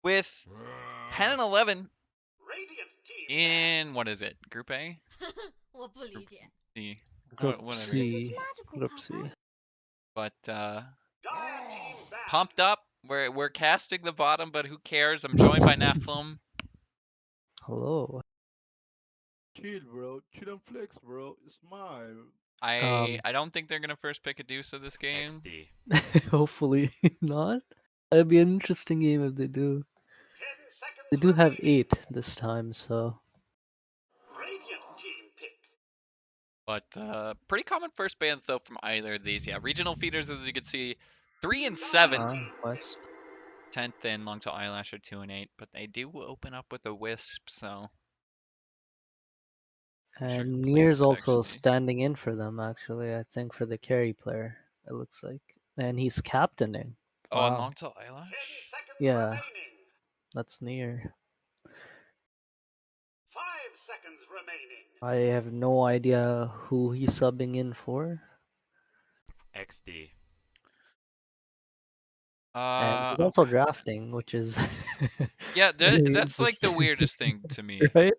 with 10 and 11 in, what is it, Group A? Group C. Group Whatever. C. Group C. But pumped up. We're casting the bottom, but who cares? I'm joined by Nephilim. Hello. Chill, bro. Chill and flex, bro. Smile. I don't think they're gonna first pick a deuce of this game. XD. Hopefully not. It'd be an interesting game if they do. They do have 8 this time, so. But pretty common first bands though from either of these. Yeah, regional feeders, as you can see, 3 and 7. Wisp. 10th and Long to Eyelash are 2 and 8, but they do open up with a Wisp, so. And Good place Nier's to also actually- standing in for them, actually, I think, for the carry player, it looks like. And he's captaining. Oh, and Wow. Long to Eyelash? Yeah, that's Nier. 5 seconds remaining. I have no idea who he's subbing in for. XD. And he's also Okay. drafting, which is. Yeah, really that's like the interesting. weirdest thing to me. Right?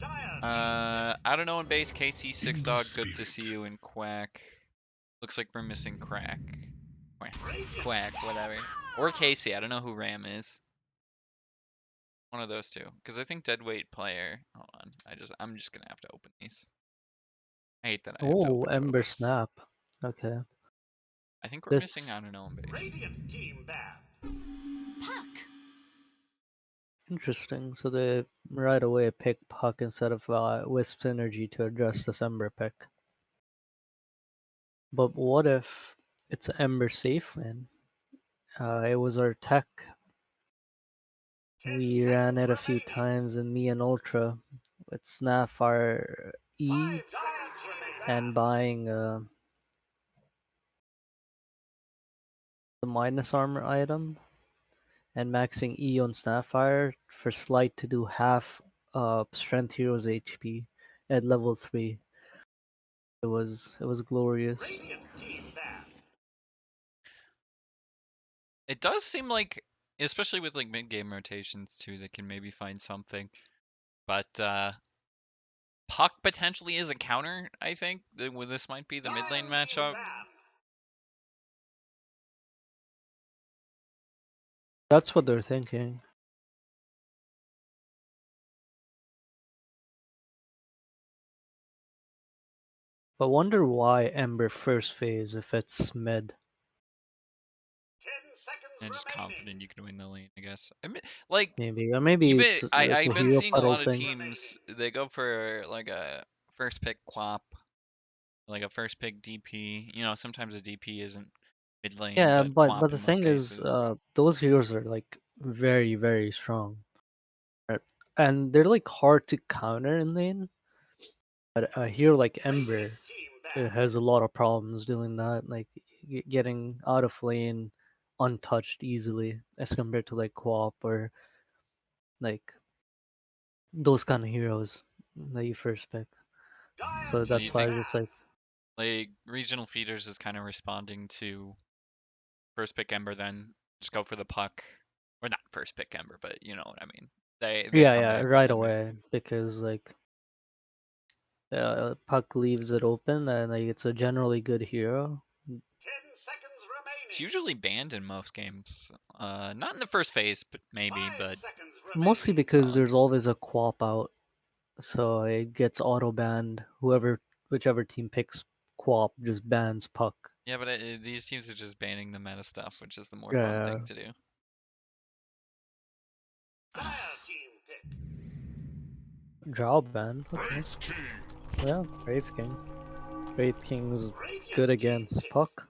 I don't know in base KC 6 Dog, good to see you in Quack. Looks like we're missing Crack. Quack, whatever. Or Casey, I don't know who Ram is. One of those two. Because I think Deadweight player. Hold on. I'm just gonna have to open these. I hate that I have to Oh, open Ember codes. Snap. Okay. I think we're missing, I don't know, in base. Radiant team banned. Puck. Interesting. So they right away pick Puck instead of Wisp Energy to address this Ember pick. But what if it's Ember safe lane? It was our tech. We ran it a few times in me and Ultra with Snapfire E and buying the minus armor item and maxing E on Snapfire for Slight to do half Strength Hero's HP at level 3. It was glorious. It does seem like, especially with like mid-game rotations too, they can maybe find something. But Puck potentially is a counter, I think. This might be the mid lane matchup. That's what they're thinking. But wonder why Ember first phase if it's mid. I'm just confident you can win the lane, I guess. I mean, like, Maybe, or maybe it's like I've a been hero seeing a puddle lot of thing. teams, they go for like a first pick Quap, like a first pick DP. You know, sometimes a DP isn't mid lane, Yeah, but but Quap the in most thing is, cases. those heroes are like very strong, right? And they're like hard to counter in lane. But a hero like Ember has a lot of problems doing that, like getting out of lane untouched easily as compared to like Coop or like those kind of heroes that you first pick. So Do you that's why I think just like regional feeders is kind of responding to first pick Ember, then just go for the Puck, or not first pick Ember, but you know what I mean. They come yeah, back with right Ember. away because like Puck leaves it open and like it's a generally good hero. 10 seconds remaining. It's usually banned in most games. Not in the first phase, but maybe, 5 but seconds Mostly remaining. because solid. there's always a Quap out, so it gets auto banned. Whichever team picks Quap just bans Puck. Yeah, but these teams are just banning the meta stuff, which is the more fun Yeah. thing to do. Dire team pick. Draw ban. Okay. Yeah, Wraith King. Wraith King's good against Puck.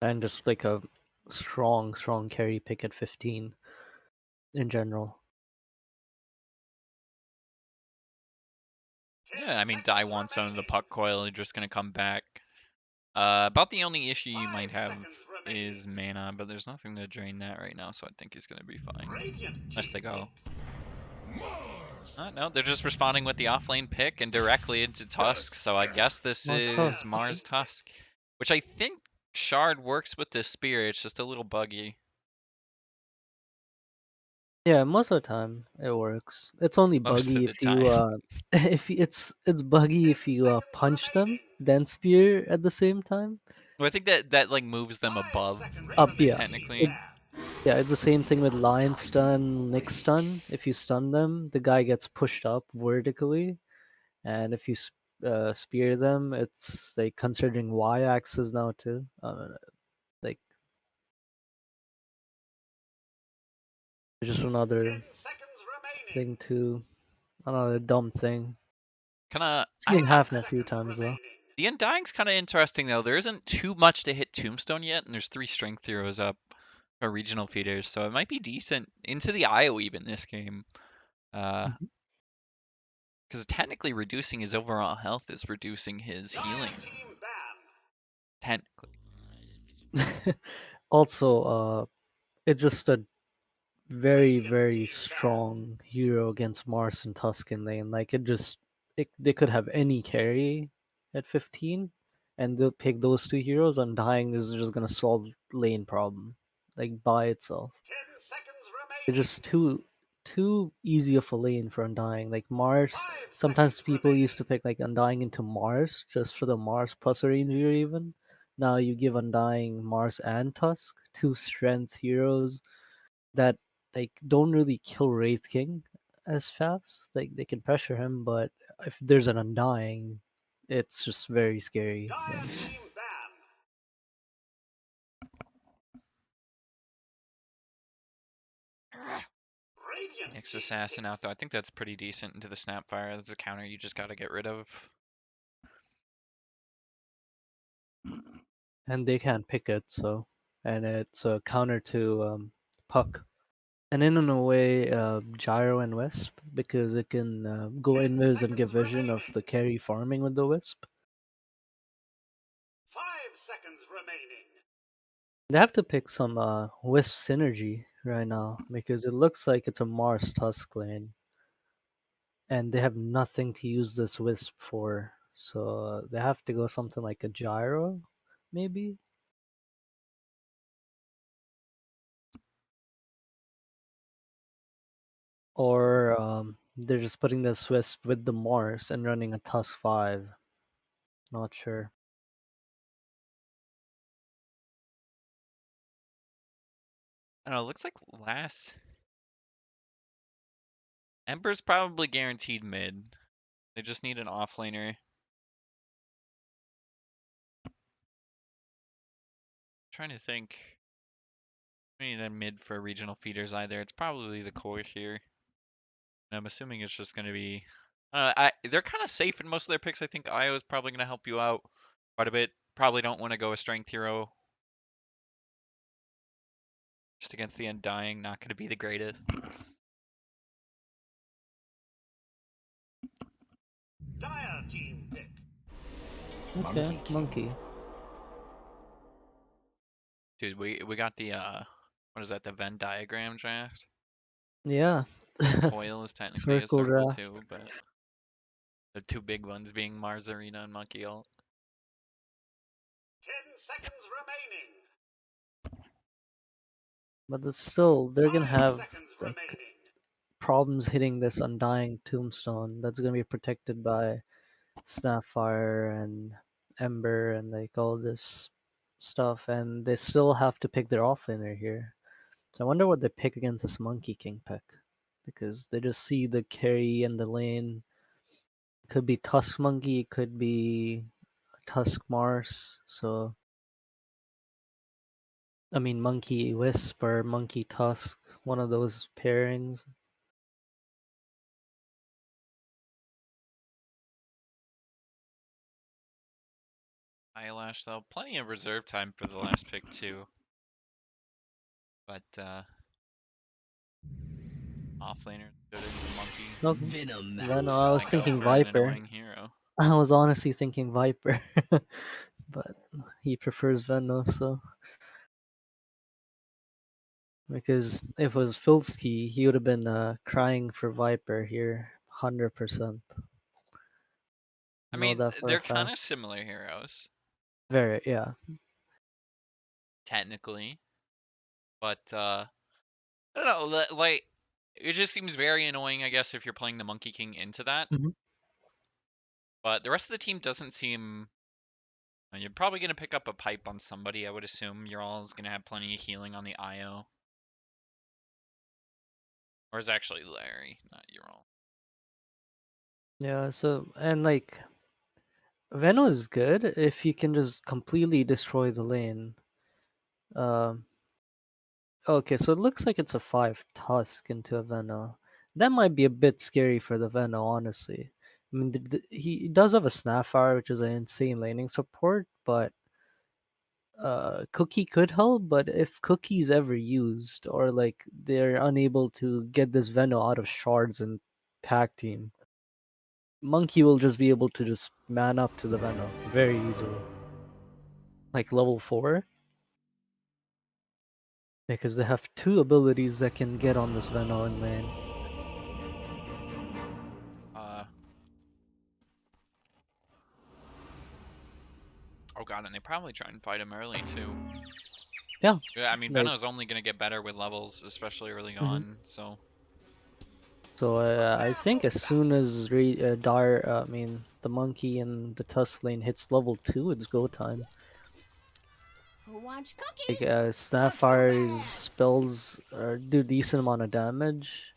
And just like a strong carry pick at 15 in general. Yeah, I mean, die once on the Puck coil, you're just gonna come back. About the only issue you might have is mana, but there's nothing to drain that right now, so I think he's gonna be fine. Unless they go. No, they're just responding with the offlane pick and directly into Tusk, so I guess this Mars is Tusk. Mars Tusk. Which I think Shard works with the Spear, it's just a little buggy. Yeah, most of the time it works. It's only Most buggy of the if you time. it's buggy 10 if you seconds punch them, remaining. then spear at the same time. Well, I think that like moves them 5 above, seconds Up, remaining. yeah. Team technically. It's bad. yeah, it's the same thing with lion stun, nick stun. If you stun them, the guy gets pushed up vertically, and if you spear them, it's like considering y-axis now too. Like just 10 another seconds remaining. thing too, another dumb thing. Kind of. Seen I happen a few Seconds times though. remaining. The Undying's kind of interesting though. There isn't too much to hit Tombstone yet, and there's 3 strength heroes up for regional feeders, so it might be decent into the IO even this game. Because Mhm. technically reducing his overall health is reducing his healing. Team ban. Technically. Also, it's just a very Radiant very team ban. strong hero against Mars and Tuscan lane. Like they could have any carry at 15, and they'll pick those two heroes. Undying is just gonna solve lane problem like by itself. 10 seconds It's remaining. just too easy of a lane for Undying. Like Mars, 5 sometimes seconds people used to remaining. pick like Undying into Mars just for the Mars plus range or even. Now you give Undying Mars and Tusk, two strength heroes that like don't really kill Wraith King as fast. Like they can pressure him, but if there's an Undying, it's just very scary. Dire Then. team ban. Radiant Next team assassin pick. out though. I think that's pretty decent into the Snapfire. That's a counter you just gotta get rid of. And they can't pick it, so and it's a counter to Puck. And in a way, Gyro and Wisp because it can go 10 invis and give seconds vision of remaining. the carry farming with the Wisp. 5 seconds remaining. They have to pick some Wisp synergy right now because it looks like it's a Mars Tusk lane, and they have nothing to use this Wisp for. So they have to go something like a Gyro, maybe. Or they're just putting this Wisp with the Mars and running a Tusk 5. Not sure. I don't know. It looks like last Ember's probably guaranteed mid. They just need an offlaner. Trying to think. We need a mid for regional feeders either. It's probably the core here. And I'm assuming it's just gonna be. They're kind of safe in most of their picks. I think Io is probably gonna help you out quite a bit. Probably don't want to go a strength hero just against the Undying. Not gonna be the greatest. Dire team pick. Okay, monkey. Dude, we got the what is that? The Venn diagram draft. Yeah. This coil is technically a Circle circle draft. too, but the 2 big ones being Mars Arena and Monkey Ult. 10 seconds remaining. But it's still, they're gonna 5 have seconds like remaining. problems hitting this Undying Tombstone that's gonna be protected by Snapfire and Ember and like all this stuff, and they still have to pick their offlaner here. So I wonder what they pick against this Monkey King pick, because they just see the carry and the lane. Could be Tusk Monkey, could be Tusk Mars. So I mean, Monkey Wisp or Monkey Tusk, one of those pairings. Eyelash though, plenty of reserve time for the last pick too. But offlaner good as the Monkey. Okay. Then I was Like out thinking for an Viper. annoying hero. I was honestly thinking Viper, but he prefers Venom, so because if it was Filsky, he would have been crying for Viper here, 100%. I Know mean, that for a they're kind fact. of similar heroes, Very, yeah. technically. But I don't know, like It just seems very annoying, I guess, if you're playing the Monkey King into that. Mhm. But the rest of the team doesn't seem. You're probably going to pick up a pipe on somebody, I would assume. You're all going to have plenty of healing on the IO. Or is it actually Larry, not Ural? Yeah. So and like Veno is good if you can just completely destroy the lane. Um. Okay, so it looks like it's a 5 Tusk into a Veno. That might be a bit scary for the Veno, honestly. I mean, he does have a Snapfire, which is an insane laning support, but Cookie could help. But if Cookie's ever used, or like they're unable to get this Veno out of shards and tag team, Monkey will just be able to just man up to the Veno very easily. Like level 4. Because they have 2 abilities that can get on this Veno in lane. Oh god, and they probably try and fight him early too. Yeah. Yeah, I mean, Like, Veno's only going to get better with levels, especially early mhm. on, so. So I think as soon as I mean the monkey and the tusk lane hits level 2, it's go time. Who wants Like cookies? Snapfire's spells do decent amount of damage,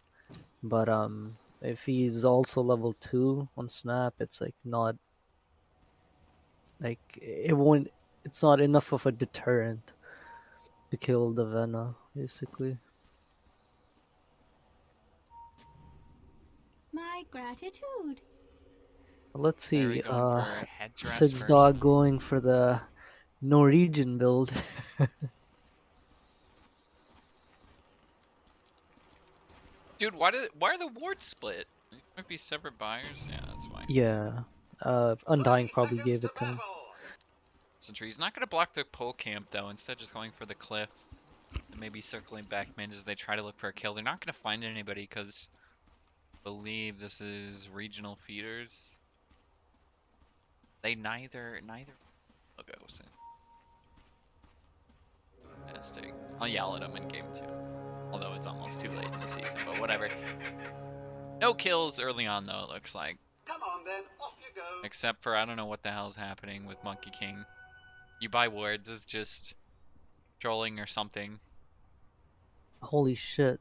but if he's also level 2 on Snap, it's like not like it won't. It's not enough of a deterrent to kill the Vena, basically. My gratitude. Let's Larry see. going for a headdress Sid's first. dog going for the Norwegian build. Dude, why are the wards split? These might be separate buyers? Yeah, that's fine. Yeah. Undying 30 probably seconds gave to it to him. battle. Sentry, he's not going to block the pole camp, though. Instead, just going for the cliff. And maybe circling back mid as they try to look for a kill. They're not going to find anybody because I believe this is regional feeders. They neither logos. Fantastic. I'll yell at them in game 2. Although it's almost too late in the season, but whatever. No kills early on, though, it looks like. Come on then, off you go. Except for, I don't know what the hell's happening with Monkey King. You buy wards is just trolling or something. Holy shit.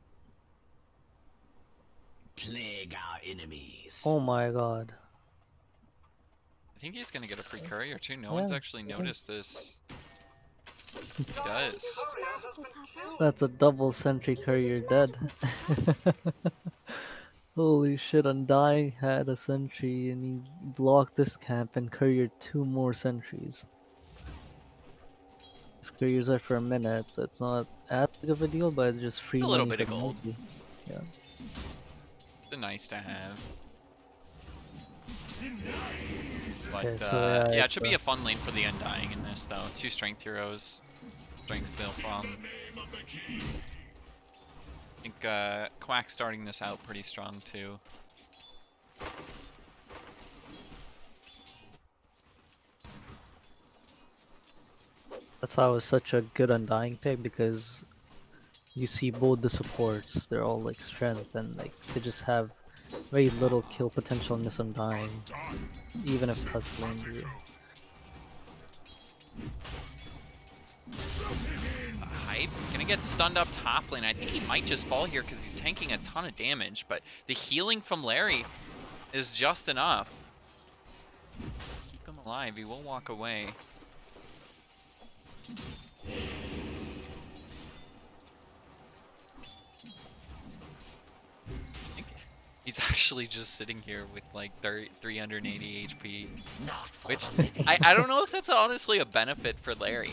Plague our enemies. Oh my god. I think he's gonna get a free courier too. No one's Yeah, actually noticed this. He Your does. courier has been killed. That's a double sentry courier dead. Holy shit, Undying had a sentry and he blocked this camp and couriered 2 more sentries. His couriers are for a minute, so it's not as big of a deal, but it's just free It's a little money bit for of the gold. monkey. Yeah. It's a nice to have. But Okay, so yeah, it should be a fun lane for the Undying in this though. 2 strength heroes. Strength still from. I think Quack starting this out pretty strong too. That's why I was such a good Undying pick, because you see both the supports, they're all like strength and like they just have very little kill potential in this Undying, even if Tusk lanes you. Hype gonna get stunned up top lane. I think he might just fall here because he's tanking a ton of damage, but the healing from Larry is just enough. Keep him alive, he will walk away. I think he's actually just sitting here with like 380 HP. Which, I don't know if that's honestly a benefit for Larry.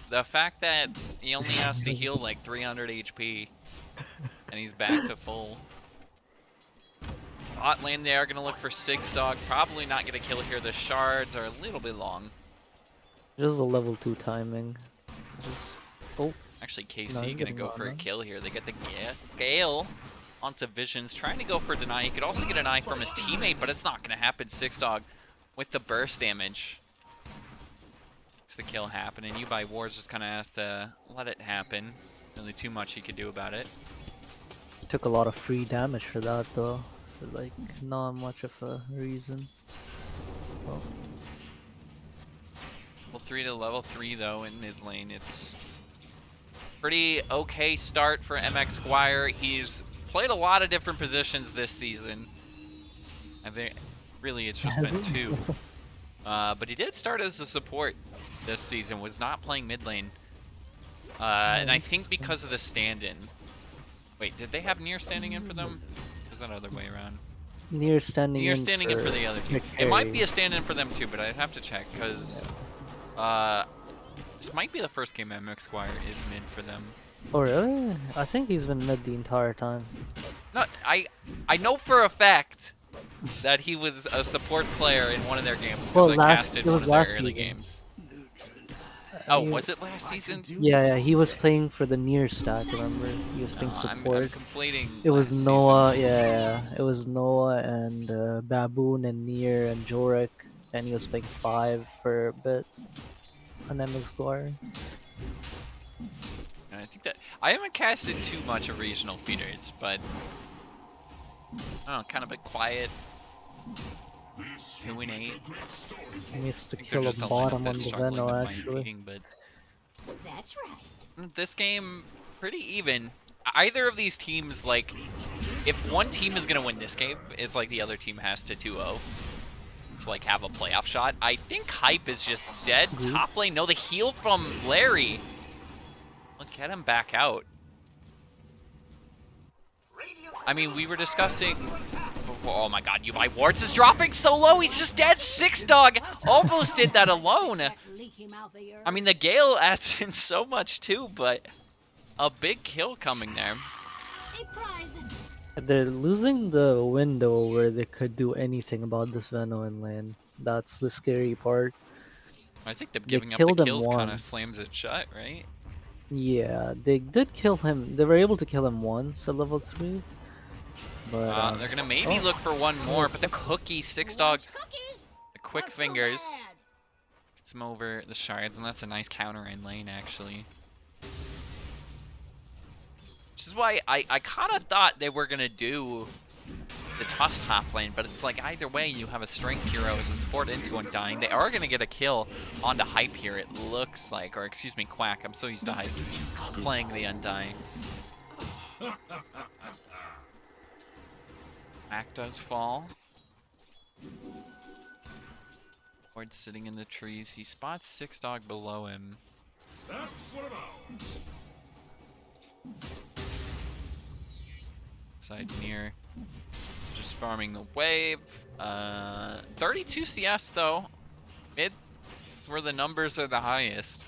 The fact that he only has to heal like 300 HP and he's back to full. Bot lane, they are going to look for 6 dog. Probably not going to kill here. The shards are a little bit long. Just a level 2 timing. Oh, Actually, No, KC he's going to getting go for a Lana. kill here. They get the Gale onto Visions. Trying to go for deny. He could also get an eye from his teammate, but it's not going to happen. 6 dog with the burst damage. Makes the kill happen, and you by Wars just kind of have to let it happen. Really too much he could do about it. took a lot of free damage for that though. For like not much of a reason. Well, Level 3 to level 3 though in mid lane. It's pretty okay start for MX Squire. He's played a lot of different positions this season. I think really it's just has been he? 2. But he did start as a support this season, was not playing mid lane. And I think because of the stand-in. Wait, did they have Near standing in for them? Or was that other way around? Near standing Near in standing in for the other team. McCary. It might be a stand-in for them too, but I'd have to check, because this might be the first game MX Squire is mid for them. Oh really? I think he's been mid the entire time. No, I know for a fact that he was a support player in one of their games, because Well, I it casted was one of their last early season. games. Oh, He- was it last season? Yeah, he was playing for the near stack, remember? He was playing No, I'm support. conflating. It was last Noah, season. yeah. It was Noah and Baboon and Near and Jorik, and he was playing 5 for a bit on MX Square. And I think that I haven't casted too much of regional feeders, but I don't know, kind of been quiet. 2 and 8. He needs to I think they're kill a just a lineup bottom on that's the struggling Veno, with my actually. picking, but That's right. this game pretty even. Either of these teams, like, if one team is gonna win this game, it's like the other team has to 2-0 to like have a playoff shot. I think Hype is just dead Agreed. top lane. No, the heal from Larry. Look, get him back out. I mean, we were discussing. Oh my god, Yubai Wards is dropping so low, he's just dead. 6Dog almost did that alone. I mean, the Gale adds in so much too, but a big kill coming there. A prize. They're losing the window where they could do anything about this Veno in lane. That's the scary part. I think them They giving up the killed him kills kind of once. slams it shut, right? Yeah, they did kill him. They were able to kill him once at level 3. But They're gonna maybe oh. look for one more, Nice but the cookie 6Dog, Cookies. the quick Not too fingers, bad. gets him over the shards, and that's a nice counter in lane actually. Which is why I kind of thought they were gonna do the toss top lane, but it's like either way you have a strength hero as a support into Undying. They are gonna get a kill onto Hype here, it looks like, or excuse me, Quack. I'm so used to Hype playing the Undying. Quack does fall. Ward's sitting in the trees. He spots 6Dog below him. Side Near. Just farming the wave. 32 CS though. It's where the numbers are the highest.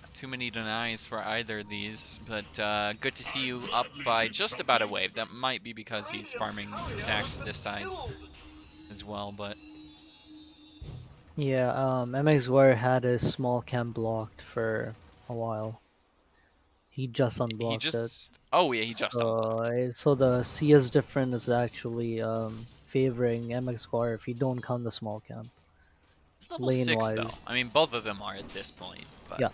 Not too many denies for either of these, but good to see you up by just about a wave. That might be because he's farming stacks to this side as well, but yeah, MX Warrior had his small camp blocked for a while. He just he unblocked it. just he just unblocked. So the CS difference is actually favoring MX Warrior if you don't count the small camp. It's level lane 6 though. wise. I mean, both of them are at this point, but Yeah.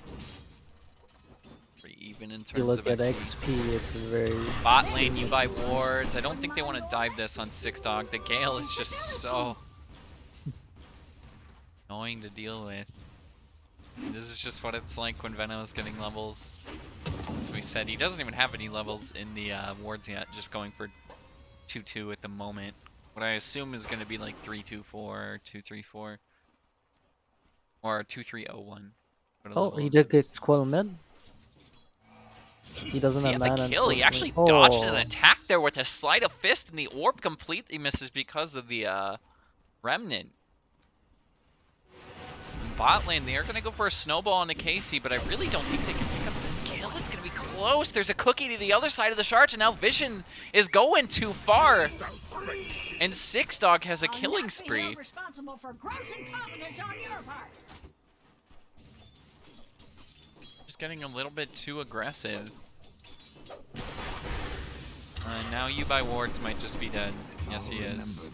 pretty even in If you terms look of at XP. XP, it's very Bot lane, you buy wards. I don't think they want to dive this on 6Dog. The Gale is just so annoying to deal with. This is just what it's like when Veno is getting levels. As we said, he doesn't even have any levels in the wards yet, just going for 2-2 at the moment. What I assume is going to be like 3-2-4 or 2-3-4. Or 2-3-0-1. Oh, he did get Squall mid. He doesn't See, have at mana. the kill, he actually unfortunately. dodged an attack there with a sleight of fist, and the orb completely misses because of the remnant. In bot lane, they are going to go for a snowball on the Casey, but I really don't think they can pick up this kill. It's going to be close. There's a cookie to the other side of the shards, and now Vision is going too far. And 6Dog has a killing spree. Responsible for gross incompetence on your part. Just getting a little bit too aggressive. Now you by wards might just be dead. Yes, he is.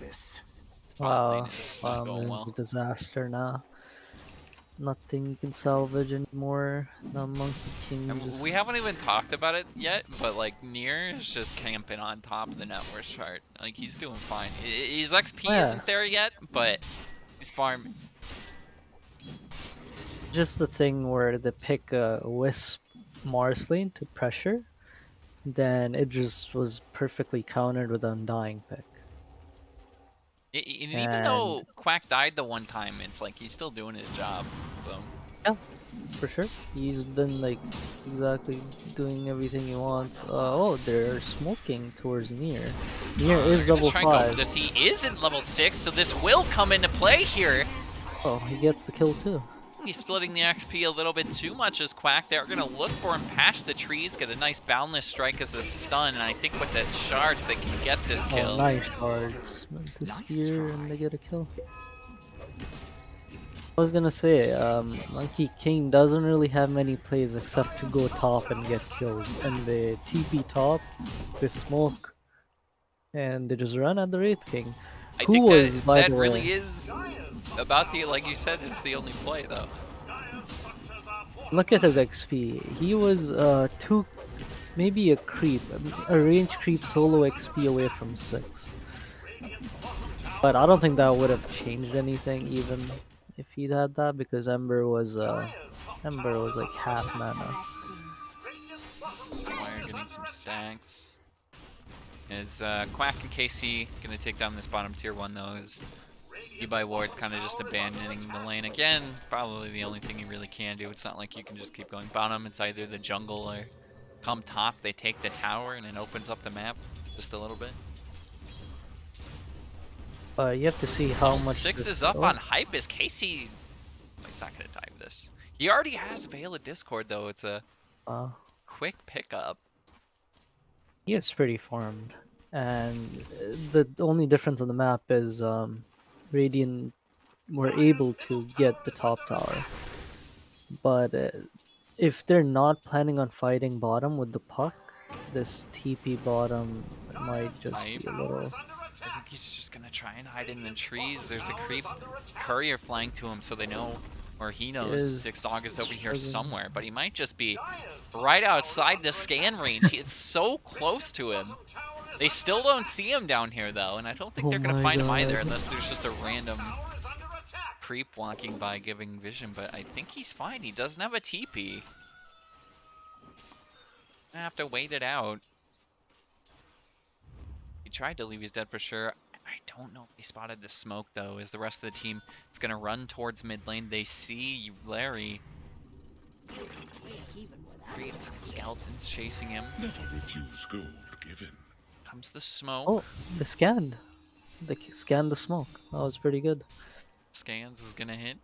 Spot Wow, lane is not going it's well. a disaster now. nothing you can salvage anymore. The Monkey King And just... we haven't even talked about it yet, but like Nier is just camping on top of the net worth chart. Like he's doing fine. His XP Oh, yeah. isn't there yet, but he's farming. Just the thing where they pick a Wisp Mars lane to pressure, then it just was perfectly countered with Undying pick. And even And though Quack died the one time, it's like he's still doing his job. So yeah, for sure. He's been like exactly doing everything he wants. Oh, they're smoking towards Nier. Nier is they're gonna level try and go for 5. this. He isn't level 6, so this will come into play here. Oh, he gets the kill too. He's splitting the XP a little bit too much as Quack. They're going to look for him past the trees, get a nice boundless strike as a stun, and I think with that charge they can get this kill. Oh, nice shards. Meant to spear and they get a kill. I was gonna say, Monkey King doesn't really have many plays except to go top and get kills, and they TP top, they smoke, and they just run at the Wraith King. I Who think was, that, by that the really way, is about the, like you said, it's the only play though. look at his XP. He was maybe a creep, a range creep solo XP away from 6. But I don't think that would have changed anything even if he'd had that, because Ember was like half mana. Squire getting some stacks. Is Quack and KC gonna take down this bottom tier 1 though? Is by Ward's kind of just abandoning the lane again. Probably the only thing you really can do. It's not like you can just keep going bottom. It's either the jungle or come top. They take the tower and it opens up the map just a little bit. You have to see how much 6 this... is up oh, on hype. Is Casey? He's not gonna dive this. He already has Veil of Discord though. It's a quick pickup. he is pretty farmed, and the only difference on the map is Radiant were able to get the top tower, but if they're not planning on fighting bottom with the puck, this TP bottom might just be a little... I think he's just gonna try and hide in the trees. There's a creep courier flying to him, so they know, or he knows, Six Dog is over here somewhere. But he might just be right outside the scan range. It's so close to him. They still don't see him down here though, and I don't think they're gonna find him either, unless there's just a random creep walking by giving vision. But I think he's fine. He doesn't have a TP. Gonna have to wait it out. He tried to leave his dead for sure. I don't know if he spotted the smoke though, as the rest of the team is gonna run towards mid lane. They see Larry. Creeps, skeletons chasing him. Never refuse gold given. Comes the smoke. Oh, they scanned. They scanned the smoke. That was pretty good. Scans is gonna hit.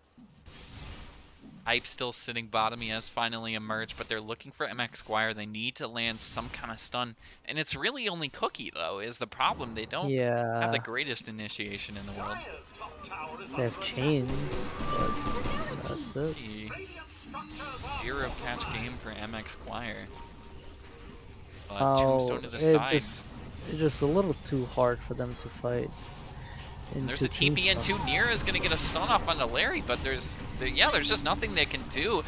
Hype still sitting bottom. He has finally emerged, but they're looking for MX Squire. They need to land some kind of stun. And it's really only Cookie, though, is the problem. They don't have the greatest initiation in the world. They have chains, but that's it. Zero catch game for MX Squire. But Tombstone to the side. It's just a little too hard for them to fight. There's a TP into Nier is gonna get a stun off onto Larry, but there's just nothing they can do.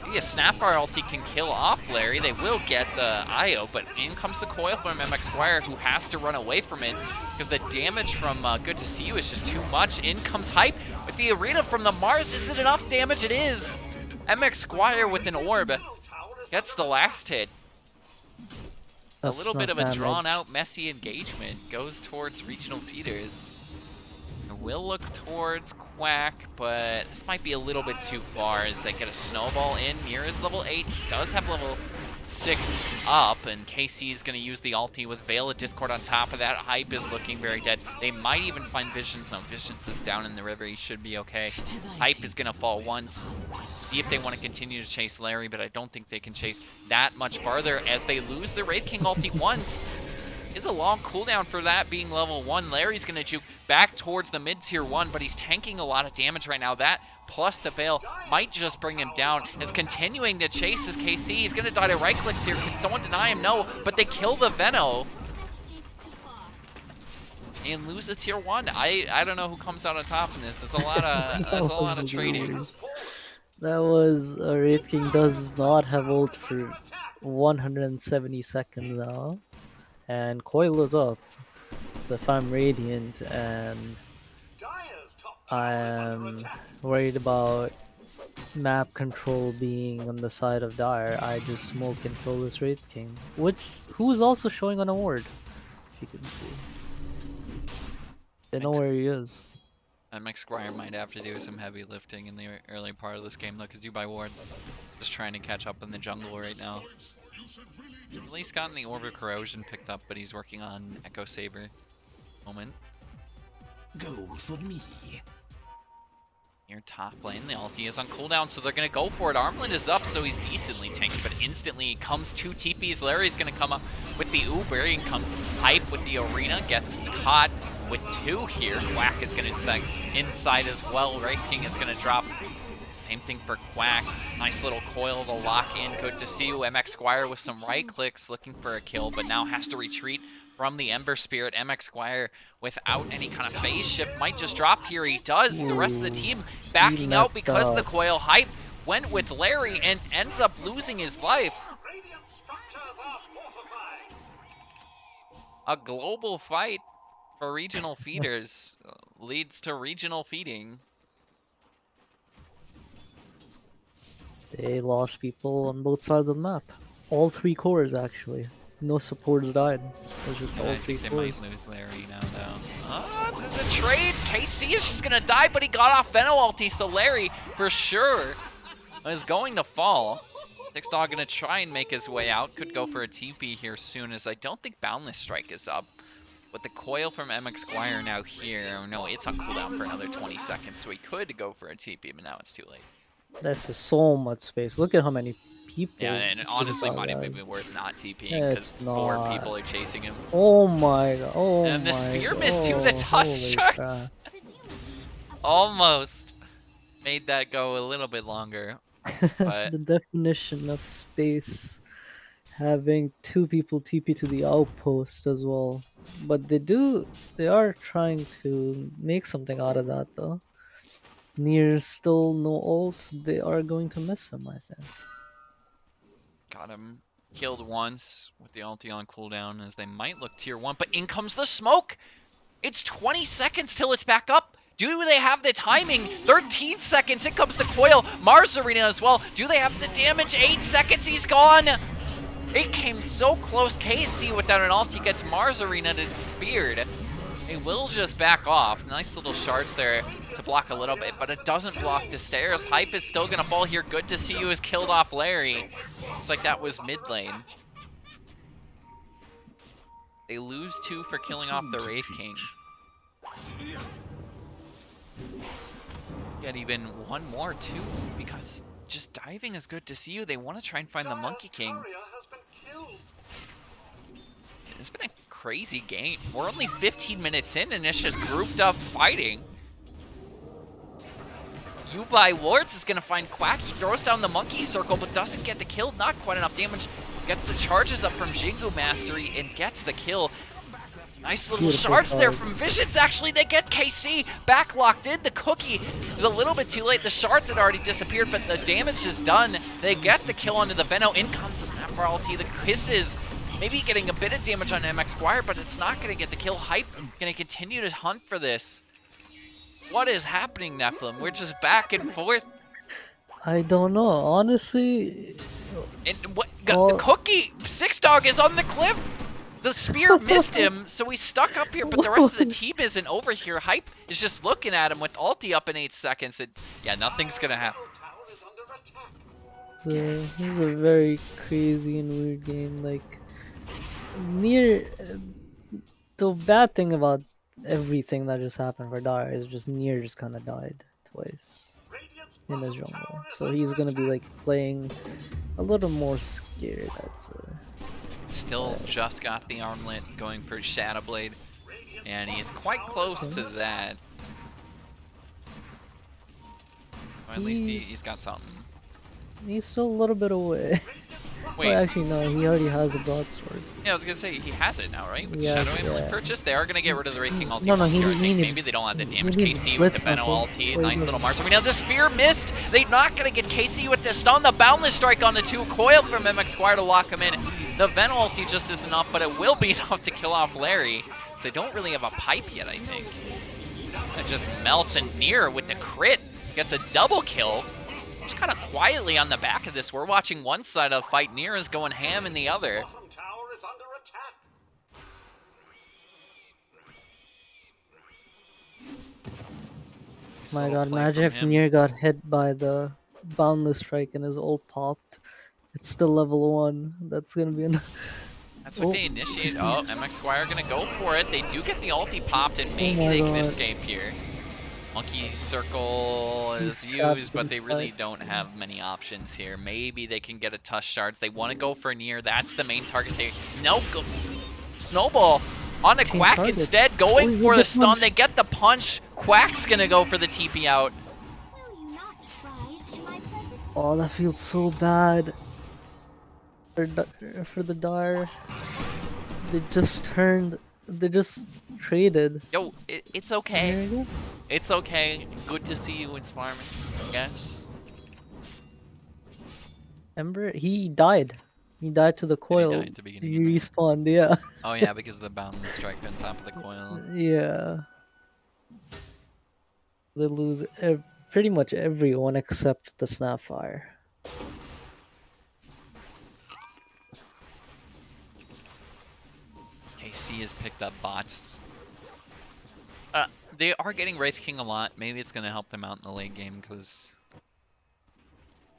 Maybe a Snapfire ulti can kill off Larry. They will get the IO, but in comes the coil from MX Squire, who has to run away from it because the damage from Good to See You is just too much. In comes Hype with the arena from the Mars. Is it enough damage? It is. MX Squire with an orb gets the last hit. That's a little bit of a damage. drawn out, messy engagement. Goes towards regional feeders. Will look towards Quack, but this might be a little bit too far as they get a snowball in. Nier is level 8, he does have level 6 up, and KC is going to use the ulti with Veil of Discord on top of that. Hype is looking very dead. They might even find Visions. No, Visions is down in the river. He should be okay. Hype is going to fall once. See if they want to continue to chase Larry, but I don't think they can chase that much farther as they lose the Wraith King ulti once. Is a long cooldown for that being level 1. Larry's going to juke back towards the mid-tier 1, but he's tanking a lot of damage right now. That plus the Veil might just bring him down. Is continuing to chase his KC. He's going to die to right clicks here. Can someone deny him? No, but they kill the Veno and lose a tier 1. I don't know who comes out on top in this. It's a lot of trading. That was Wraith King does not have ult for 170 seconds now, and Coil is up. So if I'm Radiant and Dyer's top I tower is under am attack. worried about map control being on the side of Dire, I just smoke and kill this Wraith King, who is also showing on a ward, if you can see. They know where he is. MX Squire might have to do some heavy lifting in the early part of this game though, because Dubai Ward's just trying to catch up in the jungle right now. He's at least gotten the Orb of Corrosion picked up, but he's working on Echo Saber. Moment. Gold for me. Near top lane, the ulti is on cooldown, so they're gonna go for it. Armlet is up, so he's decently tanked, but instantly comes 2 TPs. Larry's gonna come up with the Uber, he can come hype with the arena, gets caught with 2 here. Quack is gonna stack inside as well. Right King is gonna drop. Same thing for Quack. Nice little coil to lock in. Good to see you. MX Squire with some right clicks looking for a kill, but now has to retreat from the Ember Spirit. MX Squire without any kind of phase shift might just drop here. He does. The rest of the team backing out because the coil hype went with Larry and ends up losing his life. Radiant structures are fortified. A global fight for regional feeders leads to regional feeding. They lost people on both sides of the map. All 3 cores actually. No supports died. It was just all I 3 think they cores. might lose Larry now, though. Oh, this is a trade. KC is just gonna die, but he got off Venom ulti, so Larry, for sure, is going to fall. Six Dog gonna try and make his way out. Could go for a TP here soon, as I don't think Boundless Strike is up. But the coil from MX Squire now here. Oh, no, it's on cooldown for another 20 seconds, so he could go for a TP, but now it's too late. This is so much space. Look at how many people. Yeah, and this honestly, dog might even be has. worth not TPing, It's because 4 not. people are chasing him. Oh my god. Oh And the my spear god. missed too, the Holy Tusk Sharks! crap. Almost made that go a little bit longer. But The definition of space, having 2 people TP to the outpost as well. But they are trying to make something out of that though. Near's still no ult, they are going to miss him, I think. got him killed once with the ulti on cooldown, as they might look tier 1, but in comes the smoke! It's 20 seconds till it's back up! Do they have the timing? 13 seconds, in comes the coil, Mars Arena as well. Do they have the damage? 8 seconds, he's gone! It came so close. KC without an ulti gets Mars Arena and speared. They will just back off. Nice little shards there to block a little bit, but it doesn't block the stairs. Hype is still gonna fall here. Good to see you has killed off Larry. It's like that was mid lane. They lose 2 for killing off the Wraith King. Get even 1 more too, because just diving is good to see you. They want to try and find the Monkey King. Courier has been killed. It's been a crazy game. We're only 15 minutes in and it's just grouped up fighting. Yubai Wards is going to find Quack. He throws down the monkey circle but doesn't get the kill. Not quite enough damage. Gets the charges up from Jingu Mastery and gets the kill. Nice little Beautiful shards there card. from Visions. Actually, they get KC back locked in. The cookie is a little bit too late. The shards had already disappeared, but the damage is done. They get the kill onto the Veno. In comes the Snapper ulti. The kisses maybe getting a bit of damage on MX Squire, but it's not going to get the kill. Hype going to continue to hunt for this. What is happening, Nephilim? We're just back and forth. I don't know, honestly. And what? The cookie! Six Dog is on the cliff! The spear missed him, so he's stuck up here, but the rest of the team isn't over here. Hype is just looking at him with ulti up in 8 seconds. Yeah, nothing's gonna happen. Tower is under attack. This is a very crazy and weird game. Like, near the bad thing about everything that just happened for Dire is just Near just kind of died twice Radiant's in his bottom jungle, tower is so under he's gonna be attack. like playing a little more scared. That's Still just got the armlet going for Shadowblade, and he is quite close to that. Or at least he's got something. he's still a little bit away. Wait, actually, no, he already has a broadsword. yeah, I was gonna say he has it now, right? With Yeah, Shadow Amulet yeah. purchase, they are gonna get rid of the Wraith King ulti No, no, once he here. I need- think he maybe need- they don't have the he damage. needs KC with the Blitz Venom Knuckle. ulti, Wait, nice no. little Mars Arena. The spear missed. They're not gonna get KC with the stun. The Boundless Strike on the 2 coil from MX Squire to lock him in. The Venom ulti just is enough, but it will be enough to kill off Larry. They don't really have a pipe yet, I think. It just melts, and Nier with the crit gets a double kill. Just kind of quietly on the back of this. We're watching one side of the fight. Nier is going ham in the other. Bottom tower is under attack. Nice My little god, play imagine from if him. Nier got hit by the Boundless Strike and his ult popped. It's still level 1. That's gonna be an... That's what Oh, they initiate. this Oh, is- MX Squire gonna go for it. They do get the ulti popped, and maybe my they can God. escape here. Monkey Circle is He's trapped used, but they inside. really don't have many options here. Maybe they can get a Tush Shards. They want to go for Nier. That's the main target. Nope. Snowball on the Change Quack targets. instead, Oh, going he's for gonna the get stun. punched. They get the punch. Quack's gonna go for the TP out. Will you not rise in my presence? Oh, that feels so bad. For the Dar. They just turned... They just traded. Yo, it's There okay. you go. It's okay. Good to see you in Sparman, I guess. Ember, he died. He died to the coil. die at the beginning He of the- respawned, yeah. Oh yeah, because of the Boundless Strike on top of the coil. Yeah. They lose pretty much everyone except the Snapfire. KC has picked up bots. They are getting Wraith King a lot. Maybe it's going to help them out in the late game because,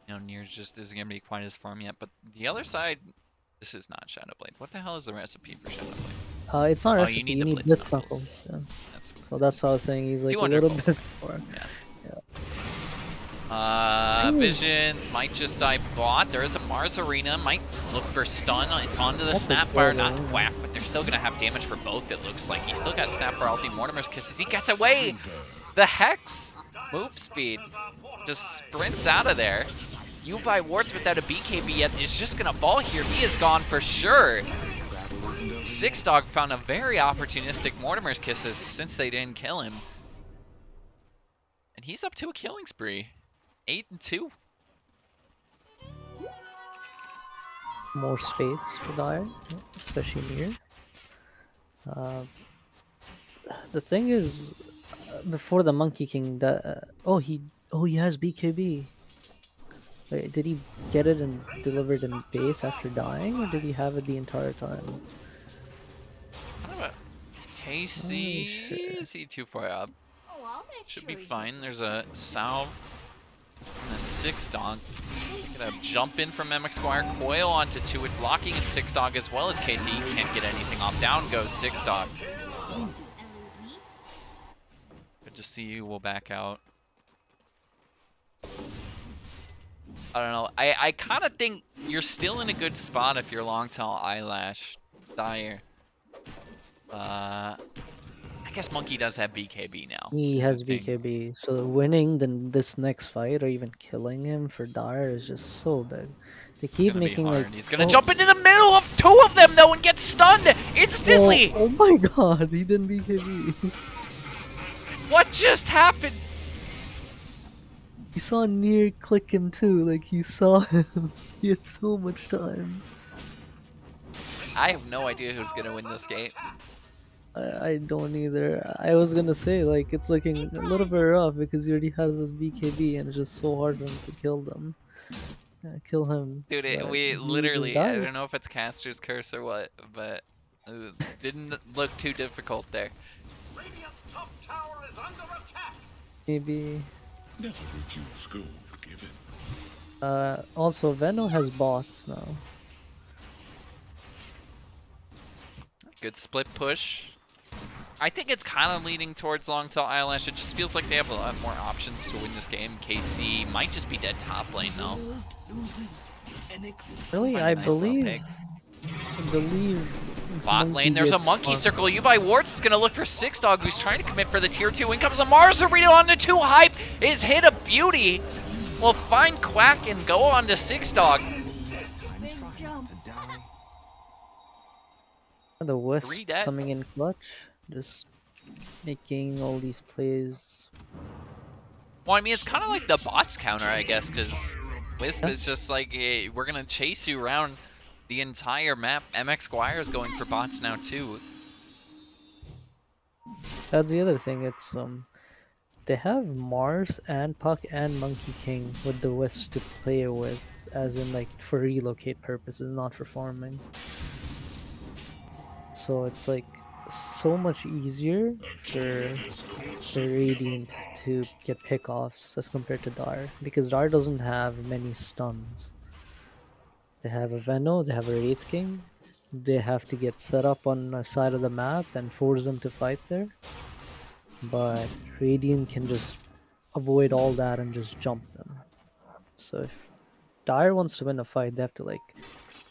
you know, Nier just isn't going to be quite as farm yet. But the other side, this is not Shadowblade. What the hell is the recipe for Shadowblade? It's not Oh, recipe, you need you the need Blitz Blitz Knuckles. Knuckles. Yeah. That's So that's why I was saying he's like a 200 little gold. bit more. Thing is- Visions might just die bot. There is a Mars Arena. Might look for stun. It's onto the That's a Snapfire, good not one. Quack, but they're still going to have damage for both, it looks like. He's still got Snapfire ulti. Mortimer's Kisses. He gets away! The Hex move speed just sprints out of there. Uvi Wards without a BKB yet is just going to ball here. He is gone for sure. Six Dog found a very opportunistic Mortimer's Kisses since they didn't kill him. And he's up to a killing spree. 8-2. More space for Dire, especially near. The thing is, before the Monkey King, he has BKB. Wait, did he get it and deliver it in base after dying, or did he have it the entire time? KC, sure. is he too far up? Oh, I'll make Should sure be you fine. There's a Salve and a Six Dog. Gonna jump in from MX Squire. Coil onto 2. It's locking in Six Dog as well as KC. Can't get anything off. Down goes Six Dog. to elude me. Good to see you. We'll back out. I don't know. I kind of think you're still in a good spot if you're long tail Eyelash. Dire. I guess Monkey does have BKB now. He is has the thing. BKB, so winning this next fight or even killing him for Dire is just so big. They It's keep gonna be making hard. like He's gonna jump into the middle of 2 of them though and get stunned instantly. Oh my god, he didn't BKB. What just happened? He saw Nier click him too, like he saw him. He had so much time. I have no idea who's gonna win this game. I don't either. I was gonna say like it's looking a little bit rough because he already has his BKB and it's just so hard for him to kill them. Kill him. Dude, but we he just literally, I died. don't know if it's Caster's Curse or what, but it didn't look too difficult there. Radiant's top tower is under attack. Maybe. Never refuse gold given. Also Veno has bots now. Good split push. I think it's kind of leaning towards long tail Eyelash. It just feels like they have a lot more options to win this game. KC might just be dead top lane though. Loses an Really, Find a I nice little believe. pick. I believe. if Bot Monkey lane, there's a gets monkey farm- circle. Ubi Wards is going to look for Six Dog, who's trying to commit for the tier 2. In comes a Mars Arena on the 2. Hype is hit a beauty. Will find Quack and go on to Six Dog. Been The Wisp 3 dead. coming in clutch, just making all these plays. Well, I mean, it's kind of like the bots counter, I guess, because Wisp Yeah. is just like, hey, we're going to chase you around the entire map. MX Squire is going for bots now, too. That's the other thing. It's they have Mars and Puck and Monkey King with the Wisp to play with, as in like for relocate purposes, not for farming. So it's like so much easier for the Radiant to get pickoffs as compared to Dar, because Dar doesn't have many stuns. They have a Veno, they have a Wraith King, they have to get set up on a side of the map and force them to fight there. But Radiant can just avoid all that and just jump them. So if Dire wants to win a fight, they have to like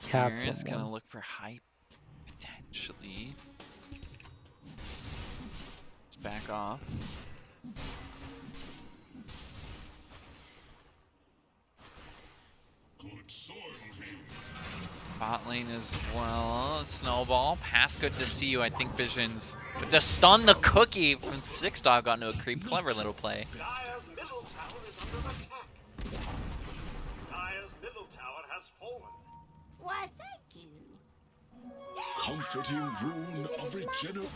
cat Here is going to someone. look for hype, potentially. Let's back off. Good soil here. Bot lane as well. Snowball. Pass, good to see you. I think Visions. But to stun the cookie from 6dog onto a creep. Clever little play. Dire's middle tower is under attack. Dire's middle tower has fallen. Why, thank you. Comforting rune of regeneration.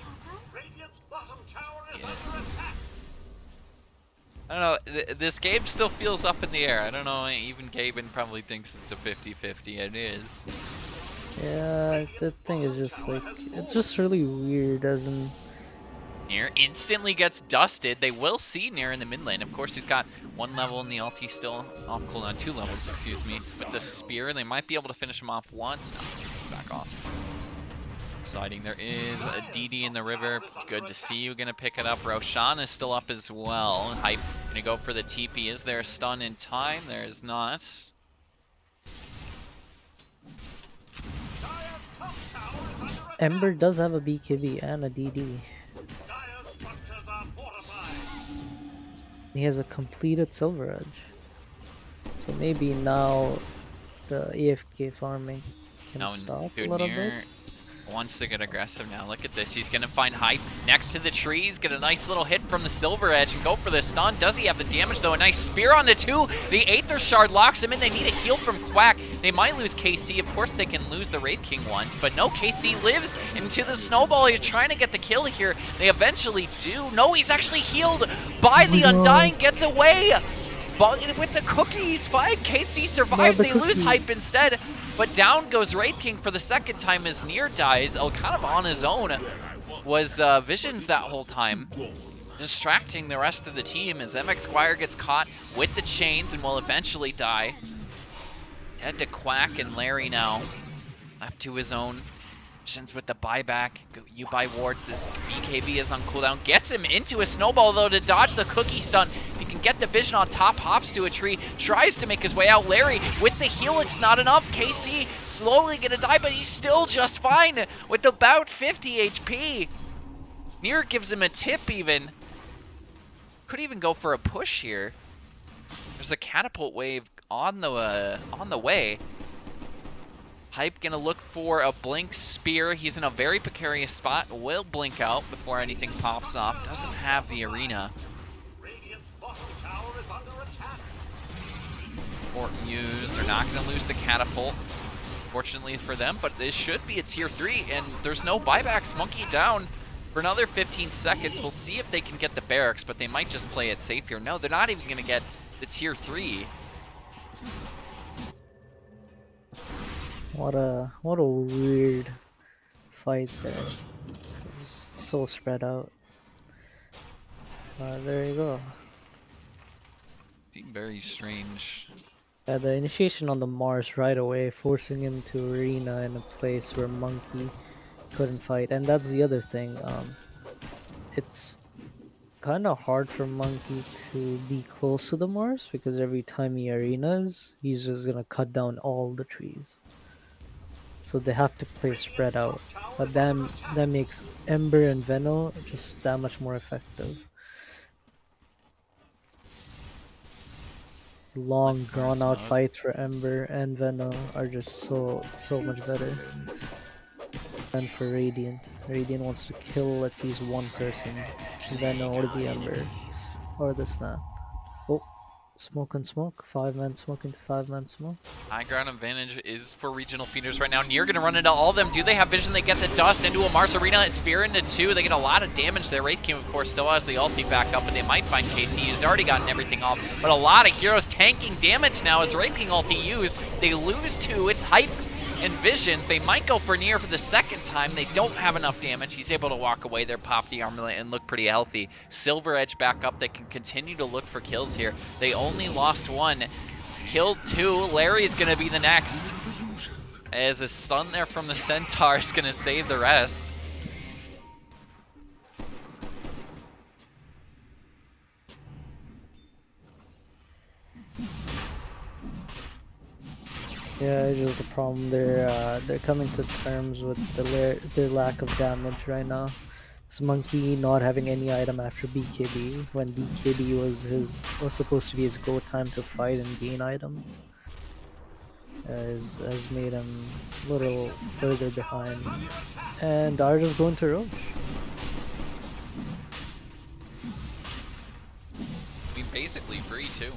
Radiant's bottom tower is under attack. I don't know. This game still feels up in the air. I don't know. Even Gaben probably thinks it's a 50-50. It is. Yeah, the thing is just like, it's just really weird, as in, Nier instantly gets dusted. They will see Nier in the mid lane. Of course, he's got 1 level in the ulti still off cooldown. 2 levels, excuse me. With the spear, they might be able to finish him off once. No, back off. Exciting. There is a DD in the river. It's good to see you. Gonna pick it up. Roshan is still up as well. Hype gonna go for the TP. Is there a stun in time? There is not. Ember does have a BKB and a DD. Dire's structures are fortified. He has a completed Silver Edge. So maybe now the AFK farming can Now, stop a dude, little Nier bit. wants to get aggressive now. Look at this. He's going to find Hype next to the trees. Get a nice little hit from the Silver Edge and go for the stun. Does he have the damage, though? A nice spear on the 2. The Aether Shard locks him in. They need a heal from Quack. They might lose KC. Of course, they can lose the Wraith King once. But no, KC lives into the Snowball. He's trying to get the kill here. They eventually do. No, he's actually healed by the Undying. Gets away. But with the cookies, fine. KC survives. the They lose cookies. Hype instead. But down goes Wraith King for the second time as Nier dies. Kind of on his own was Visions that whole time. Distracting the rest of the team as MX Squire gets caught with the chains and will eventually die. Dead to Quack and Larry now. Left to his own. Visions with the buyback. You buy wards. This BKB is on cooldown. Gets him into a snowball though to dodge the cookie stun. He can get the vision on top. Hops to a tree. Tries to make his way out. Larry with the heal. It's not enough. KC slowly gonna die, but he's still just fine with about 50 HP. Nier gives him a tip even. Could even go for a push here. There's a catapult wave on the way. Hype gonna look for a blink spear. He's in a very precarious spot. Will blink out before anything pops off. Doesn't have the arena. Radiant's bottom tower is under attack. Important used. They're not gonna lose the catapult. Fortunately for them, but this should be a tier 3, and there's no buybacks. Monkey down for another 15 seconds. We'll see if they can get the barracks, but they might just play it safe here. No, they're not even gonna get the tier 3. What a weird fight there. It's so spread out. There you go. Seemed very strange. Yeah, the initiation on the Mars right away, forcing him to arena in a place where Monkey couldn't fight. And that's the other thing. It's kind of hard for Monkey to be close to the Mars, because every time he arenas, he's just gonna cut down all the trees. So they have to play spread out. But then that makes Ember and Veno just that much more effective. Long drawn out fights for Ember and Veno are just so much better. And for Radiant. Radiant wants to kill at least one person. Venom or the Ember. Or the Snap. Oh, smoke and smoke. 5-man smoke into 5-man smoke. High ground advantage is for regional feeders right now. Near gonna run into all of them. Do they have vision? They get the dust into a Mars Arena. Spear into 2. They get a lot of damage there. Wraith King, of course, still has the ulti back up, but they might find KC. He's already gotten everything off. But a lot of heroes tanking damage now as Wraith King ulti used. They lose 2. It's hype and visions. They might go for Near for the second time. They don't have enough damage. He's able to walk away there, pop the armlet, and look pretty healthy. Silver Edge back up. They can continue to look for kills here. They only lost 1. Killed 2. Larry's going to be the next. As a stun there from the Centaur is going to save the rest. Yeah, it's just the problem. They're coming to terms with their lack of damage right now. This monkey not having any item after BKB when BKB was supposed to be his go time to fight and gain items has made him a little further behind. And Dart is going to roam. I mean, basically free too.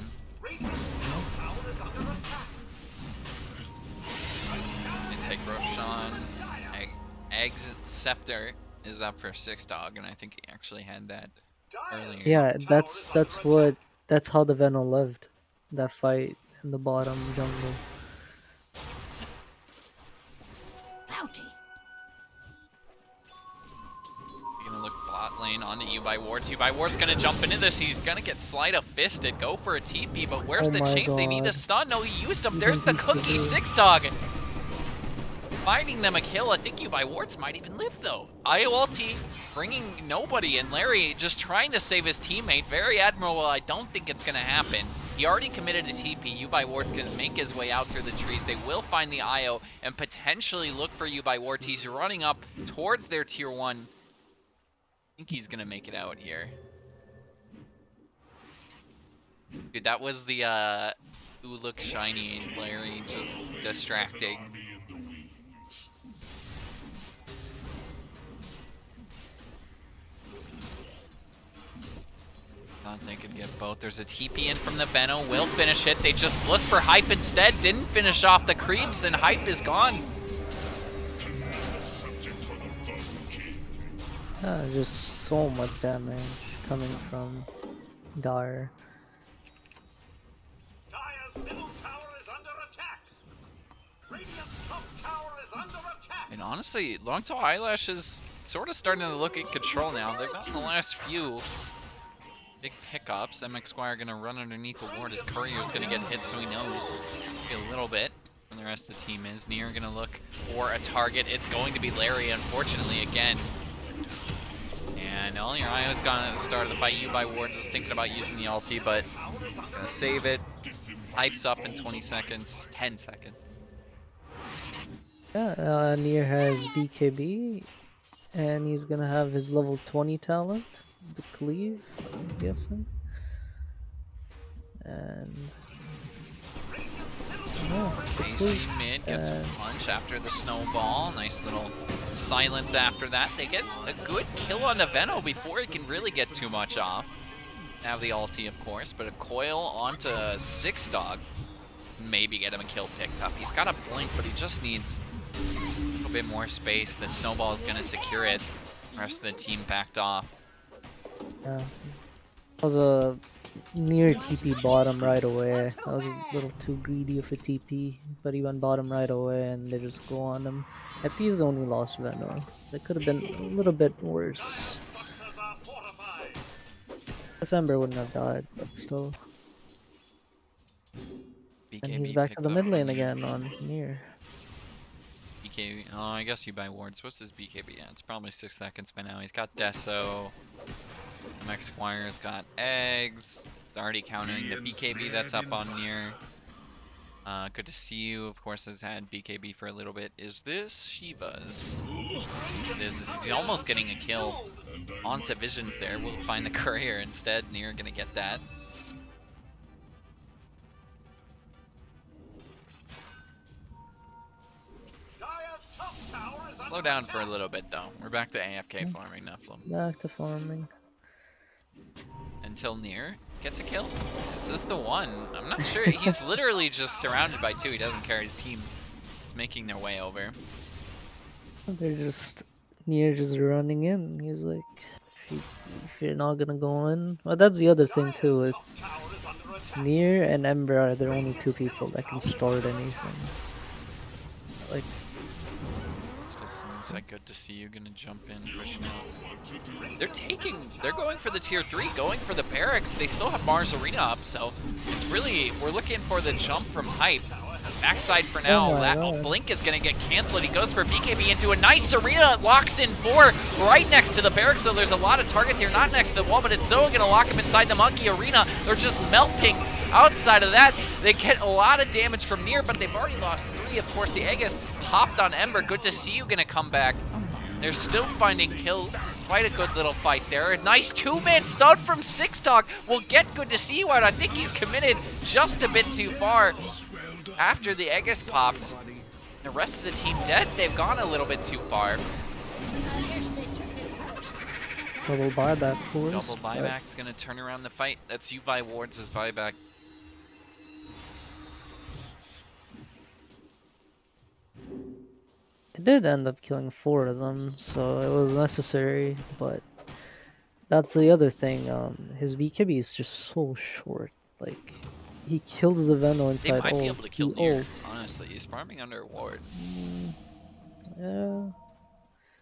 They take Roshan. Egg's Scepter is up for 6 dog, and I think he actually had that earlier. Yeah, that's how the Venom lived. That fight in the bottom jungle. Bounty. You're gonna look bot lane onto U by Wards. U by Ward's gonna jump into this. He's gonna get Sleight Fisted. Go for a TP, but where's Oh the my chase? They need a God. stun. No, he used him. He There's the didn't cookie. TP. 6 dog. Finding them a kill. I think U by Wards might even live though. IO ulti bringing nobody, and Larry just trying to save his teammate. Very admirable. I don't think it's gonna happen. He already committed a TP. U by Wards can make his way out through the trees. They will find the IO and potentially look for U by Wards. He's running up towards their tier 1. I think he's gonna make it out here. Dude, that was the ooh, look shiny, Larry just distracting. Army in the wings. Thought they could get both. There's a TP in from the Venom. Will finish it. They just looked for Hype instead. Didn't finish off the creeps, and Hype is gone. Subject for the Golden King. Just so much damage coming from Dire. Dire's middle tower is under attack. Radiant's top tower is under attack. And honestly, Longtail Eyelash is sort of starting to look in control now. They've gotten the last few big pickups. MX Squire gonna run underneath the ward. His courier's gonna get hit, so he knows maybe a little bit when the rest of the team is. Near gonna look for a target. It's going to be Larry, unfortunately, again. And all your IO's gone at the start of the fight. U by Ward just thinking about using the ulti, but gonna save it. Hype's up in 20 seconds, 10 seconds. Yeah, Nier has BKB, and he's gonna have his level 20 talent, the cleave, I'm guessing. And yeah, the AC cleave. mid gets a And punch after the snowball. Nice little silence after that. They get a good kill on the Venom before he can really get too much off. Have the ulti, of course, but a coil onto 6 dog. Maybe get him a kill picked up. He's got a blink, but he just needs a little bit more space. The snowball is going to secure it. The rest of the team backed off. yeah, that was a near TP bottom right away. That was a little too greedy of a TP, but he went bottom right away, and they just go on him. FP's only lost Venom. That could have been a little bit worse. Structures are fortified. December wouldn't have died, but still. And he's BKB back to picks the up mid lane from again on near. BKB. Oh, I guess you buy wards. What's his BKB? Yeah, it's probably 6 seconds by now. He's got Deso. MX Squire's got eggs. It's already countering the BKB that's up on near. Good to see you. Of course, has had BKB for a little bit. Is this Shiva's? It is. He's almost getting a kill onto Visions there. We'll find the courier instead. Near gonna get that. Dire's top tower is Slow down for a little bit though. We're back to AFK farming Nephilim. Back to farming. Until Near gets a kill. Is this the one? I'm not sure. He's literally just surrounded by two. He doesn't care. His team is making their way over. They're just Near just running in. He's like, if you're not gonna go in, well, that's the other thing too. It's Near and Ember are the only two people that can start anything. Like, Still seems like good to see you. Gonna jump in, pushing out. They're going for the tier 3, going for the barracks. They still have Mars Arena up, so it's really, we're looking for the jump from Hype. Backside for now. That blink is gonna get canceled. He goes for BKB into a nice arena, locks in 4 right next to the barracks. So there's a lot of targets here, not next to the wall, but it's still gonna lock him inside the monkey arena. They're just melting. Outside of that, they get a lot of damage from Near, but they've already lost 3. Of course, the Aegis popped on Ember. Good to see you gonna come back. They're still finding kills despite a good little fight there. A nice 2-man stun from Six Dog will get Good to see you out. I think he's committed just a bit too far. After the Aegis popped, the rest of the team dead. They've gone a little bit too far. double buyback for us. Double buyback's gonna turn around the fight. That's you buy wards as buyback. It did end up killing 4 of them, so it was necessary, but that's the other thing. His BKB is just so short. Like, he kills the Veno They inside might be ult. able to kill He Near, ults. honestly. He's farming under a ward. Yeah.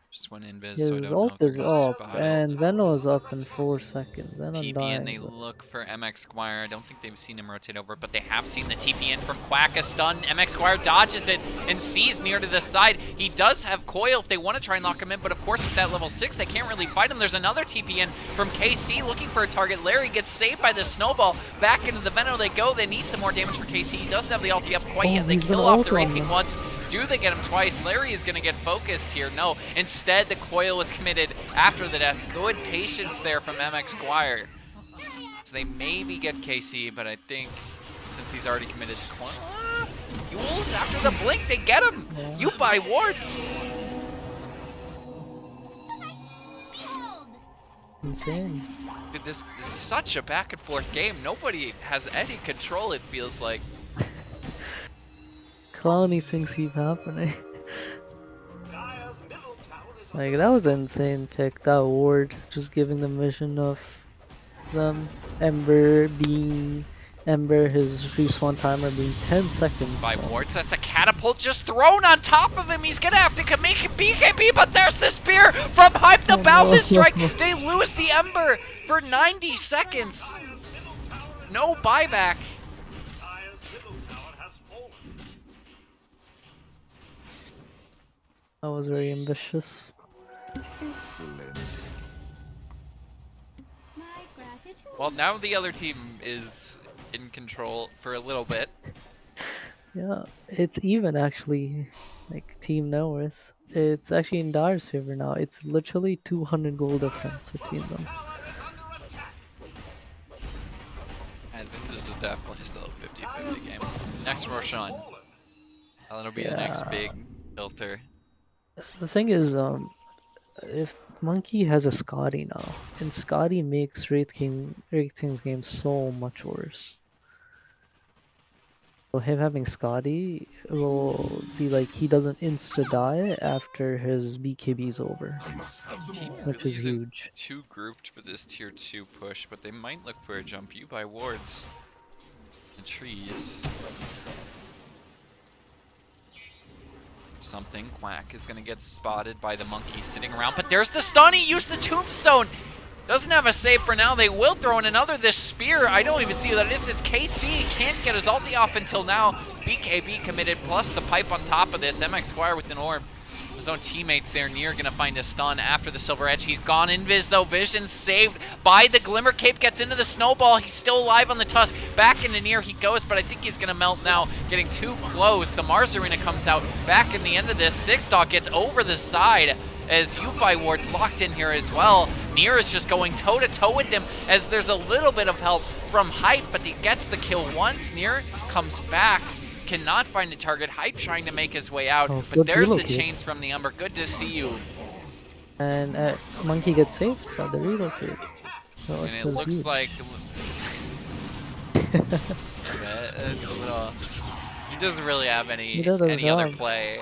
Just went invis, His so I don't know ult if they're is gonna up, spot and it. Veno is up in 4 seconds, and TP Undying and they is up. look for MX Squire. I don't think they've seen him rotate over, but they have seen the TP in from Quack. A stun. MX Squire dodges it and sees Near to the side. He does have coil if they want to try and lock him in, but of course with that level 6, they can't really fight him. There's another TP in from KC looking for a target. Larry gets saved by the snowball. Back into the Veno they go. They need some more damage for KC. He doesn't have the ulti up quite yet. They he's kill gonna off ult the Wraith on King them. once. Do they get him twice? Larry is going to get focused here. No, instead the coil was committed after the death. Good patience there from MX Squire. So they maybe get KC, but I think since he's already committed to coil, Yules after the blink, they get him. You buy wards. Insane. Dude, this is such a back and forth game. Nobody has any control, it feels like. Clowny things keep happening. Dire's middle tower is Like, that was an insane pick, that ward. Just giving the mission of them. Ember, his respawn timer being 10 seconds. By wards, that's a catapult just thrown on top of him. He's gonna have to make a BKB, but there's the spear from Hype, the boundless strike. They lose the Ember for 90 seconds. No buyback. Dire's middle tower has fallen. That was very ambitious. My gratitude. Well, now the other team is in control for a little bit. Yeah, it's even actually, like, Team Networth. It's actually in Dire's favor now. It's literally 200 gold difference between them. I think this is definitely still a 50-50 game. Next Roshan. That'll be the next Yeah. big filter. The thing is, if Monkey has a Scotty now, and Scotty makes Wraith King's game so much worse. So him having Scotty will be like he doesn't insta-die after his BKB's over, Team which really is isn't huge. too grouped for this tier 2 push, but they might look for a jump. You buy wards. The trees. Something. Quack is gonna get spotted by the monkey sitting around, but there's the stun. He used the tombstone. Doesn't have a save for now. They will throw in another. This spear, I don't even see who that is. It's KC. Can't get his ulti off until now. BKB committed, plus the pipe on top of this. MX Squire with an orb. His own teammates there near gonna find a stun after the Silver Edge. He's gone invis though. Vision saved by the Glimmer Cape. Gets into the snowball. He's still alive on the Tusk. Back into near he goes, but I think he's gonna melt now. Getting too close. The Mars Arena comes out. Back in the end of this, Six Dog gets over the side as Yufi Ward's locked in here as well. Near is just going toe-to-toe with him as there's a little bit of help from Hype, but he gets the kill once. Near comes back. cannot find a target. Hype trying to make his way out, Oh, but good there's the relocate. chains from the Umber. Good to see you. And Monkey gets saved by the relocate. So And it it was looks huge. like it's a little. He doesn't really have He did his any other job. play.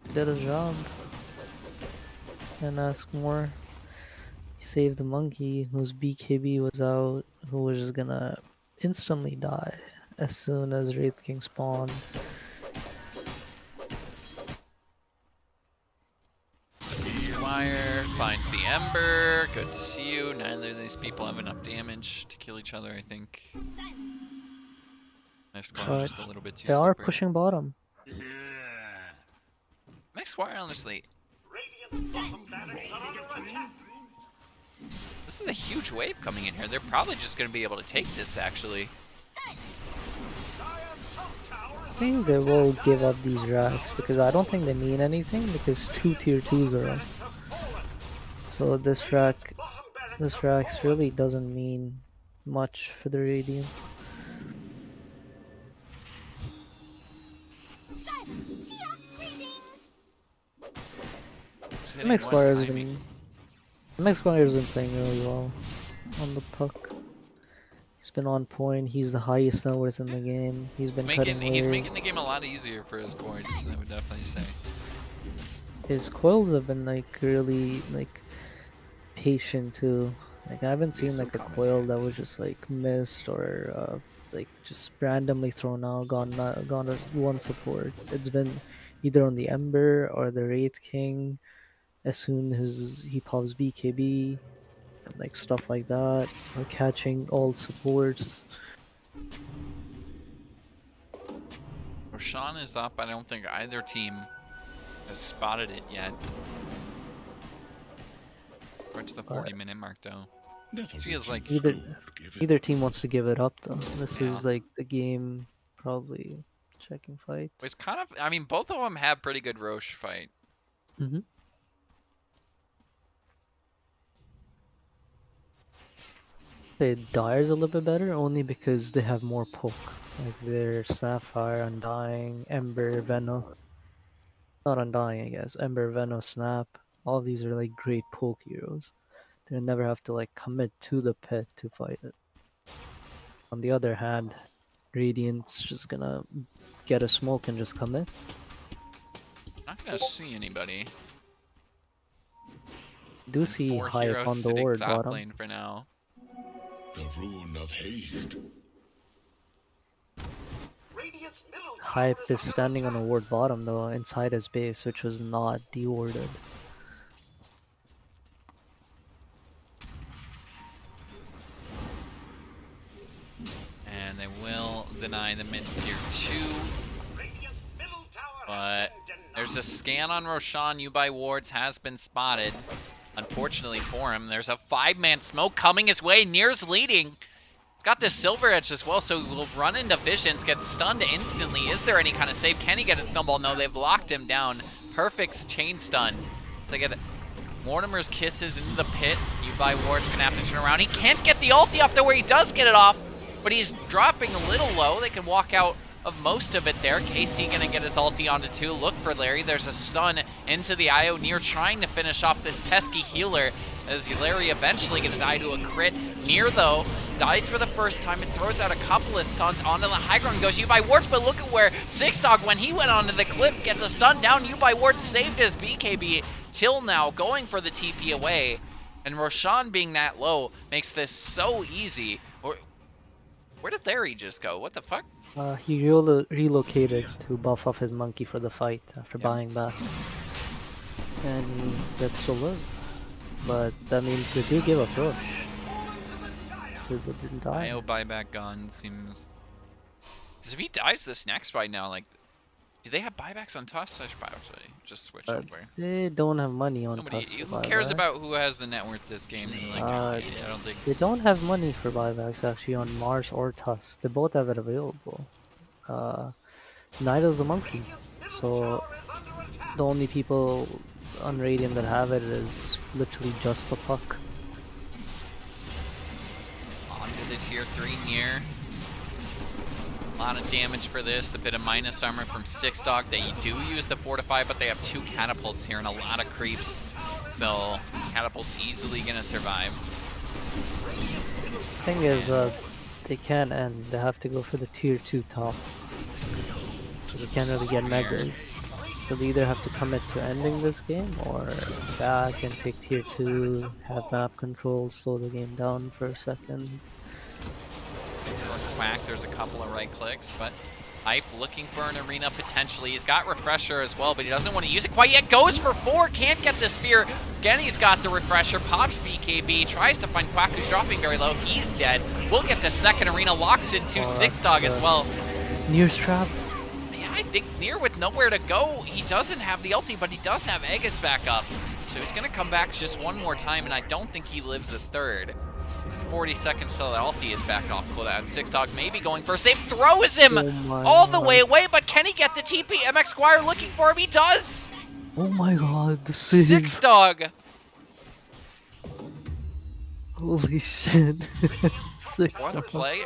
He did his job. Can't ask more. He saved the monkey whose BKB was out, who was just gonna instantly die as soon as Wraith King spawned. Squire finds the Ember. Good to see you. Neither of these people have enough damage to kill each other, I think. Next Squire But just a little bit too they are slippery. pushing bottom. Next Squire, honestly, Radiant's bottom barracks are under attack. this is a huge wave coming in here. They're probably just going to be able to take this, actually. I think they will give up these racks because I don't think they mean anything because 2 tier 2s are up. So this rack really doesn't mean much for the Radiant. Silence. Tia, greetings. Just The hitting next one Squire has timing. been playing really well on the puck. He's been on point. He's the highest net worth in the game. He's been cutting He's making the waves. game a lot easier for his boards, I would definitely say. His coils have been like really like patient too. Like I haven't seen like a coil that was just like missed or like just randomly thrown out, gone to one support. It's been either on the Ember or the Wraith King as soon as he pops BKB and like stuff like that, or catching all supports. Roshan is up. I don't think either team has spotted it yet. We're to the 40-minute mark, though. This feels like Either team wants to give it up though. This Yeah. is like the game probably checking fight. it's kind of. I mean, both of them have pretty good Roche fight. Mm-hmm. The Dire's a little bit better only because they have more poke. Like their Sapphire, Undying, Ember, Veno. Not Undying, I guess. Ember, Veno, Snap. All of these are like great poke heroes. They never have to like commit to the pit to fight it. On the other hand, Radiant's just gonna get a smoke and just commit. Not gonna see anybody. Do see 4 Hype heroes on the sitting ward top bottom. lane for now. The rune of haste. Radiant's middle tower Hype is is under standing on attack. a ward bottom though, inside his base, which was not dewarded. And they will deny the mid tier 2. Radiant's middle tower But has been denied. there's a scan on Roshan. You by wards has been spotted. Unfortunately for him, there's a 5-man smoke coming his way. Near's leading. He's got this silver edge as well, so he will run into visions, get stunned instantly. Is there any kind of save? Can he get a snowball? No, they've locked him down. Perfect chain stun. They get Mortimer's kisses into the pit. You by ward's gonna have to turn around. He can't get the ulti up there where he does get it off, but he's dropping a little low. They can walk out of most of it there. KC gonna get his ulti onto 2. Look for Larry. There's a stun into the IO. Near trying to finish off this pesky healer as Larry eventually gonna die to a crit. Near though dies for the first time and throws out a couple of stuns onto the high ground. Goes you by wards, but look at where Six Dog, when he went onto the cliff, gets a stun down. You by wards saved his BKB. Till now going for the TP away, and Roshan being that low makes this so easy. Where did Larry just go? What the fuck? He relocated to buff off his monkey for the fight after buying back. And he gets to live. But that means they do give a push to the Dire. IO buyback gone seems. Because if he dies this next fight now, like, do they have buybacks on Tusk? I should probably just switch over. They don't have money on Nobody. Tusk Who for cares buybacks. about who has the net worth this game? Like, I don't think. They don't have money for buybacks actually on Mars or Tusk. They both have it available. Neither's a monkey. So the only people on Radiant that have it is literally just the puck. Onto the tier 3 near. A lot of damage for this, a bit of minus armor from Six Dog. They do use the Fortify, but they have 2 catapults here and a lot of creeps. So catapult's easily gonna survive. Thing is, they can't end. They have to go for the tier 2 top. So they can't really get megas. So they either have to commit to ending this game or back and take tier 2, have map control, slow the game down for a second. For Quack, there's a couple of right clicks, but Hype looking for an arena potentially. He's got Refresher as well, but he doesn't want to use it quite yet. Goes for 4, can't get the spear. Again, he's got the Refresher, pops BKB, tries to find Quack, who's dropping very low. He's dead. We'll get the second arena, locks into Six Dog as well. Near's trapped. Yeah, I think Nier with nowhere to go. He doesn't have the ulti, but he does have Aegis back up. So he's going to come back just one more time, and I don't think he lives a third. 40 seconds till that ulti is back off cooldown. Six Dog maybe going for a save, throws him all the way away, but can he get the TP? MX Squire looking for him, he does! Oh my god, the save. Six Dog! Holy shit. Six What a Dog. play.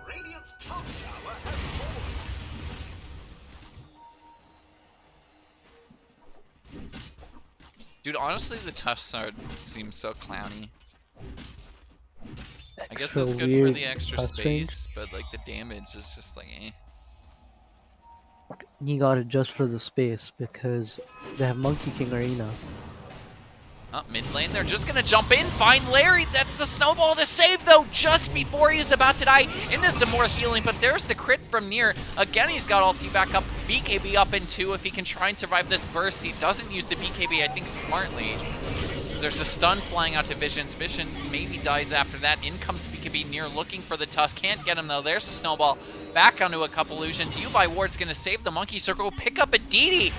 Radiant's top tower has fallen. Dude, honestly, the tough side seems so clowny. I guess Extra it's good for weird the extra plus range. space, but like the damage is just like eh. You got it just for the space because they have Monkey King Arena. Up mid lane, they're just gonna jump in, find Larry. That's the snowball to save though, just before he's about to die. Into some more healing, but there's the crit from Nier. Again, he's got ulti back up, BKB up in 2 if he can try and survive this burst. He doesn't use the BKB, I think, smartly. There's a stun flying out to Visions. Visions maybe dies after that. In comes BKB Nier looking for the Tusk. Can't get him though. There's a snowball. Back onto a couple illusions. You by Ward's gonna save the monkey circle. Pick up a DD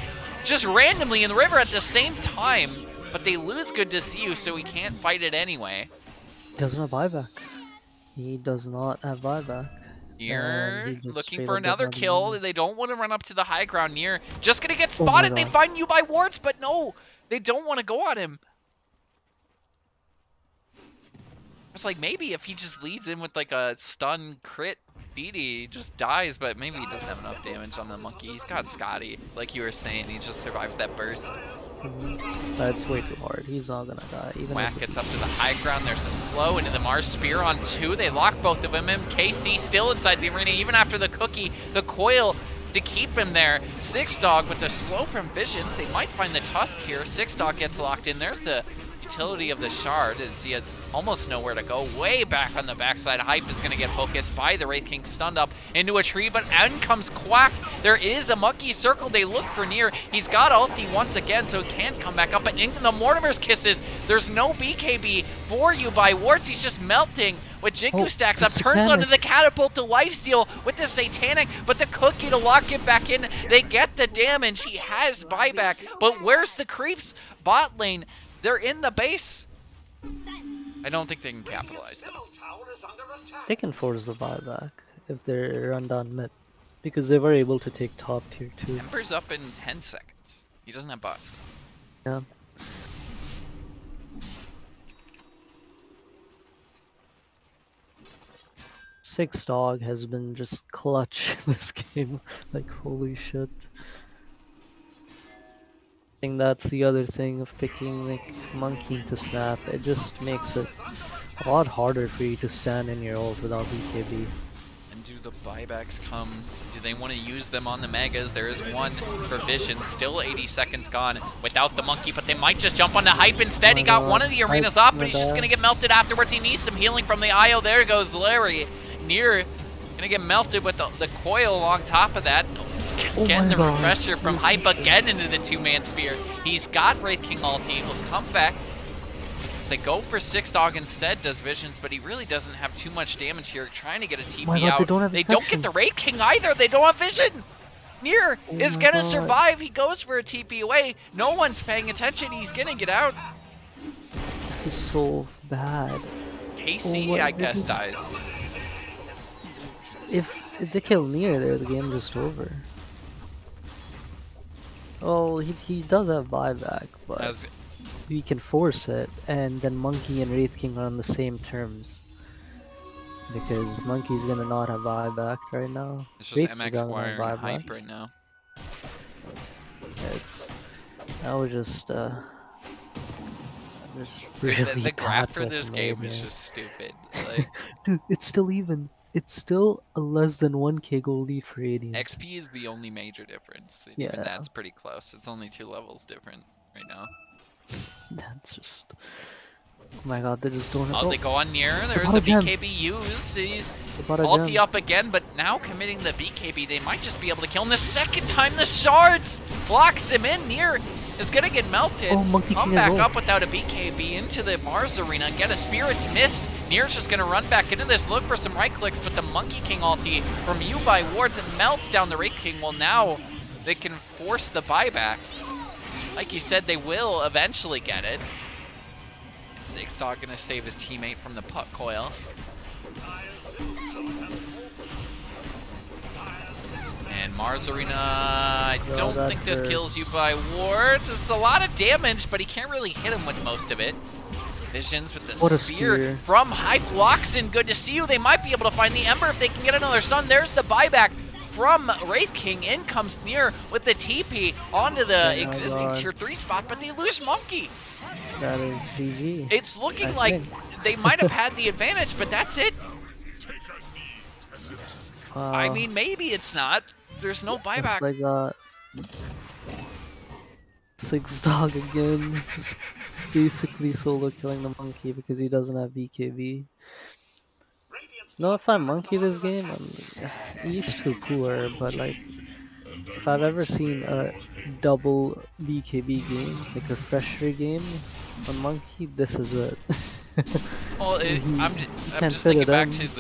just randomly in the river at the same time. But they lose good to see you, so he can't fight it anyway. He doesn't have buyback. He does not have buyback. Nier just looking straight for up doesn't another have the kill. money. They don't want to run up to the high ground. Nier just gonna get Oh my spotted. They God. find you by Wards, but no, they don't want to go on him. It's like maybe if he just leads in with like a stun crit DD, he just dies, but maybe he doesn't have enough damage on the monkey. He's got Scotty, like you were saying, he just survives that burst. That's way too hard. He's not gonna die. Even Whack if gets up to the high ground. There's a slow into the Mars Spear on 2. They lock both of them. KC still inside the arena, even after the cookie, the coil to keep him there. Six Dog with the slow from Visions. They might find the Tusk here. Six Dog gets locked in. There's the utility of the shard as he has almost nowhere to go. Way back on the backside. Hype is going to get focused by the Wraith King, stunned up into a tree, but in comes Quack. There is a monkey circle. They look for Nier. He's got ulti once again, so he can't come back up. But into the Mortimer's Kisses, there's no BKB for you by Wards. He's just melting. With Jinku stacks the up, turns Satanic. onto the catapult to lifesteal with the Satanic, but the cookie to lock it back in. They get the damage. He has buyback, but where's the creeps? Bot lane, they're in the base. I don't think they can capitalize though. Middle tower is under attack. they can force the buyback if they're run down mid, because they were able to take top tier 2. Ember's up in 10 seconds. He doesn't have bots. Yeah. Six Dog has been just clutch this game. Like, holy shit. I think that's the other thing of picking like Monkey to snap. It just makes it a lot harder for you to stand in your ult without BKB. And do the buybacks come? Do they want to use them on the Megas? There is one for Vision, still 80 seconds gone without the monkey, but they might just jump on the Hype instead. Oh He got my one God. of the arenas Hype, off, but he's just my going to get melted afterwards. He needs some healing from the IO. There goes Larry. Nier gonna get melted with the coil on top of that. Oh Getting my the God. refresher from Hype again into the 2-man spear. He's got Wraith King ulti. He'll come back. So they go for Six Dog instead, does Visions, but he really doesn't have too much damage here. Trying to get a TP my God, out. they don't have They don't protection. get the Wraith King either. They don't have Vision. Nier Oh is my gonna God. survive. He goes for a TP away. No one's paying attention. He's gonna get out. This is so bad. KC, Oh my I guess, goodness. dies. If they kill Nier there, the game's just over. Oh, he does have buyback, but As we can force it, and then Monkey and Wraith King are on the same terms. Because Monkey's gonna not have buyback right now. It's just Wraith King's MX not gonna have Squire and buyback. hype right now. It's that was just Dude, really the graph bad for this game made, is man. just stupid. Like, Dude, it's still even. It's still a less than 1k goal lead for Radiant. XP is the only major difference, and even Yeah, that's pretty close. It's only 2 levels different right now. that's just. Oh my god, they just don't. Oh, they go on near. There's bought the a gem. BKB used. He's They bought a ulti gem. up again, but now committing the BKB, they might just be able to kill him. The second time the shards blocks him in. Near is gonna get melted. Oh, Monkey Come King as back well. up without a BKB into the Mars arena and get a Spirit's missed. Near's just gonna run back into this, look for some right clicks, but the Monkey King ulti from you by Wards melts down the Wraith King. Well, now they can force the buyback. Like you said, they will eventually get it. Six Dog gonna save his teammate from the puck coil. And Mars Arena, I don't that think this kills you hurts. by wards. It's a lot of damage, but he can't really hit him with most of it. Visions with the What a spear spear. from Hype Loxin. Good to see you. They might be able to find the Ember if they can get another stun. There's the buyback from Wraith King. In comes Near with the TP onto the Oh my existing God. tier 3 spot, but they lose Monkey. That is GG. It's looking I like think. they might have had the advantage, but that's it. I Wow. mean, maybe it's not. There's no It's buyback. like that. Six Dog again. Just basically solo killing the Monkey because he doesn't have BKB. No, if I monkey this game, he's too poor, but like, if I've ever seen a double BKB game, like a fresher game on monkey, this is it. Well, I'm can't just fit thinking it back in. to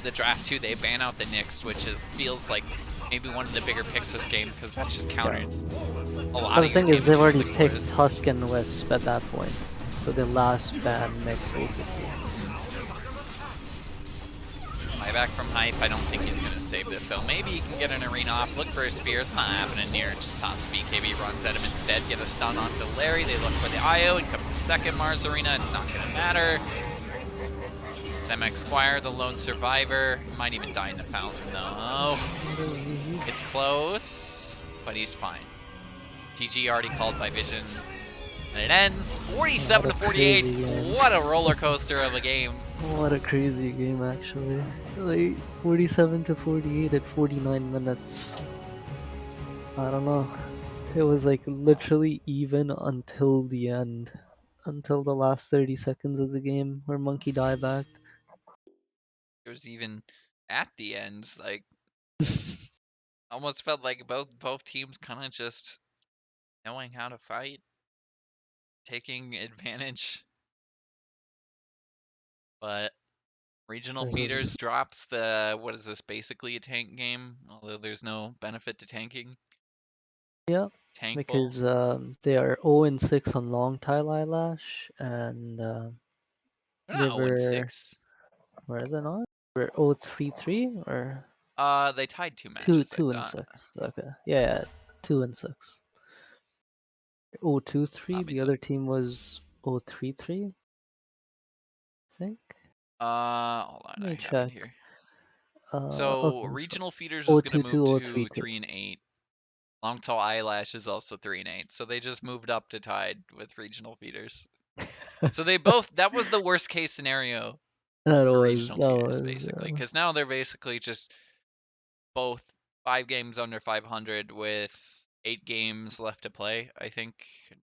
the draft too. They ban out the Nyx, which feels like maybe one of the bigger picks this game because that just counters a lot But the of your thing is, they've damage already really picked close. Tusk and Wisp at that point, so the last ban mix basically. Buyback from Hype. I don't think he's gonna save this though. Maybe he can get an arena off. Look for a spear. It's not happening. Near just pops BKB, runs at him instead. Get a stun onto Larry. They look for the IO. And comes the second Mars arena. It's not gonna matter. It's MX Squire, the lone survivor. He might even die in the fountain though. It's close, but he's fine. GG already called by Visions. And it ends 47 to 48. What a roller coaster of a game. What a crazy game, actually. Like 47 to 48 at 49 minutes. I don't know. It was like literally even until the end. Until the last 30 seconds of the game where Monkey diebacked. It was even at the end, like almost felt like both teams kind of just knowing how to fight, taking advantage. But Regional This was Feeders just, drops the, what is this, basically a tank game, although there's no benefit to tanking. yeah, Tank Bowl. because they are 0-6 on long tile eyelash, and They're they not 0 were, 6. were they not? Were 0-3-3 or They tied 2 2 matches, I 2 and thought. 6? Okay, yeah, 2 and 6. 0-2-3. The Lobby's up. other team was 0-3-3. I think. Hold on, Let me I have it check. here. Okay, So so Regional Feeders is gonna 0-2-2, move to 0-3-2. 3 and 8. Long Tall Eyelash is also 3 and 8, so they just moved up to tied with Regional Feeders. So they both, that was the worst case scenario for Regional Feeders, basically. Because now they're basically just both 5 games under 500 with 8 games left to play. I think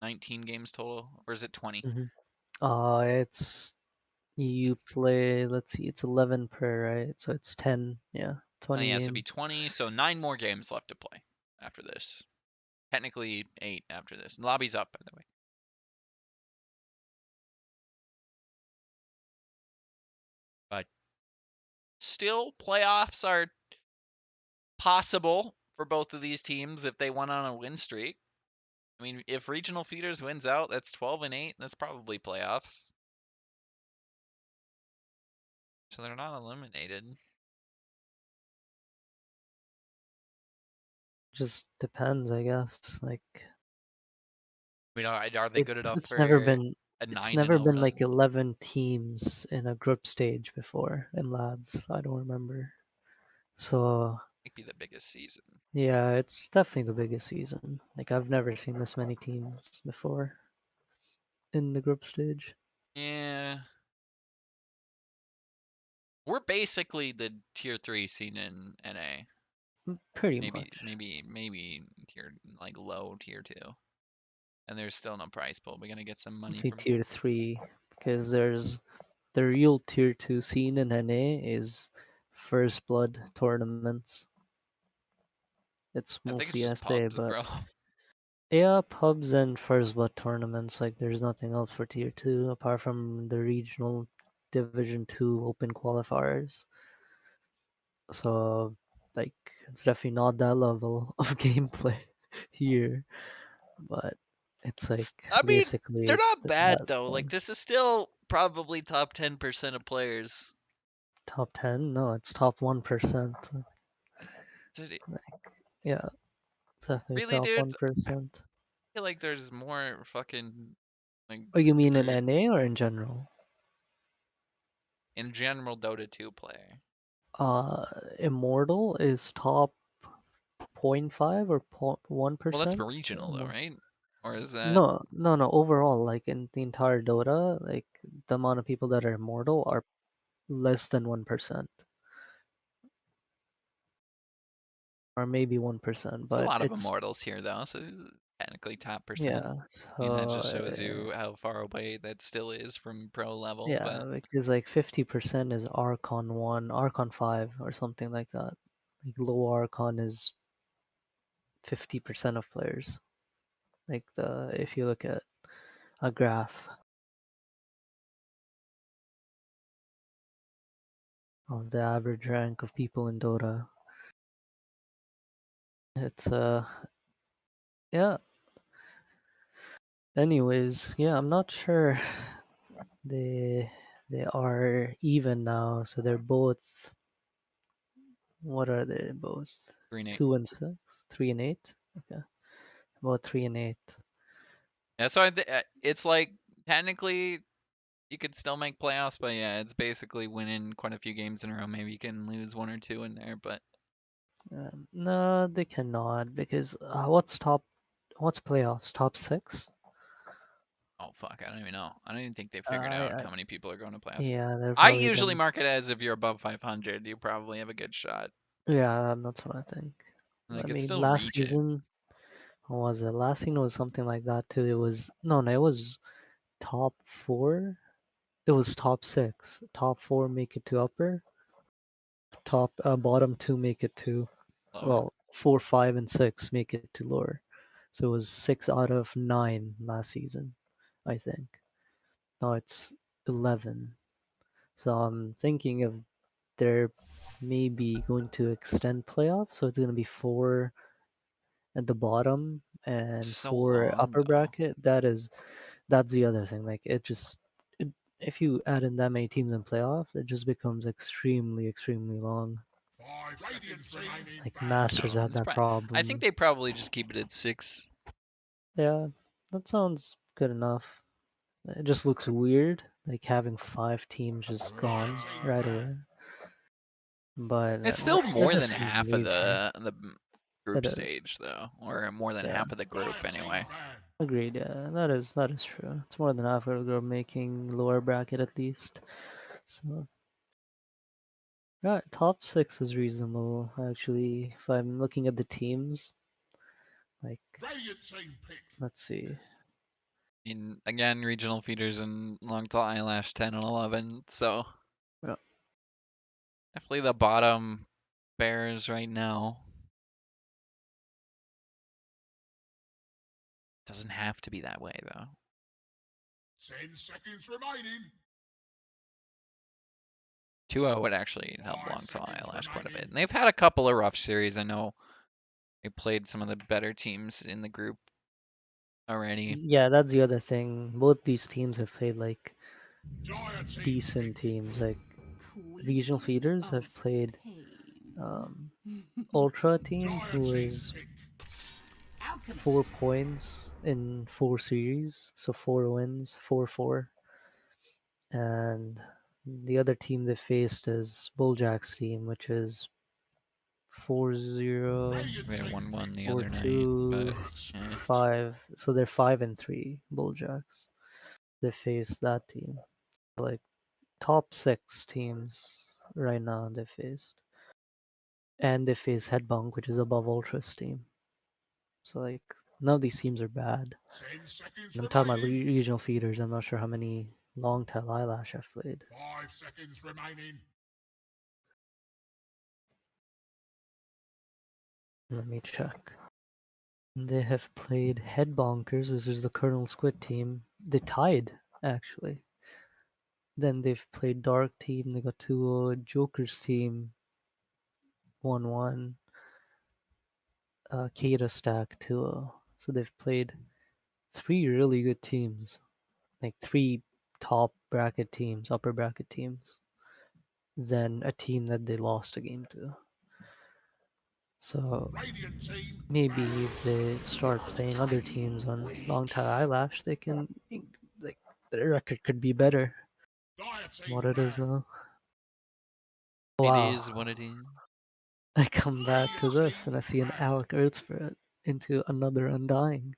19 games total, or is it 20? It's you play. Let's see, it's 11 per, right? So it's 10. Yeah, Oh 20 yeah, so it'd be game. 20, so 9 more games left to play after this. Technically 8 after this. Lobby's up, by the way. But still, playoffs are possible for both of these teams if they went on a win streak. I mean, if Regional Feeders wins out, that's 12 and 8. That's probably playoffs. So they're not eliminated. Just depends, I guess. Like I mean, are they good enough It's never for been a it's 9 and never 0 been like run? 11 teams in a group stage before in lads. I don't remember. So Might be the biggest season. yeah, it's definitely the biggest season. Like I've never seen this many teams before in the group stage. Yeah. We're basically the tier 3 scene in NA. Pretty Maybe much. maybe tier like low tier 2. And there's still no prize pool. We're gonna get some money Definitely from tier 3 because there's the real tier 2 scene in NA is first blood tournaments. It's I think it's mostly just SA, pubs, but bro. yeah, pubs and first blood tournaments. Like, there's nothing else for tier 2 apart from the regional Division 2 open qualifiers. So, like, it's definitely not that level of gameplay here, but it's like I mean, they're basically not bad that though. Like same. this is still probably top 10% of players. Top 10? No, it's top 1%. Did it- Like, yeah, it's definitely Really, top dude? I 1%. feel like there's more fucking like Oh, you mean in super NA or in general? in general Dota 2 player. Uh, Immortal is top 0.5 or Well, that's 1%. for regional though, right? Or is that No, no, no. Overall, like in the entire Dota, like the amount of people that are immortal are less than 1%, or maybe 1%. there's a But lot of it's immortals here though, so this is technically top percent. yeah. I mean, that So just shows you how far away that still is from pro level, yeah, but because like 50% is Archon 1, Archon 5, or something like that. Like low Archon is 50% of players. Like the if you look at a graph of the average rank of people in Dota, it's yeah. Anyways, yeah, I'm not sure they they are even now, so they're both what are they both? 3 and 8. 2 and 6, 3 and 8. Okay, about 3 and 8. Yeah, so it's like technically you could still make playoffs, but yeah, it's basically winning quite a few games in a row. Maybe you can lose 1 or 2 in there, but No, they cannot because what's playoffs? Top six? oh fuck, I don't even know. I don't even think they figured I, out I how many people are going to playoffs. yeah, they're I probably usually gonna. mark it as if you're above 500, you probably have a good shot. Yeah, that's what I think. I Like it's mean, still last reaching. season, what was it? Last season was something like that too. It was no, it was top four. It was top six. Top four make it to upper. Top bottom two make it to Lower. well 4, 5, and 6 make it to lower. So it was 6 out of 9 last season, I think. Now it's 11. So I'm thinking of they're maybe going to extend playoffs. So it's going to be 4 at the bottom and So 4 long upper though. bracket. That's the other thing. Like if you add in that many teams in playoffs, it just becomes extremely, extremely long. 5 seconds remaining. Like No, Masters had it's that probably. I think problem. they probably just keep it at 6. Yeah, that sounds good enough. It just looks weird, like having 5 teams just gone right away. But It's still that more than just seems half of lazy. the It group is. stage though, or more than Yeah, half of the group anyway. agreed. Yeah, that is true. It's more than half of the group making lower bracket at least. So yeah, top six is reasonable actually. If I'm looking at the teams, like let's see. In again, regional feeders and long tall eyelash 10 and 11. So Yeah. definitely the bottom bears right now. Doesn't have to be that way though. 10 seconds remaining. 2-0 would actually help 5 long tall seconds eyelash quite a bit. remaining. And they've had a couple of rough series. I know they played some of the better teams in the group already. Yeah, that's the other thing. Both these teams have played like Dire team decent pick. teams. Like regional feeders have of played pain. Ultra team, Dire who team is pick. 4 points in 4 series, so 4 wins, 4-4. And the other team they faced is Bulljack's team, which is 4-0, Radiant They team won one the four other night, two, but eh. 5. So they're 5-3. Bulljacks. They face that team. Like top 6 teams right now they faced, and they face Headbunk, which is above Ultra's team. So like none of these teams are bad. 10 seconds And I'm talking about remaining. regional feeders. I'm not sure how many Longtail Eyelash I've played. 5 seconds remaining. Let me check. They have played Headbonkers, which is the Colonel Squid team. They tied, actually. Then they've played Dark Team. They got 2 Joker's team, 1-1. Kata Stack 2. So they've played 3 really good teams. Like 3 top bracket teams, upper bracket teams. Then a team that they lost a game to. So Radiant team. maybe if they start playing other teams on Long Tie Eyelash, they can, like, their record could be better Dire than team what it is ban. now. It Wow. is what it is. I come back to Radiant this team and I see an ban. Alec Earthspirit into another Undying.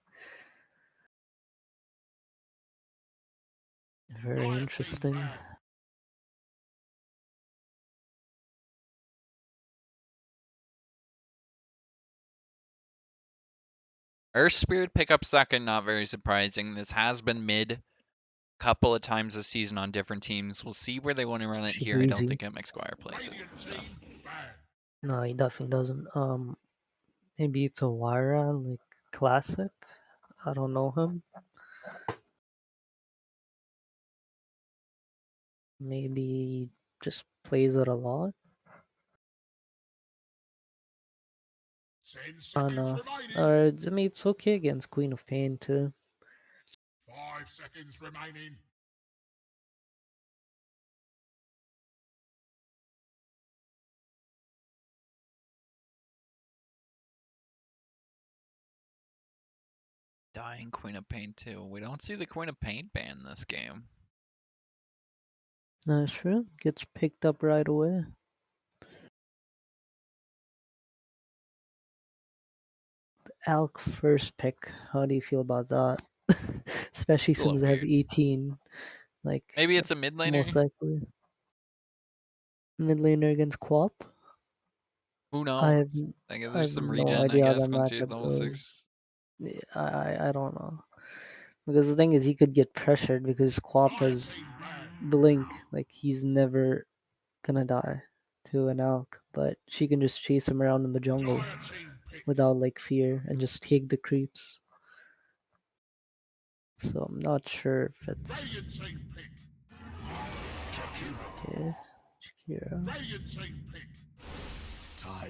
Very Dire team interesting. ban. Earth Spirit pickup second, not very surprising. This has been mid couple of times this season on different teams. We'll see where they want to run it Especially here. I don't Breezy. think MX Squire plays it. Radiant So team ban. No, he definitely doesn't. Maybe it's a Wyra, like classic. I don't know him. Maybe he just plays it a lot. 10 I don't seconds know. remaining. Or I mean, it's okay against Queen of Pain too. 5 seconds remaining. dying Queen of Pain too. We don't see the Queen of Pain ban this game. That's true. Gets picked up right away. Alk first pick. How do you feel about that? Especially It's a little since they have weird. 18. Like, Maybe it's a that's mid most laner. likely. Mid laner against Quap. Who I knows? have, Like I there's have some no regen, I idea how guess, that once you hit matchup level goes. 6. Yeah, I don't know. Because the thing is, he could get pressured because Quap Dire has team ban. Blink. Like, he's never gonna die to an Alk, but she can just chase him around in the jungle Dire team pick. without, like, fear and just take the creeps. So I'm not sure if it's Radiant team pick. okay. Shakira. Radiant team pick.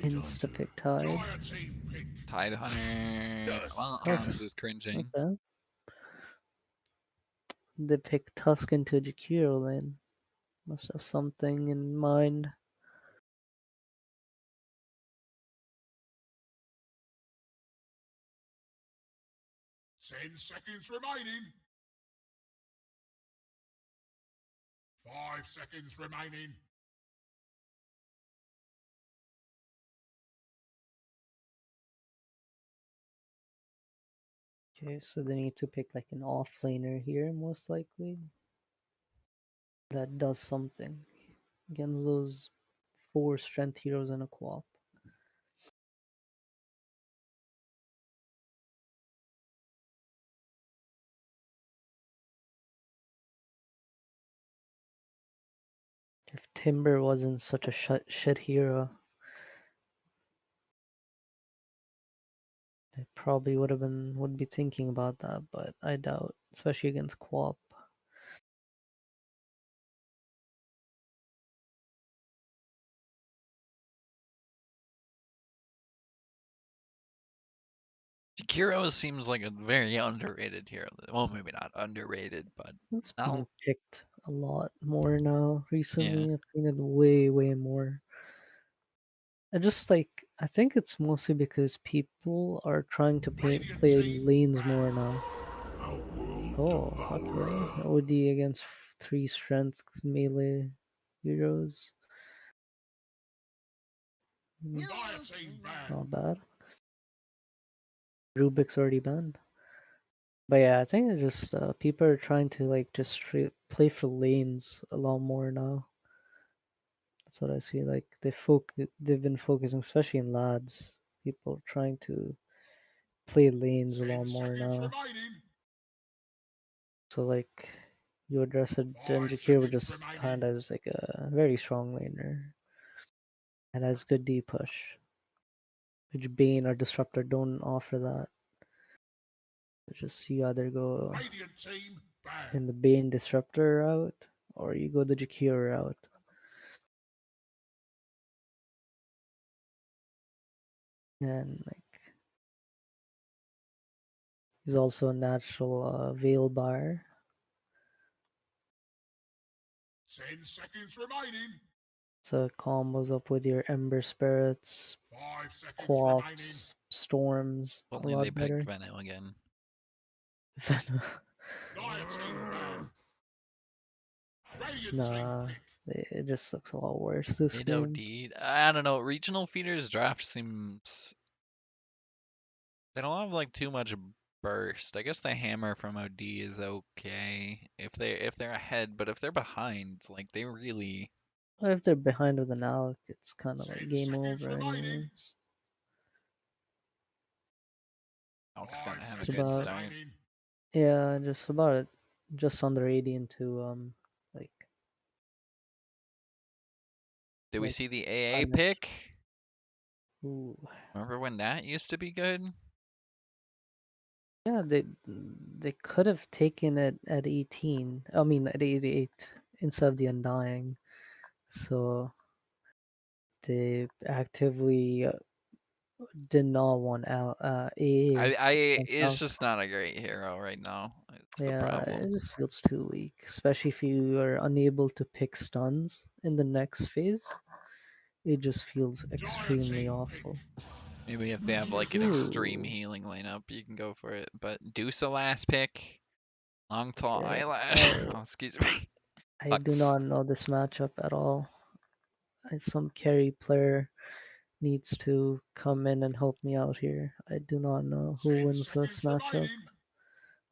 Insta pick Tide. Dire team pick. Tide Hunter. Well, Tusk. Arms is cringing. Okay. They pick Tusk into Jakiro lane. Must have something in mind. Ten seconds remaining. 5 seconds remaining. Okay, so they need to pick like an offlaner here, most likely. That does something against those 4 strength heroes in a co-op. If Timber wasn't such a shit hero, they probably would be thinking about that, but I doubt, especially against co-op. Jakiro seems like a very underrated hero. Well, maybe not underrated, but It's being now, picked a lot more now yeah. recently. I've seen it way, way more. just like I think it's mostly because people are trying to Radiant play team lanes ban. more now. Oh, okay. OD against 3 strength melee heroes. Dire team ban. Not bad. Rubik's already banned. But yeah, I think it's just people are trying to like just play for lanes a lot more now. That's what I see. Like they've been focusing, especially in lads. People trying to play lanes a 10 lot more seconds now. remaining. So like you address it, 5 Jakir would seconds just remaining. kind of as like a very strong laner and has good D push, which Bane or Disruptor don't offer that. It's just you either go Radiant team ban. in the Bane Disruptor route or you go the Jakir route. And like he's also a natural Veil buyer. 10 seconds remaining. So it combos up with your Ember Spirits, 5 seconds remaining. Co-ops, Storms, a Only they lot picked better. Venom again. Dire team ban. Radiant team Nah, pick. it just looks a lot worse this It game. OD'd. I don't know. Regional feeders draft seems they don't have like too much burst. I guess the hammer from OD is okay if they're ahead, but if they're behind, like they really Well, if they're behind with an Alec, it's kind of like 10 game seconds over remaining. anyways. Elk's 5 gotta have a It's good seconds about, start. remaining. yeah, just about it. Just under 80 into like Did we like see the AA minus. pick? Ooh. Remember when that used to be good? Yeah, they could have taken it at 18. I mean at 88 instead of the Undying. So they actively did not want AA I against it's Alc. just not a great hero right now. It's the Yeah, problem. it just feels too weak, especially if you are unable to pick stuns in the next phase. It just feels Dire extremely team pick. awful. Maybe if they have like an extreme Ooh, healing lineup, you can go for it. But Deuce last pick, long tall okay. eyelash. Oh, excuse me. I Fuck. do not know this matchup at all. Some carry player needs to come in and help me out here. I do not know who 10 wins this seconds matchup. remaining.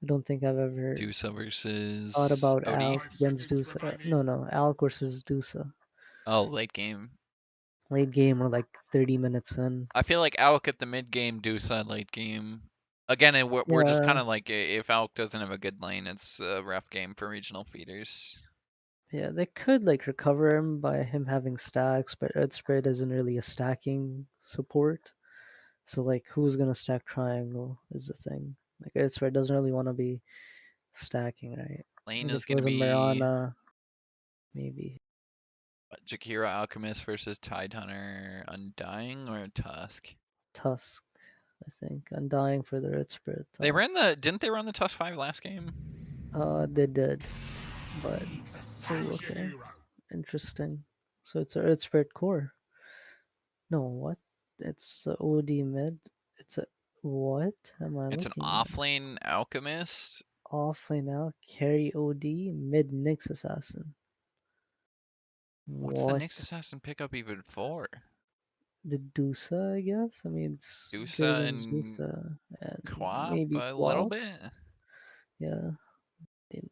I don't think I've ever Deuce thought versus about OD. Alk 5 against seconds Dusa. remaining. No, Alk versus Dusa. Oh, late game. Late game or like 30 minutes in. I feel like Alk at the mid game, Deuce late game. Again, we're just kind Yeah, of like if Alk doesn't have a good lane, it's a rough game for regional feeders. yeah, they could like recover him by him having stacks, but Red Spread isn't really a stacking support. So like who's gonna stack triangle is the thing. Like Red Spread doesn't really want to be stacking, right? Lane Like is if it gonna was a be Mirana, maybe Jakira Alchemist versus Tide Hunter Undying or Tusk. Tusk, I think. Undying for the Red Spread They top. ran didn't they run the Tusk 5 last game? They did, but oh, Choose your okay, hero. interesting. So it's a Red Spread core. No, what? It's a OD mid. It's a what am I It's an looking at? offlane Alchemist. Offlane now, carry OD, mid Nyx Assassin. What's the Nyx What? Assassin pickup even for? The Dusa, I guess? I mean, it's Dusa Draven's and Dusa, and Quap maybe a little Quap. bit. Yeah. And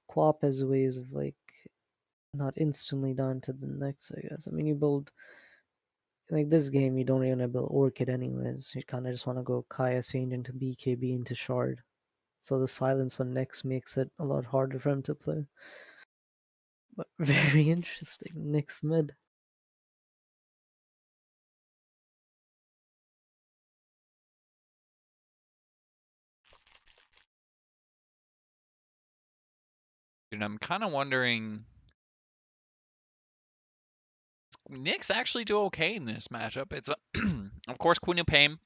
Quap has ways of, like, not instantly down to the next, I guess. I mean, you build, like, this game, you don't even build Orchid anyways. You kind of just want to go Kaya Sage into BKB into Shard. So the silence on next makes it a lot harder for him to play. But very interesting. Nyx mid. Dude, I'm kind of wondering. Nyx actually do okay in this matchup. It's of course Queen of Pain,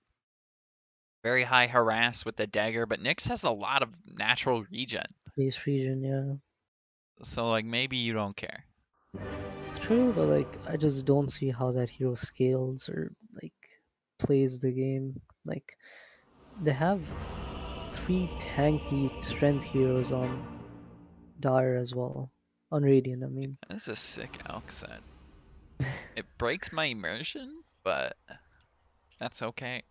very high harass with the dagger, but Nyx has a lot of natural regen. Base region, yeah. So like maybe you don't care. True, but like I just don't see how that hero scales or like plays the game. Like they have 3 tanky strength heroes on Dire as well. On Radiant, I mean. That is a sick alk set. It breaks my immersion, but that's okay.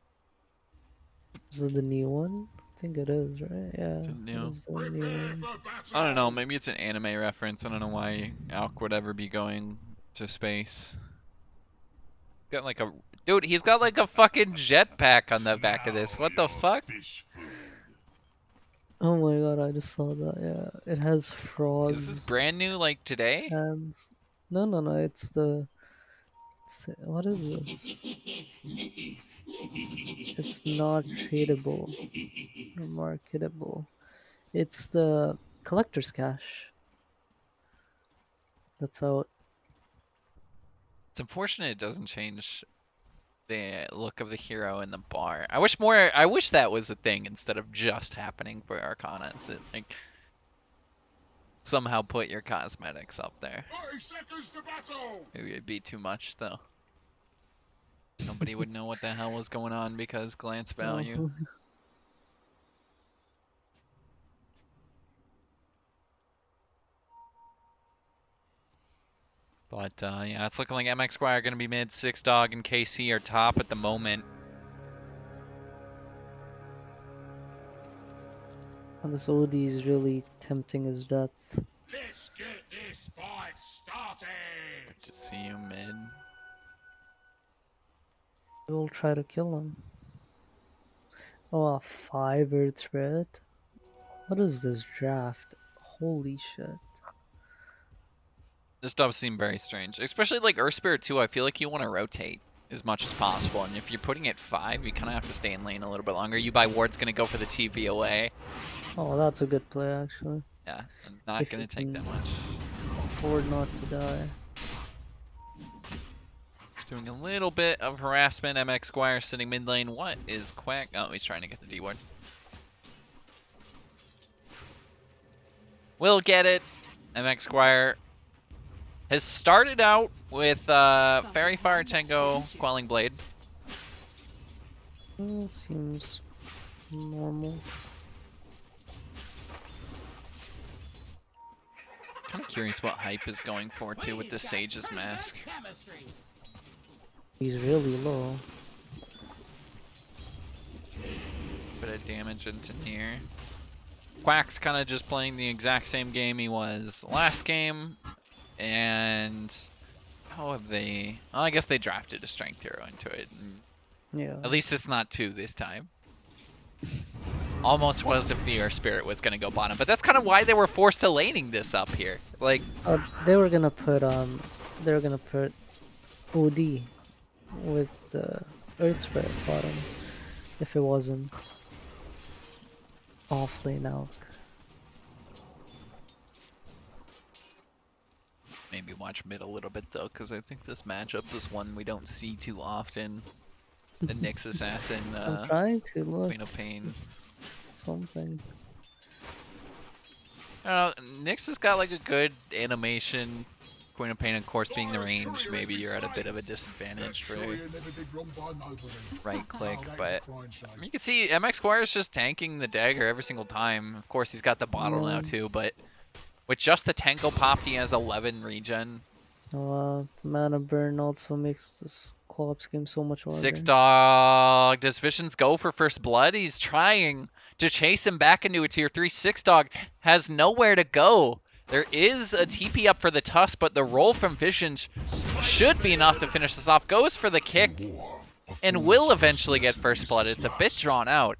Is it the new one? I think it is, right? Yeah, It's a it new. is the new Prepare one. for battle. I don't know. Maybe it's an anime reference. I don't know why alk would ever be going to space. Got like a dude. He's got like a fucking jetpack on the back of this. What the fuck? Fish food. Oh my god, I just saw that. Yeah, it has Is this frogs brand new? Like today? hands. No, no, no. What is this? It's not tradable or marketable. It's the collector's cache. That's out. It's unfortunate it doesn't change the look of the hero in the bar. I wish that was a thing instead of just happening for Arcanas. It like somehow put your cosmetics up there. 30 seconds to battle. Maybe it'd be too much though. Nobody would know what the hell was going on because glance value. Oh, But yeah, it's looking like MX Squire are gonna be mid. 6 Dog and KC are top at the moment. and this OD is really tempting his death. Let's get this fight started. Good to see you mid. We'll try to kill him. Oh, a 5 Earth Red? What is this draft? Holy shit. This does seem very strange, especially like Earth Spirit 2. I feel like you want to rotate as much as possible, and if you're putting it 5, you kind of have to stay in lane a little bit longer. You buy Ward's gonna go for the TP away. Oh, that's a good play actually. Yeah, not If gonna you take that can- much. Afford not to die. Doing a little bit of harassment. MX Squire sitting mid lane. What is Quack? Oh, he's trying to get the D ward. We'll get it. MX Squire has started out with Fairy Fire Tango Quelling Blade. Seems normal. Kind of curious what hype is going for too with the Sage's mask. He's really low. Bit of damage into near. Quack's kind of just playing the exact same game he was last game, and how have they? Well, I guess they drafted a strength hero into it. And Yeah. at least it's not 2 this time. Almost was if the Earth Spirit was gonna go bottom, but that's kind of why they were forced to laning this up here. Like, They were gonna put OD with Earth Spirit bottom if it wasn't off lane alk. maybe watch mid a little bit though, because I think this matchup is one we don't see too often. The Nyx Assassin, I'm trying to look. Queen of Pain. It's something. I don't know, Nyx has got like a good animation. Queen of Pain, of course, being the range, maybe you're at a bit of a disadvantage for right click, but you can see MX Squire is just tanking the dagger every single time. Of course, he's got the bottle now too, but with just the Tango popped, he has 11 regen. The mana burn also makes this co-op game so much harder. 6 Dog. Does Visions go for first blood? He's trying to chase him back into a tier 3. 6 Dog has nowhere to go. There is a TP up for the Tusk, but the roll from Visions should be enough to finish this off. Goes for the kick and will eventually get first blood. It's a bit drawn out.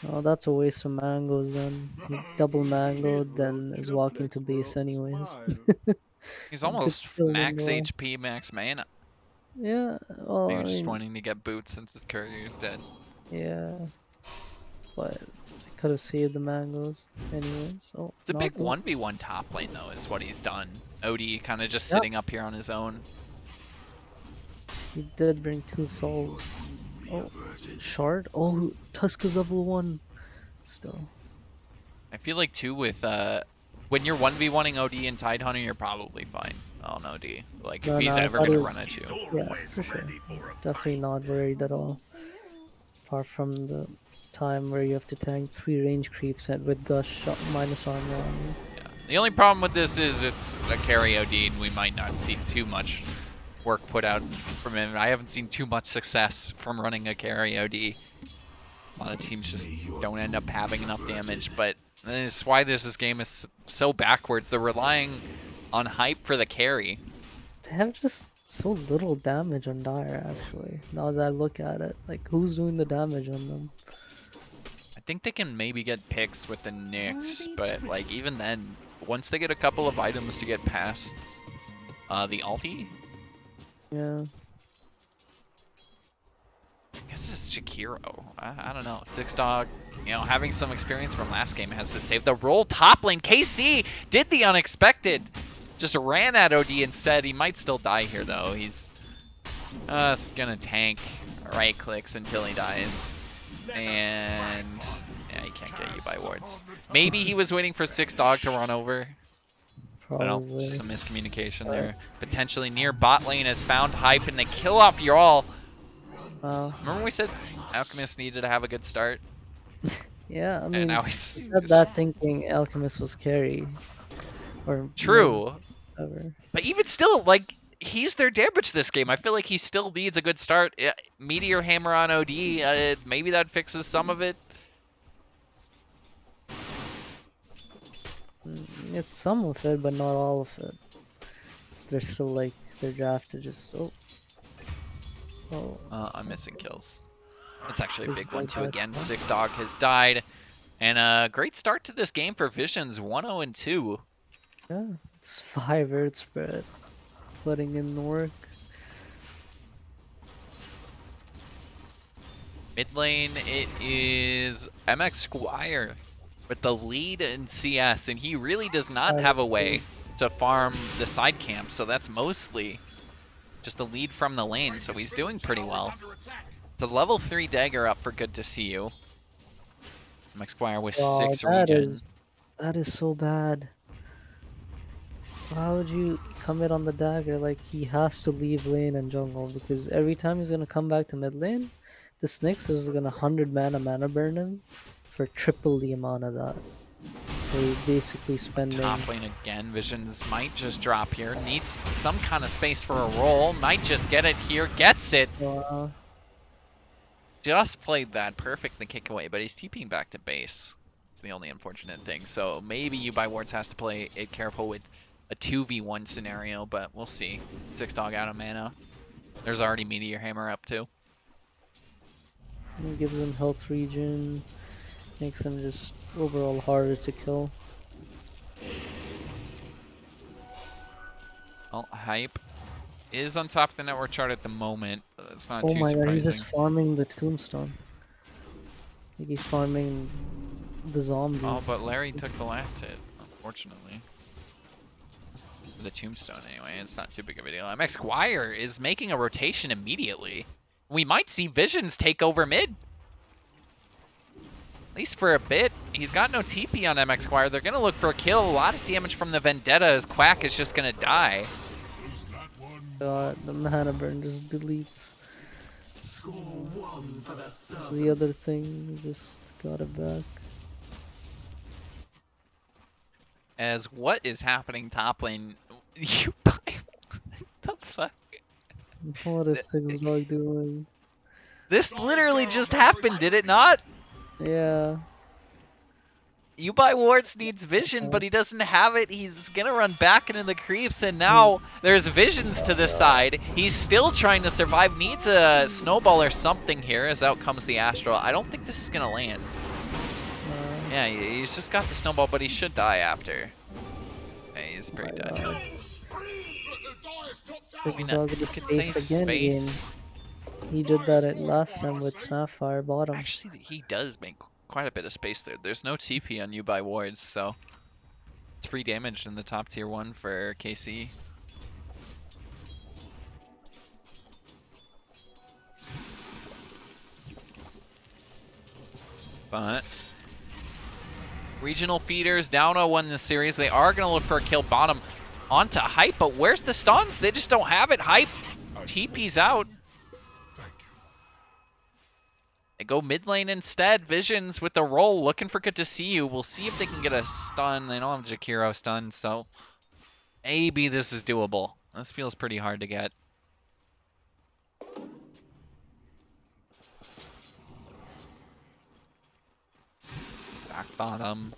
Oh, that's a waste of mangoes then. He double mangoed, then is walking to base anyways. He's almost kill him, max bro. HP, max mana. Yeah, well, Maybe I just mean, wanting to get boots since his courier's dead. yeah. But I could have saved the mangoes anyways. Oh, It's a not big good. 1v1 top lane though, is what he's done. OD kind of just Yep. sitting up here on his own. He did bring 2 souls. Oh, shard? Oh, Tusk is level 1. Still. I feel like too with when you're 1v1ing OD and Tidehunter, you're probably fine on OD. Like, if No, he's I ever thought gonna it was run at you. yeah, for sure. Definitely not worried at all. Apart from the time where you have to tank 3 range creeps at with gush shot minus armor on you. Yeah. The only problem with this is it's a carry OD, and we might not see too much work put out from him. I haven't seen too much success from running a carry OD. A lot of teams just don't end up having enough damage, but that's why this game is so backwards. They're relying on hype for the carry. They have just so little damage on Dire, actually. Now that I look at it, like, who's doing the damage on them? I think they can maybe get picks with the Nyx, but like even then, once they get a couple of items to get past the ulti, Yeah. I guess it's Shakiro. I don't know. Six Dog, you know, having some experience from last game has to save the roll top lane. KC did the unexpected. Just ran at OD instead. He might still die here though. He's gonna tank right clicks until he dies. And yeah, he can't get you by wards. Maybe he was waiting for Six Dog to run over. I don't know, Probably. just some miscommunication there. Potentially near bot lane has found hype and they kill off Jarl. Wow. Remember we said Alchemist needed to have a good start? Yeah, I And mean, now he he's said that thinking Alchemist was carry. Or true. whatever. But even still, like, he's their damage this game. I feel like he still needs a good start. Meteor Hammer on OD, maybe that fixes some of it. It's some of it, but not all of it. They're still like, their draft to just, oh. I'm missing kills. It's actually a Just big one like too. that, Again, huh? Six Dog has died. And a great start to this game for Visions, 1-0-2. Yeah, it's 5 earth spread. Putting in the work. Mid lane, it is MX Squire with the lead in CS, and he really does not That have a is way crazy. to farm the side camp, so that's mostly just a lead from the lane, so he's doing pretty well. It's a level 3 dagger up for good to see you. MX Squire with Wow, 6 regen. that is so bad. Why would you commit on the dagger? Like, he has to leave lane and jungle because every time he's gonna come back to mid lane, the Nyx is gonna 100 mana burn him for triple the amount of that. So he's basically spending. Top lane again. Visions might just drop here. Needs some kind of space for a roll. Might just get it here. Gets it. Just played that perfect, the kick away, but he's TPing back to base. It's the only unfortunate thing. So maybe you by wards has to play it careful with a 2v1 scenario, but we'll see. Six Dog out of mana. There's already Meteor Hammer up too. It gives him health regen, makes him just overall harder to kill. Well, hype is on top of the network chart at the moment. It's not Oh too my god, he's surprising. just farming the tombstone. Like he's farming the zombies. Oh, but Larry took the last hit, unfortunately. The tombstone, anyway. It's not too big of a deal. MX Squire is making a rotation immediately. We might see Visions take over mid. At least for a bit. He's got no TP on MX Squire. They're going to look for a kill. A lot of damage from the Vendetta as Quack is just going to die. God, the mana burn just deletes. The other thing just got it back. As what is happening top lane? You buy what the fuck? What is Six Dog doing? This literally just happened, did it not? Yeah. You buy wards needs vision, but he doesn't have it. He's gonna run back into the creeps, and now there's visions to the side. He's still trying to survive. Needs a snowball or something here, as out comes the Astral. I don't think this is gonna land. Yeah, he's just got the snowball, but he should die after. Yeah, he's pretty dead. Six Dog with the space again. He did that at last time with Sapphire bottom. Actually, he does make quite a bit of space there. There's no TP on you by wards, so it's free damage in the top tier 1 for KC. But Regional feeders down 0-1 in the series. They are going to look for a kill bottom onto Hype, but where's the stuns? They just don't have it. Hype TP's out. They go mid lane instead. Visions with the roll, looking for good to see you. We'll see if they can get a stun. They don't have Jakiro stun, so maybe this is doable. This feels pretty hard to get. Back bottom.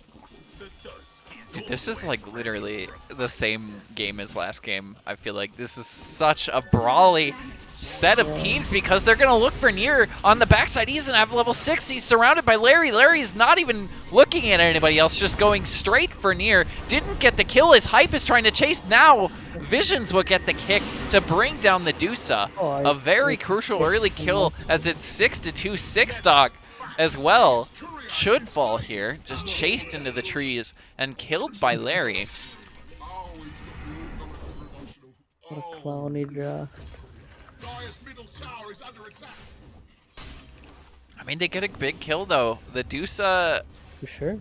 Dude, this is like literally the same game as last game. I feel like this is such a brawly set of teams because they're going to look for Nier on the backside. He's going to have level 6. He's surrounded by Larry. Larry's not even looking at anybody else, just going straight for Nier. Didn't get the kill. His Hype is trying to chase. Now Visions will get the kick to bring down the Dusa. A very crucial early kill as it's 6-2 Six Dog as well. Should fall here, just chased into the trees and killed by Larry. What a clowny draft. I mean, they get a big kill though. The Dusa, For sure.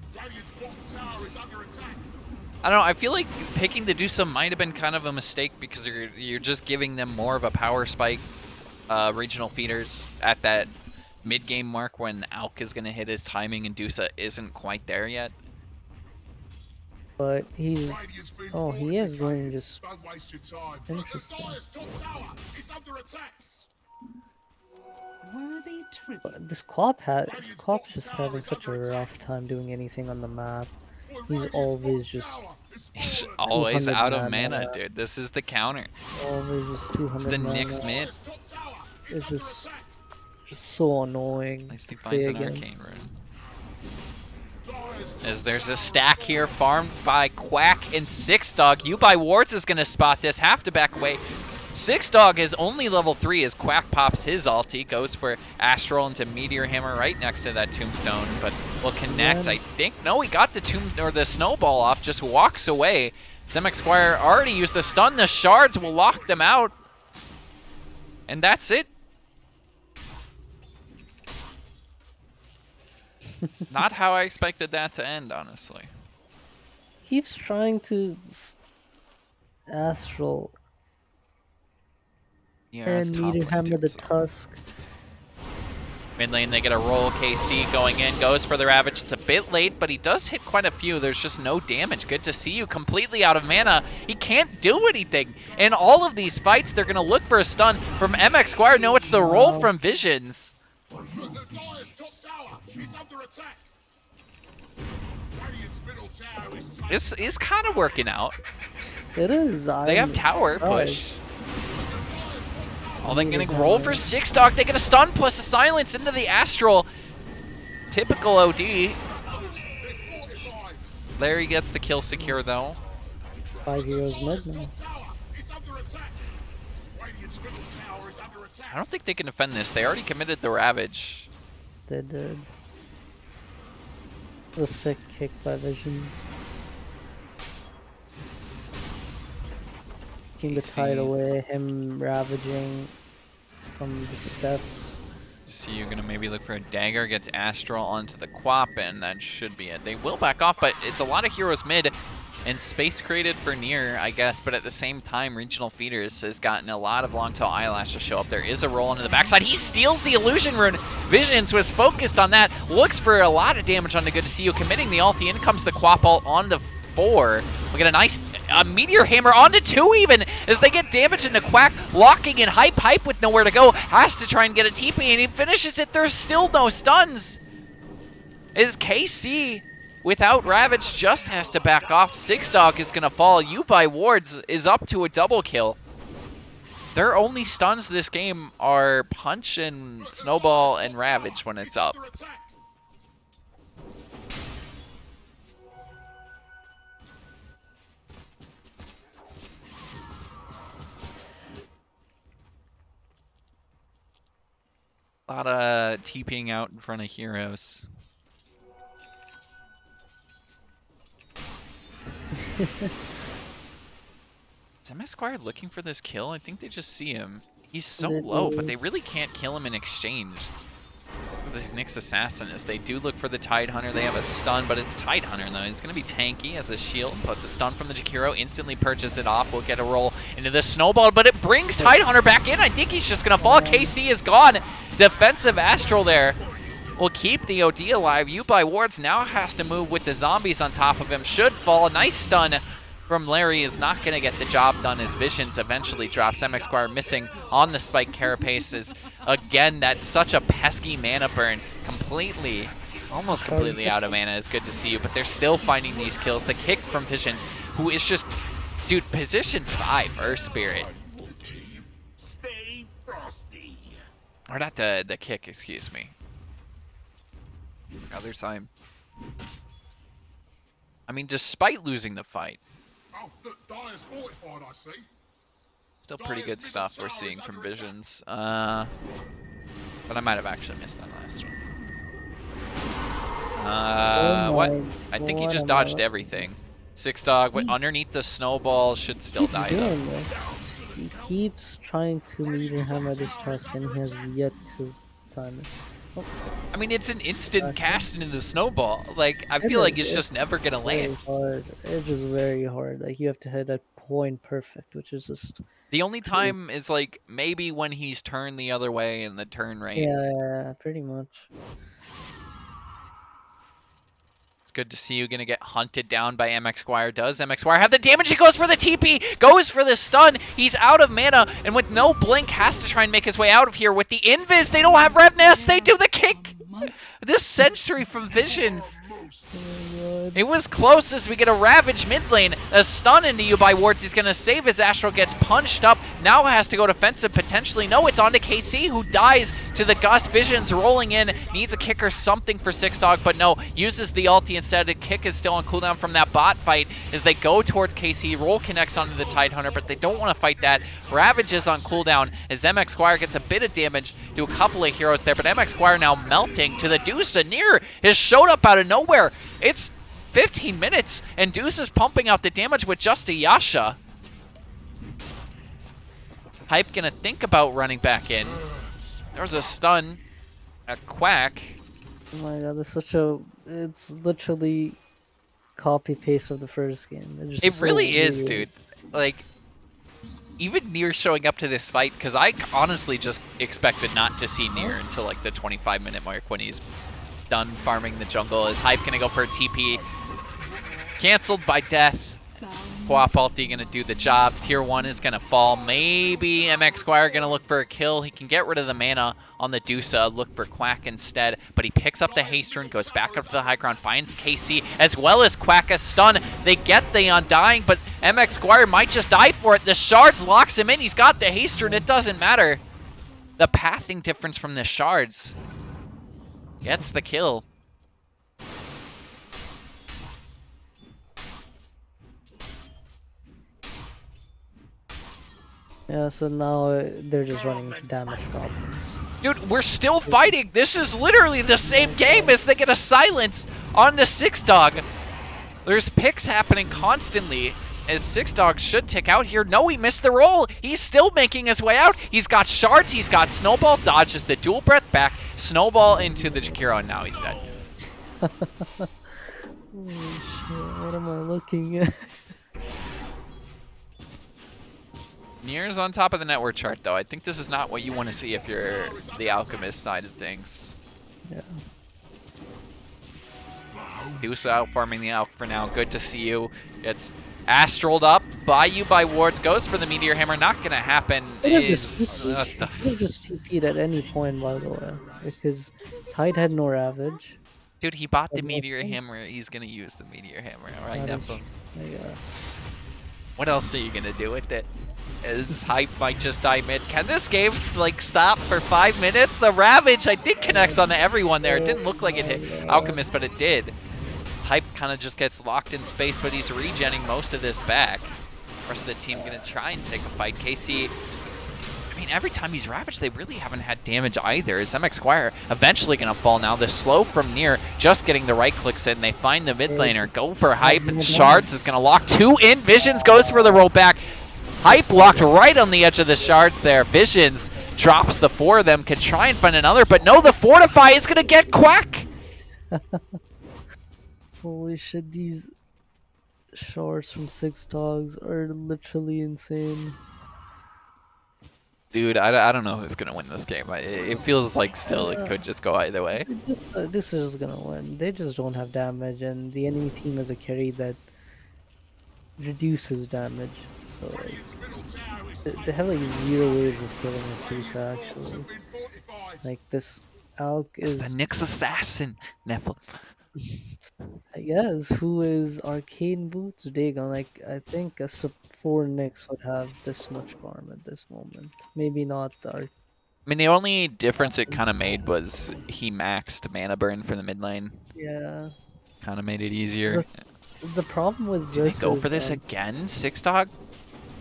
I don't know, I feel like picking the Dusa might have been kind of a mistake because you're just giving them more of a power spike regional feeders at that mid-game mark when Alk is going to hit his timing and Dusa isn't quite there yet. But he's... Oh, he is going just... Interesting. Worthy tribute. But this Quap's just having such a rough time doing anything on the map. He's always just... He's always 200 out of mana. mana, dude. This is the counter. Always just 200 It's the mana. Nyx mid. It's just so annoying. At least he to finds play an against. arcane rune. As there's a stack here farmed by Quack and Six Dog. You by Wards is going to spot this. Have to back away. Six Dog is only level 3 as Quack pops his ulti. Goes for Astral into Meteor Hammer right next to that tombstone. But will connect, I think. No, he got the the snowball off. Just walks away. Zemeck Squire already used the stun. The shards will lock them out. And that's it. Not how I expected that to end, honestly. Keeps trying to Astral Yeah, and Meteor Hammer the Tusk. Mid lane, they get a roll. KC going in, goes for the Ravage. It's a bit late, but he does hit quite a few. There's just no damage. Good to see you. Completely out of mana. He can't do anything. In all of these fights, they're going to look for a stun from MX Squire. No, it's the roll from Visions. This is kind of working out. It is. They have tower surprised. push. Oh, they're getting roll for Six Dog. They get a stun plus a silence into the Astral. Typical OD. Larry gets the kill secure though. 5 heroes mid now. I don't think they can defend this. They already committed the Ravage. They did. It was a sick kick by Visions. Taking the tide away, him ravaging from the steps. So you're gonna maybe look for a dagger, gets Astral onto the Quap, and that should be it. They will back off, but it's a lot of heroes mid, and space created for Nier, I guess, but at the same time, Regional Feeders has gotten a lot of long tail Eyelash to show up. There is a roll into the backside. He steals the Illusion Rune. Visions was focused on that, looks for a lot of damage on the Good to See You, committing the ulti. In comes the Quap ult on the 4. We get a nice Meteor Hammer onto 2 even as they get damage into Quack, locking in Hype. Hype with nowhere to go, has to try and get a TP, and he finishes it. There's still no stuns. Is KC without Ravage just has to back off. Six Dog is gonna fall. You by Wards is up to a double kill. Their only stuns this game are Punch and Snowball and Ravage when it's up. A lot of TPing out in front of heroes. Is MX Squire looking for this kill? I think they just see him. He's so low, but they really can't kill him in exchange. These Nyx Assassins, they do look for the Tidehunter. They have a stun, but it's Tidehunter though. He's going to be tanky as a shield, plus a stun from the Jakiro. Instantly purchase it off. We'll get a roll into the Snowball, but it brings Tidehunter back in. I think he's just going to fall. KC is gone. Defensive Astral there will keep the OD alive. By Wards now has to move with the zombies on top of him. Should fall. A nice stun from Larry is not going to get the job done as Visions eventually drops. MX Squire missing on the Spike Carapace is, again, that's such a pesky mana burn. Almost completely out of mana is good to see you, but they're still finding these kills. The kick from Visions, who is just, dude, position 5, Earth Spirit. Stay frosty. Or not the kick, excuse me. Other time. I mean, despite losing the fight, Oh, look, Dyer's fortified, I see. still pretty good stuff we're seeing from Visions. But I might have actually missed that last one. What? I think he just dodged everything. Six Dog, underneath the Snowball, should still die though. He keeps trying to meter hammer this task and he has yet to time it. Oh. I mean, it's an instant cast into the Snowball. Like, I feel like it's just never gonna land. Hard. It's just very hard. Like, you have to hit that point perfect, which is just... The only time is, like, maybe when he's turned the other way in the turn rate. Yeah, pretty much. It's good to see you gonna get hunted down by MX Squire. Does MX Squire have the damage? He goes for the TP, goes for the stun. He's out of mana, and with no blink, has to try and make his way out of here. With the Invis, they don't have Rev Nest. They do the kick. This Sentry from Visions. It was close as we get a Ravage mid lane. A stun into by Wards. He's going to save as Astral gets punched up. Now has to go defensive potentially. No, it's on to KC who dies to the Gust. Visions rolling in. Needs a kick or something for Six Dog, but no. Uses the ulti instead. The kick is still on cooldown from that bot fight as they go towards KC. Roll connects onto the Tidehunter, but they don't want to fight that. Ravage is on cooldown as MX Squire gets a bit of damage to a couple of heroes there, but MX Squire now melting to the Deuce. Near has showed up out of nowhere. It's 15 minutes, and Deuce is pumping out the damage with just a Yasha. Hype gonna think about running back in. There's a stun, a quack. Oh my god, this is such a... It's literally copy-paste of the first game. It really is, dude. Like, even Nier showing up to this fight, because I honestly just expected not to see Nier until like the 25-minute mark when he's done farming the jungle. Is Hype gonna go for a TP? Cancelled by death. Co-op ulti gonna do the job. Tier 1 is gonna fall. Maybe MX Squire gonna look for a kill. He can get rid of the mana on the Dusa, look for Quack instead, but he picks up the haste rune, goes back up to the high ground, finds KC, as well as Quack a stun. They get the Undying, but MX Squire might just die for it. The Shards locks him in. He's got the haste rune. It doesn't matter. The pathing difference from the Shards gets the kill. Yeah, so now they're just running into damage problems. Dude, we're still fighting. This is literally the same game as they get a silence on the Six Dog. There's picks happening constantly as Six Dog should tick out here. No, he missed the roll. He's still making his way out. He's got Shards. He's got Snowball. Dodges the dual breath back. Snowball into the Jakiro, and now he's dead. Holy shit, what am I looking at? Nier's on top of the network chart, though. I think this is not what you want to see if you're the Alchemist side of things. Yeah. Deuce out farming the Alch for now. Good to see you. It's Astraled up by Wards. Goes for the Meteor Hammer. Not going to happen. Could have just TP'd at any point, by the way. Because Tide had no Ravage. Dude, he bought the Meteor Hammer. He's going to use the Meteor Hammer. Alright, Nephilim. I guess. What else are you going to do with it? As Hype might just die mid. Can this game, like, stop for 5 minutes? The Ravage, I think, connects on everyone there. It didn't look like it hit Alchemist, but it did. Hype kind of just gets locked in space, but he's regenning most of this back. The rest of the team going to try and take a fight. KC, I mean, every time he's Ravaged, they really haven't had damage either. Is MX Squire eventually going to fall now? The slow from Nier, just getting the right clicks in. They find the mid laner, go for Hype, and Shards is going to lock 2 in. Visions goes for the roll back. Hype locked right on the edge of the shards there. Visions drops the 4 of them, can try and find another, but no, the Fortify is gonna get Quack! Holy shit, these shards from Six Dogs are literally insane. Dude, I don't know who's gonna win this game. It feels like still it could just go either way. This is gonna win. They just don't have damage, and the enemy team has a carry that reduces damage. So like, they have like 0 waves of killing Medusa actually. Like this Alk It's the is, Nyx Assassin, Nephilim. I guess, who is Arcane Boots Dagon. Like I think a sub 4 Nyx would have this much farm at this moment. Maybe not I mean, the only difference it kind of made was he maxed mana burn for the mid lane. yeah. Kind of made it easier. The problem with Do they this go is for this again, Six Dog?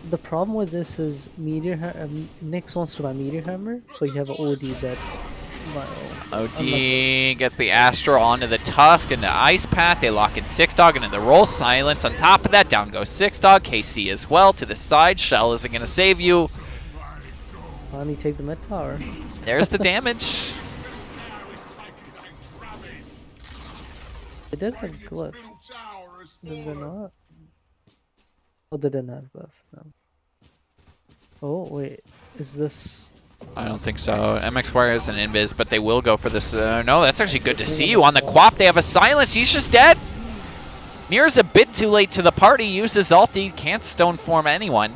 the problem with this is Nyx wants to buy Meteor Hammer, but you have an OD that's OD gets the Astral onto the Tusk and the Ice Path. They lock in Six Dog into the roll. Silence on top of that. Down goes Six Dog. KC as well to the side. Shell isn't going to save you. Honey, take the mid tower. There's the damage. They did have Glyph. Did they not? Oh, they didn't have Glyph, no. Oh, wait. Is this... I don't think so. MX Square is an invis, but they will go for this. No, that's actually good to see you. On the Quap, they have a silence. He's just dead. Mir's a bit too late to the party. Uses ulti. Can't stone form anyone.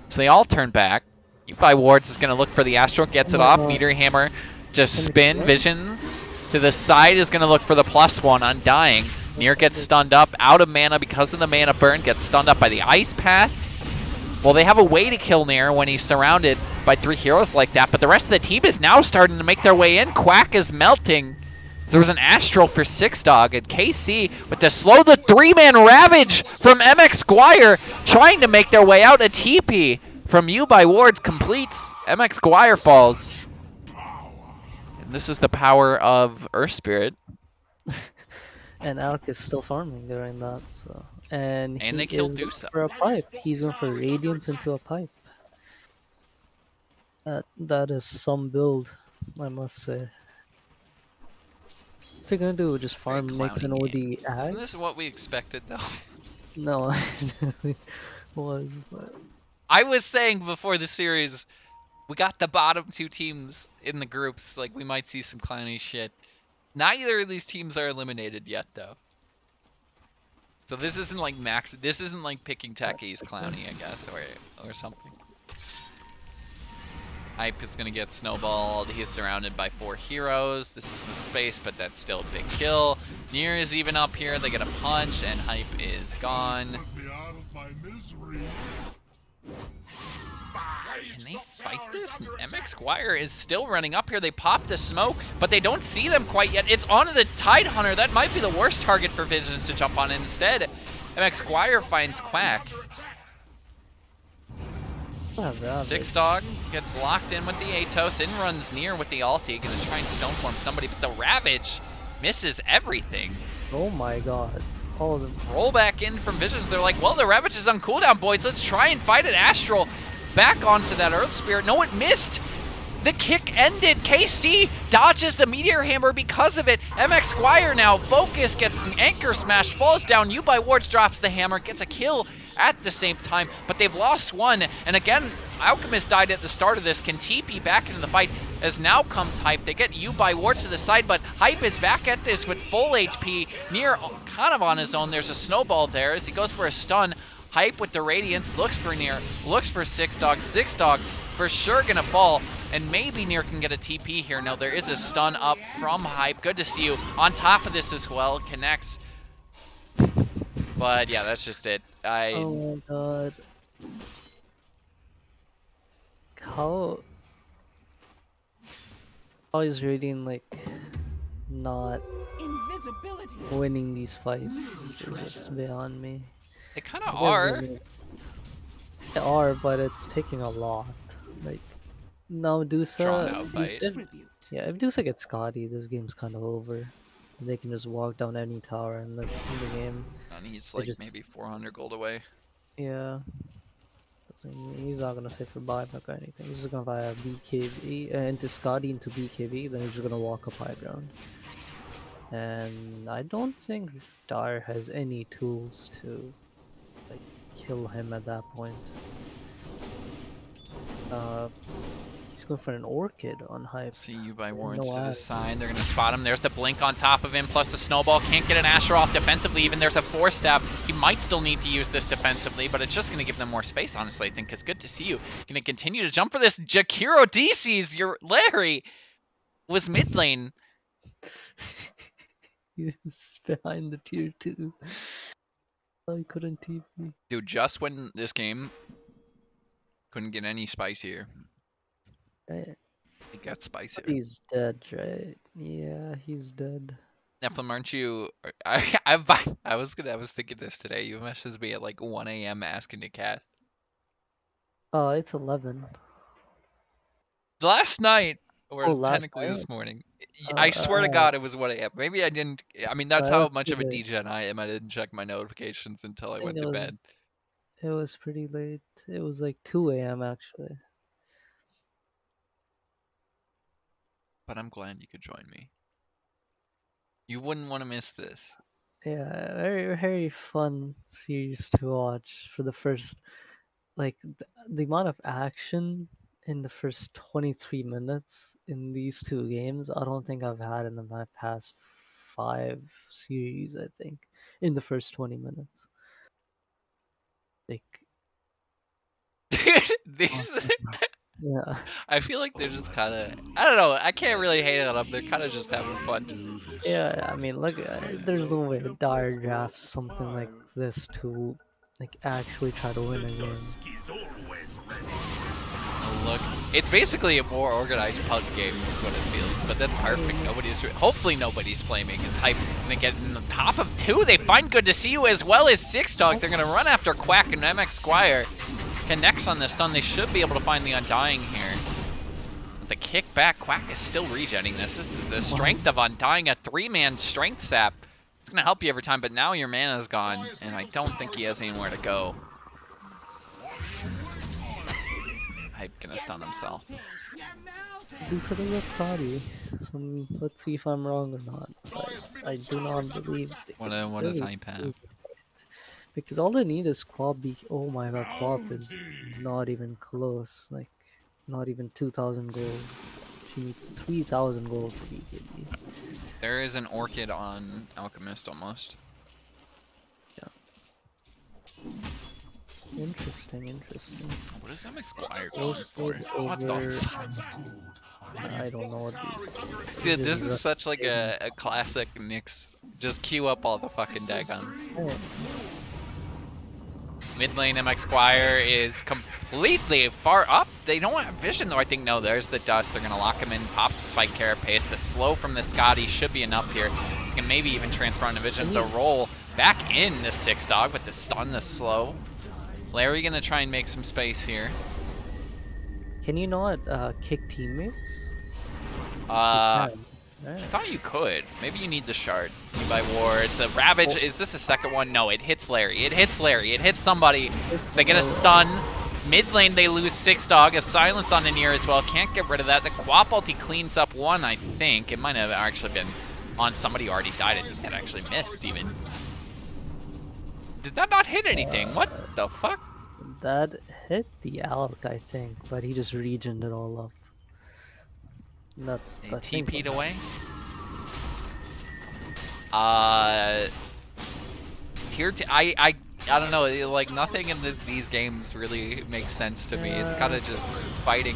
So they all turn back. Upi Wards is going to look for the Astral. Gets it off. Meteor Hammer just spin. Visions to the side is going to look for the +1. Undying. Nier gets stunned up. Out of mana because of the mana burn. Gets stunned up by the Ice Path. Well, they have a way to kill Nier when he's surrounded by 3 heroes like that, but the rest of the team is now starting to make their way in. Quack is melting. There was an Astral for Six Dog, and KC with to slow the 3-man Ravage from MX Squire, trying to make their way out. A TP from you by Wards completes. MX Squire falls. And this is the power of Earth Spirit. And Alk is still farming during that, so... And he they killed is going Dusa. for a pipe. He's going for Radiance into a pipe. That is some build, I must say. What's he gonna do? Just farm Nyx and OD Axe? Isn't this what we expected, though? No, it was, but... I was saying before the series, we got the bottom 2 teams in the groups. Like, we might see some clowny shit. Neither of these teams are eliminated yet, though. So this isn't like this isn't like picking Techies clowny, I guess, or something. Hype is gonna get snowballed. He is surrounded by 4 heroes. This is with space, but that's still a big kill. Nier is even up here. They get a punch, and Hype is gone. Can they fight this? MX Squire is still running up here. They pop the smoke, but they don't see them quite yet. It's onto the Tide Hunter. That might be the worst target for Visions to jump on. Instead, MX Squire finds Quack. Six Dog gets locked in with the Atos. In runs Nier with the ulti. Gonna try and stone form somebody, but the Ravage misses everything. Oh my god. All of them. Roll back in from Visions. They're like, well, the Ravage is on cooldown, boys. Let's try and fight it. Astral back onto that Earth Spirit. No, it missed. The kick ended. KC dodges the Meteor Hammer because of it. MX Squire now. Focus gets an anchor smash. Falls down. You by Wards drops the hammer. Gets a kill at the same time. But they've lost one. And again, Alchemist died at the start of this. Can TP back into the fight as now comes Hype. They get you by Wards to the side. But Hype is back at this with full HP. Nier kind of on his own. There's a snowball there as he goes for a stun. Hype with the Radiance, looks for Nier, looks for Six Dog. Six Dog for sure gonna fall, and maybe Nier can get a TP here. No, there is a stun up from Hype. Good to see you. On top of this as well, connects. But yeah, that's just it. Oh my god. How is Radiant like not winning these fights? It's just beyond me. They kind of are. They are, but it's taking a lot. Like, now Dusa, yeah, if Dusa gets Scotty, this game's kind of over. They can just walk down any tower in the game. And he's like maybe 400 gold away. Yeah. So he's not gonna save for buyback or anything. He's just gonna buy a BKB into Scotty into BKB. Then he's just gonna walk up high ground. And I don't think Dar has any tools to like kill him at that point. He's going for an Orchid on hype. See you by and wards no to the ads. side. They're going to spot him. There's the blink on top of him, plus the snowball. Can't get an Asher off defensively. Even there's a 4-step. He might still need to use this defensively, but it's just going to give them more space, honestly, I think, because good to see you. Going to continue to jump for this. Jakiro DC's your Larry was mid lane. He was behind the tier 2. I couldn't TP. Dude, just when this game couldn't get any spicier, Right. it got spicier. But he's dead, right? Yeah, he's dead. Nephilim, aren't you? I was thinking this today. You messaged me at like 1 a.m. asking to cast. It's 11. Last night, or Oh, last technically night? this morning. I swear to God, it was 1 a.m. Maybe I didn't. I mean, that's it how was much of a pretty late. degen I am. I didn't check my notifications until I went to bed. It was pretty late. It was like 2 a.m. actually. But I'm glad you could join me. You wouldn't want to miss this. Yeah, very very fun series to watch for the first like the amount of action in the first 23 minutes in these two games. I don't think I've had in my past 5 series. I think in the first 20 minutes. Like Dude, these. awesome. Yeah. I feel like they're just kind of. I don't know. I can't really hate on them. They're kind of just having fun. Yeah, I mean, look, there's no way Dire drafts something like this to like actually try to win a game. Oh, look, it's basically a more organized pug game is what it feels, but that's perfect. Hopefully nobody's flaming. Is Hype gonna get in the top of 2? They find Good to See You as well as 6-Dog. They're gonna run after Quack, and MX Squire connects on the stun. They should be able to find the Undying here. With the kickback, Quack is still regenning this. This is the strength of Undying, a 3-man strength sap. It's gonna help you every time, but now your mana's gone, and I don't think he has anywhere to go. Hype gonna stun himself. Lisa does have Scotty. So let's see if I'm wrong or not. But I do not believe. What does Hype have? Because all they need is Quab. Oh my god, Quab is not even close. Like, not even 2,000 gold. She needs 3,000 gold for BKB. There is an Orchid on Alchemist almost. Yeah. Interesting. What is MX Squire going for? Orchid What the over. fuck? I don't know what these. Dude, this is such like a classic Nyx. Just queue up all the fucking Dagons. Oh, Mid lane MX Squire is completely far up. They don't have vision though, I think. No, there's the dust. They're gonna lock him in. Pops the spike carapace. The slow from the Scotty should be enough here. You can maybe even transfer on to vision. So roll back in the 6-Dog with the stun, the slow. Larry gonna try and make some space here. can you not kick teammates? I You can. thought you could. Maybe you need the shard. You buy wards. The Ravage, is this a second one? No, it hits Larry. It hits Larry. It hits somebody. They get a stun. Mid lane, they lose 6-Dog. A silence on Anir as well. Can't get rid of that. The Quap ulti cleans up one, I think. It might have actually been on somebody who already died. I think that actually missed even. Did that not hit anything? What the fuck? That hit the Alk, I think, but he just regened it all up. That's He I think TP'd what- away? Tier two, I don't know, like nothing in these games really makes sense to me. It's kind of just fighting.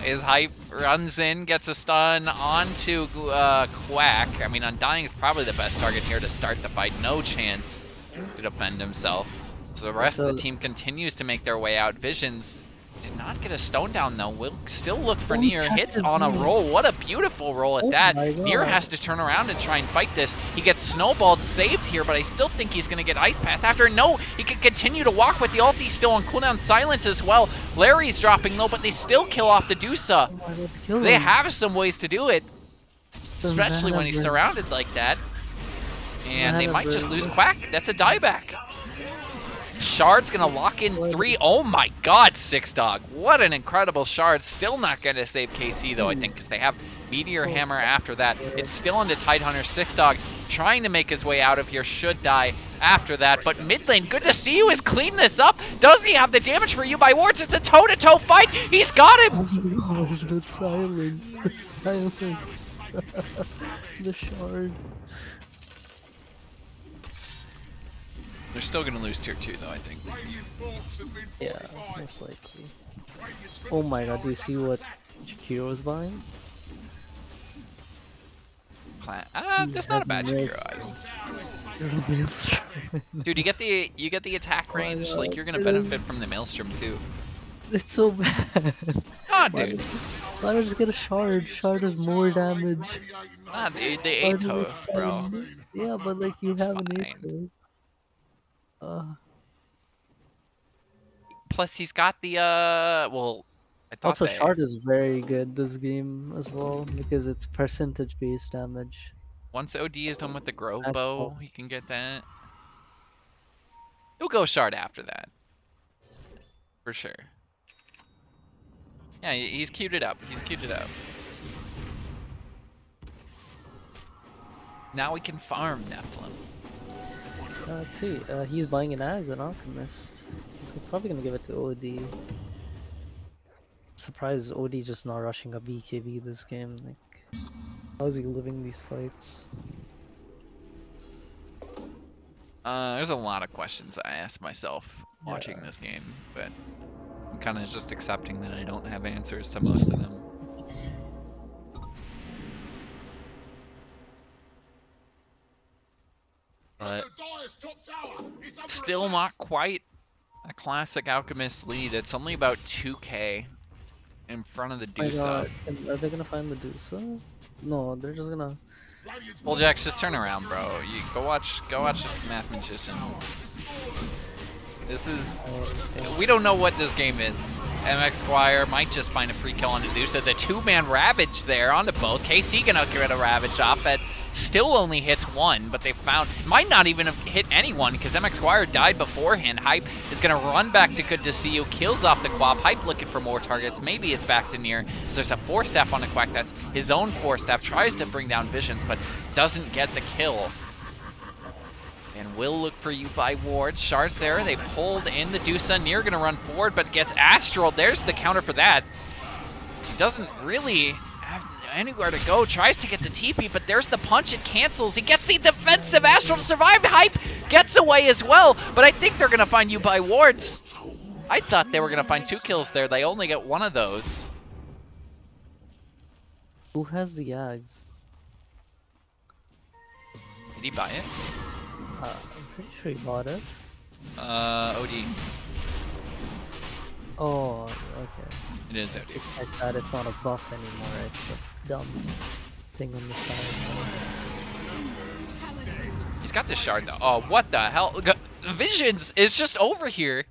His Hype runs in, gets a stun onto Quack. I mean, Undying is probably the best target here to start the fight. No chance to defend himself. So the rest of the team continues to make their way out. Visions did not get a stone down though. Will still look for Oh, he Nier. kept Hits his on a knees. roll. What a beautiful roll at Oh that. my Nier God. has to turn around and try and fight this. He gets snowballed, saved here, but I still think he's going to get ice path after. No, he can continue to walk with the ulti still on cooldown. Silence as well. Larry's dropping low, but they still kill off the Dusa. Oh my God, kill They him. have some ways to do it, especially when he's Mana surrounded burst. like that. And they Mana might just burst. lose Quack. That's a dieback. Shard's gonna lock in 3. Oh my god, 6 Dog. What an incredible Shard. Still not gonna save KC though, I think, because they have Meteor so Hammer after that. It's still on the Tidehunter. 6 Dog trying to make his way out of here, should die after that. But mid lane, good to see you, has cleaned this up. Does he have the damage for you by wards? It's a toe-to-toe fight. He's got him. Oh my god, the silence, the silence. The Shard. They're still gonna lose tier 2 though, I think. Yeah, most likely. Oh my god, do you see what Jakiro was buying? That's not a bad Shakiro item. Dude, you get the attack range, like you're gonna benefit from the Maelstrom too. It's so bad. Ah, dude. Why don't I just get a Shard? Shard does more damage. Ah, dude, the Shard is Atos, bro. Yeah, but like you have an fine. Atos. Plus he's got the well, I thought Also, they... Shard is very good this game as well because it's percentage based damage. Once OD is done with the Grove Max Bow, health. he can get that. He'll go Shard after that. For sure. Yeah, he's queued it up. He's queued it up. Now we can farm Nephilim. Let's see. He's buying it as an alchemist. He's probably gonna give it to OD. Surprised OD just not rushing a BKB this game. Like, how is he living these fights? There's a lot of questions I ask myself watching this game, but I'm kind of just accepting that I don't have answers to most of them. But still not quite a classic Alchemist lead. It's only about 2k in front of the My Dusa. god, are they gonna find the Dusa? No, they're just gonna... Well, Jax, just turn around, bro. You go watch Math Magician. This is... We don't know what this game is. MX Squire might just find a free kill on the Dusa. The 2-man Ravage there on the boat. KC gonna get a Ravage off it. Still only hits 1, but they found... Might not even have hit anyone, because MX Squire died beforehand. Hype is going to run back to Good to See You. Kills off the Quap. Hype looking for more targets. Maybe it's back to near. So there's a 4-staff on the Quack. That's his own 4-staff. Tries to bring down Visions, but doesn't get the kill. And will look for you by wards. Shards there. They pulled in the Dusa. Near going to run forward, but gets Astral. There's the counter for that. He doesn't really have anywhere to go. Tries to get the TP, but there's the punch. It cancels. He gets the defensive. Astral to survive. Hype gets away as well, but I think they're going to find you by wards. I thought they were going to find 2 kills there. They only get 1 of those. Who has the Yags? Did he buy it? I'm pretty sure he bought it. OD. Oh, okay. It is OD. It's like that, it's not a buff anymore, it's a dumb thing on the side. He's got the shard though. Oh, what the hell? Visions is just over here.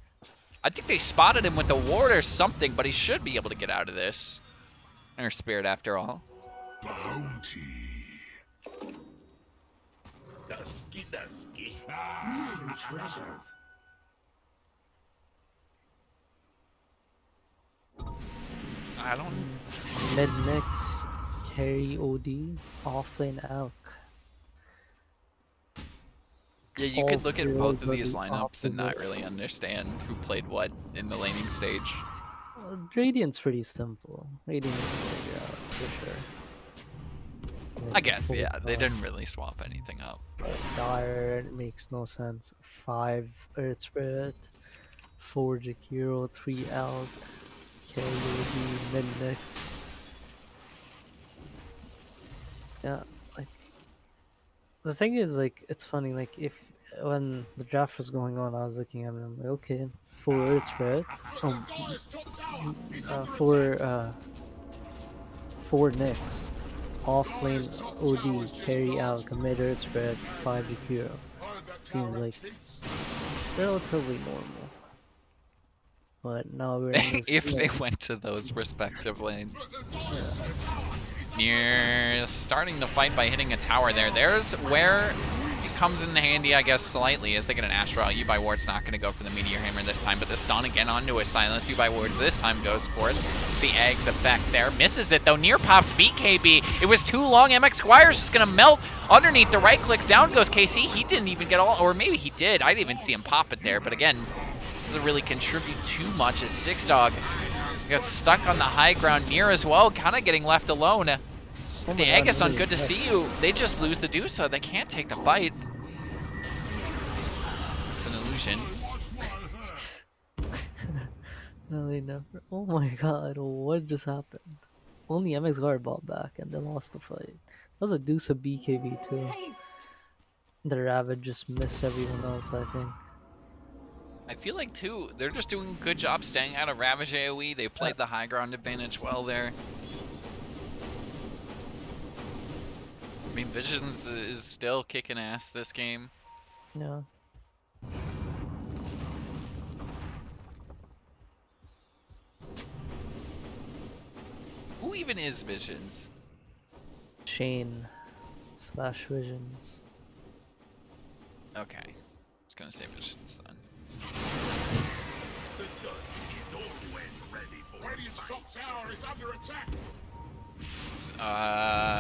I think they spotted him with the ward or something, but he should be able to get out of this. Or Spirit after all. Bounty. Dusky, dusky. Treasures. I don't... Mid mix, carry OD, offlane Alk. Yeah, you All could look at both of heroes are these the lineups and not opposite. really understand who played what in the laning stage. Radiant's pretty simple. Radiant you can figure out for sure. I Like, guess, full yeah, they buff, didn't really swap anything up. Dire, it makes no sense. 5 Earth Spirit, 4 Jakiro, 3 Alk, carry OD, mid mix. Yeah, like the thing is, like, it's funny, like, if when the draft was going on, I was looking at it, I'm like, okay, 4 Earth Spirit, 4 Nyx, offlane OD, carry Alk, mid Earth Spirit, 5 Jakiro. Seems like relatively normal. But now we're in this If they game. went to those respective lanes. Near starting the fight by hitting a tower there. There's where you comes in handy, I guess, slightly as they get an Astral. U-By Ward's not going to go for the Meteor Hammer this time, but the stun again onto a Silence. U-By Ward's this time goes for it. The Eggs effect there. Misses it, though. Near pops BKB. It was too long. MX Squire's just going to melt underneath the right clicks. Down goes KC. He didn't even get all, or maybe he did. I didn't even see him pop it there, but again, doesn't really contribute too much as Six Dog got stuck on the high ground near as well, kind of getting left alone. The Aegis on Good to See You, they just lose the Dusa. They can't take the fight. It's an illusion. No, they never. Oh my god, what just happened? Only MX Guard bought back and they lost the fight. That was a Deuce of BKB too. Haste. The Ravage just missed everyone else, I think. I feel like, too, they're just doing a good job staying out of Ravage AoE. They played the high ground advantage well there. I mean, Visions is still kicking ass this game. Yeah. Who even is Visions? Shane / Visions. Okay. I was gonna say Visions then. The dusk is always ready for Radiant's top tower is under attack.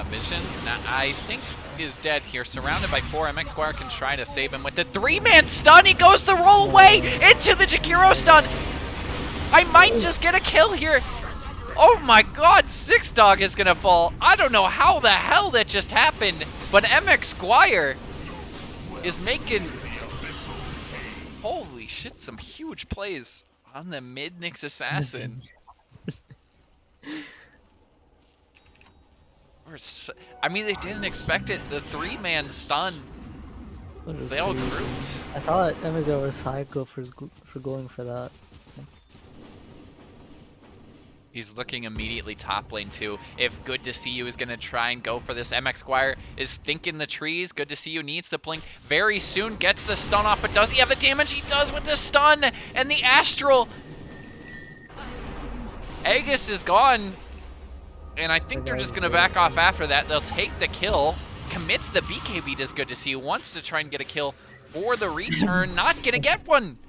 Visions, now, I think is dead here. Surrounded by 4, MX Squire can try to save him with the 3-man stun. He goes the roll away into the Jakiro stun. I might just get a kill here. Oh my god, Six Dog is gonna fall. I don't know how the hell that just happened, but MX Squire is making, holy shit, some huge plays on the mid Nyx Assassin. I mean, they didn't expect it. The 3-man stun. They all grouped. I thought MSO was psycho for going for that. He's looking immediately top lane too. If Good to See You is going to try and go for this, MX Squire is thinking the trees. Good to See You needs to blink very soon. Gets the stun off, but does he have the damage? He does with the stun and the Astral. Aegis is gone. And I think they're just going to back off after that. They'll take the kill. Commits the BKB does Good to See You. Wants to try and get a kill for the return. Not going to get one.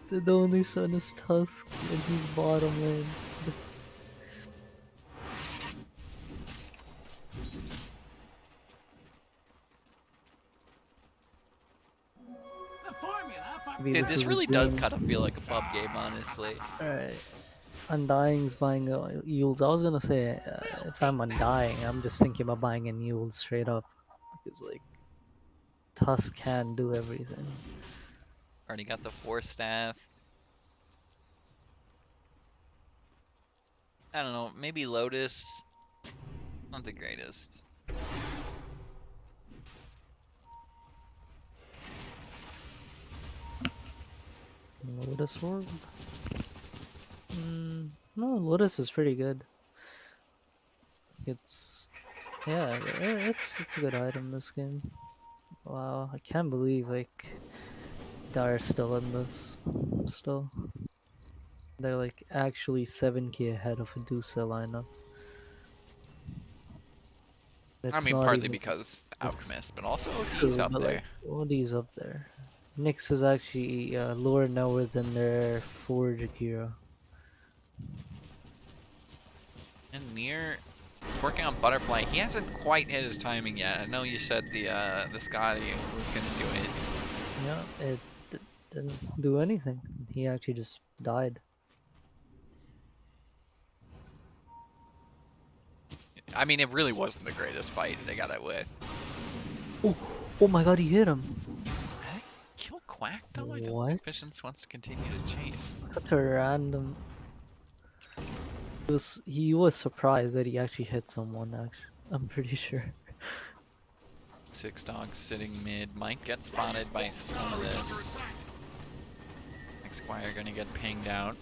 The only son is Tusk and he's bottom lane. The formula for Dude, this really does kind of feel like a pub game, honestly. Alright. Undying's buying Yules. I was gonna say, if I'm Undying, I'm just thinking about buying a Yules straight up. Because, like, Tusk can do everything. Already got the 4 staff. I don't know, maybe Lotus. Not the greatest. Lotus Orb? No, Lotus is pretty good. It's... yeah, it's a good item this game. Wow, I can't believe, like, they're still in this. Still. They're, like, actually 7k ahead of a Dusa lineup. I mean, partly because Alchemist, but also OD's up there. Like, OD's up there. Nyx is actually lower nowhere than their 4 Jakiro. And Mir is working on Butterfly. He hasn't quite hit his timing yet. I know you said the Scotty was gonna do it. Yeah, it didn't do anything. He actually just died. I mean, it really wasn't the greatest fight they got it with. Oh my god, he hit him! Kill Quack though? I don't What? think Visions wants to continue to chase. Such a random... He was surprised that he actually hit someone, actually. I'm pretty sure. Six Dogs sitting mid. Might get spotted by some of this. Squire gonna get pinged out.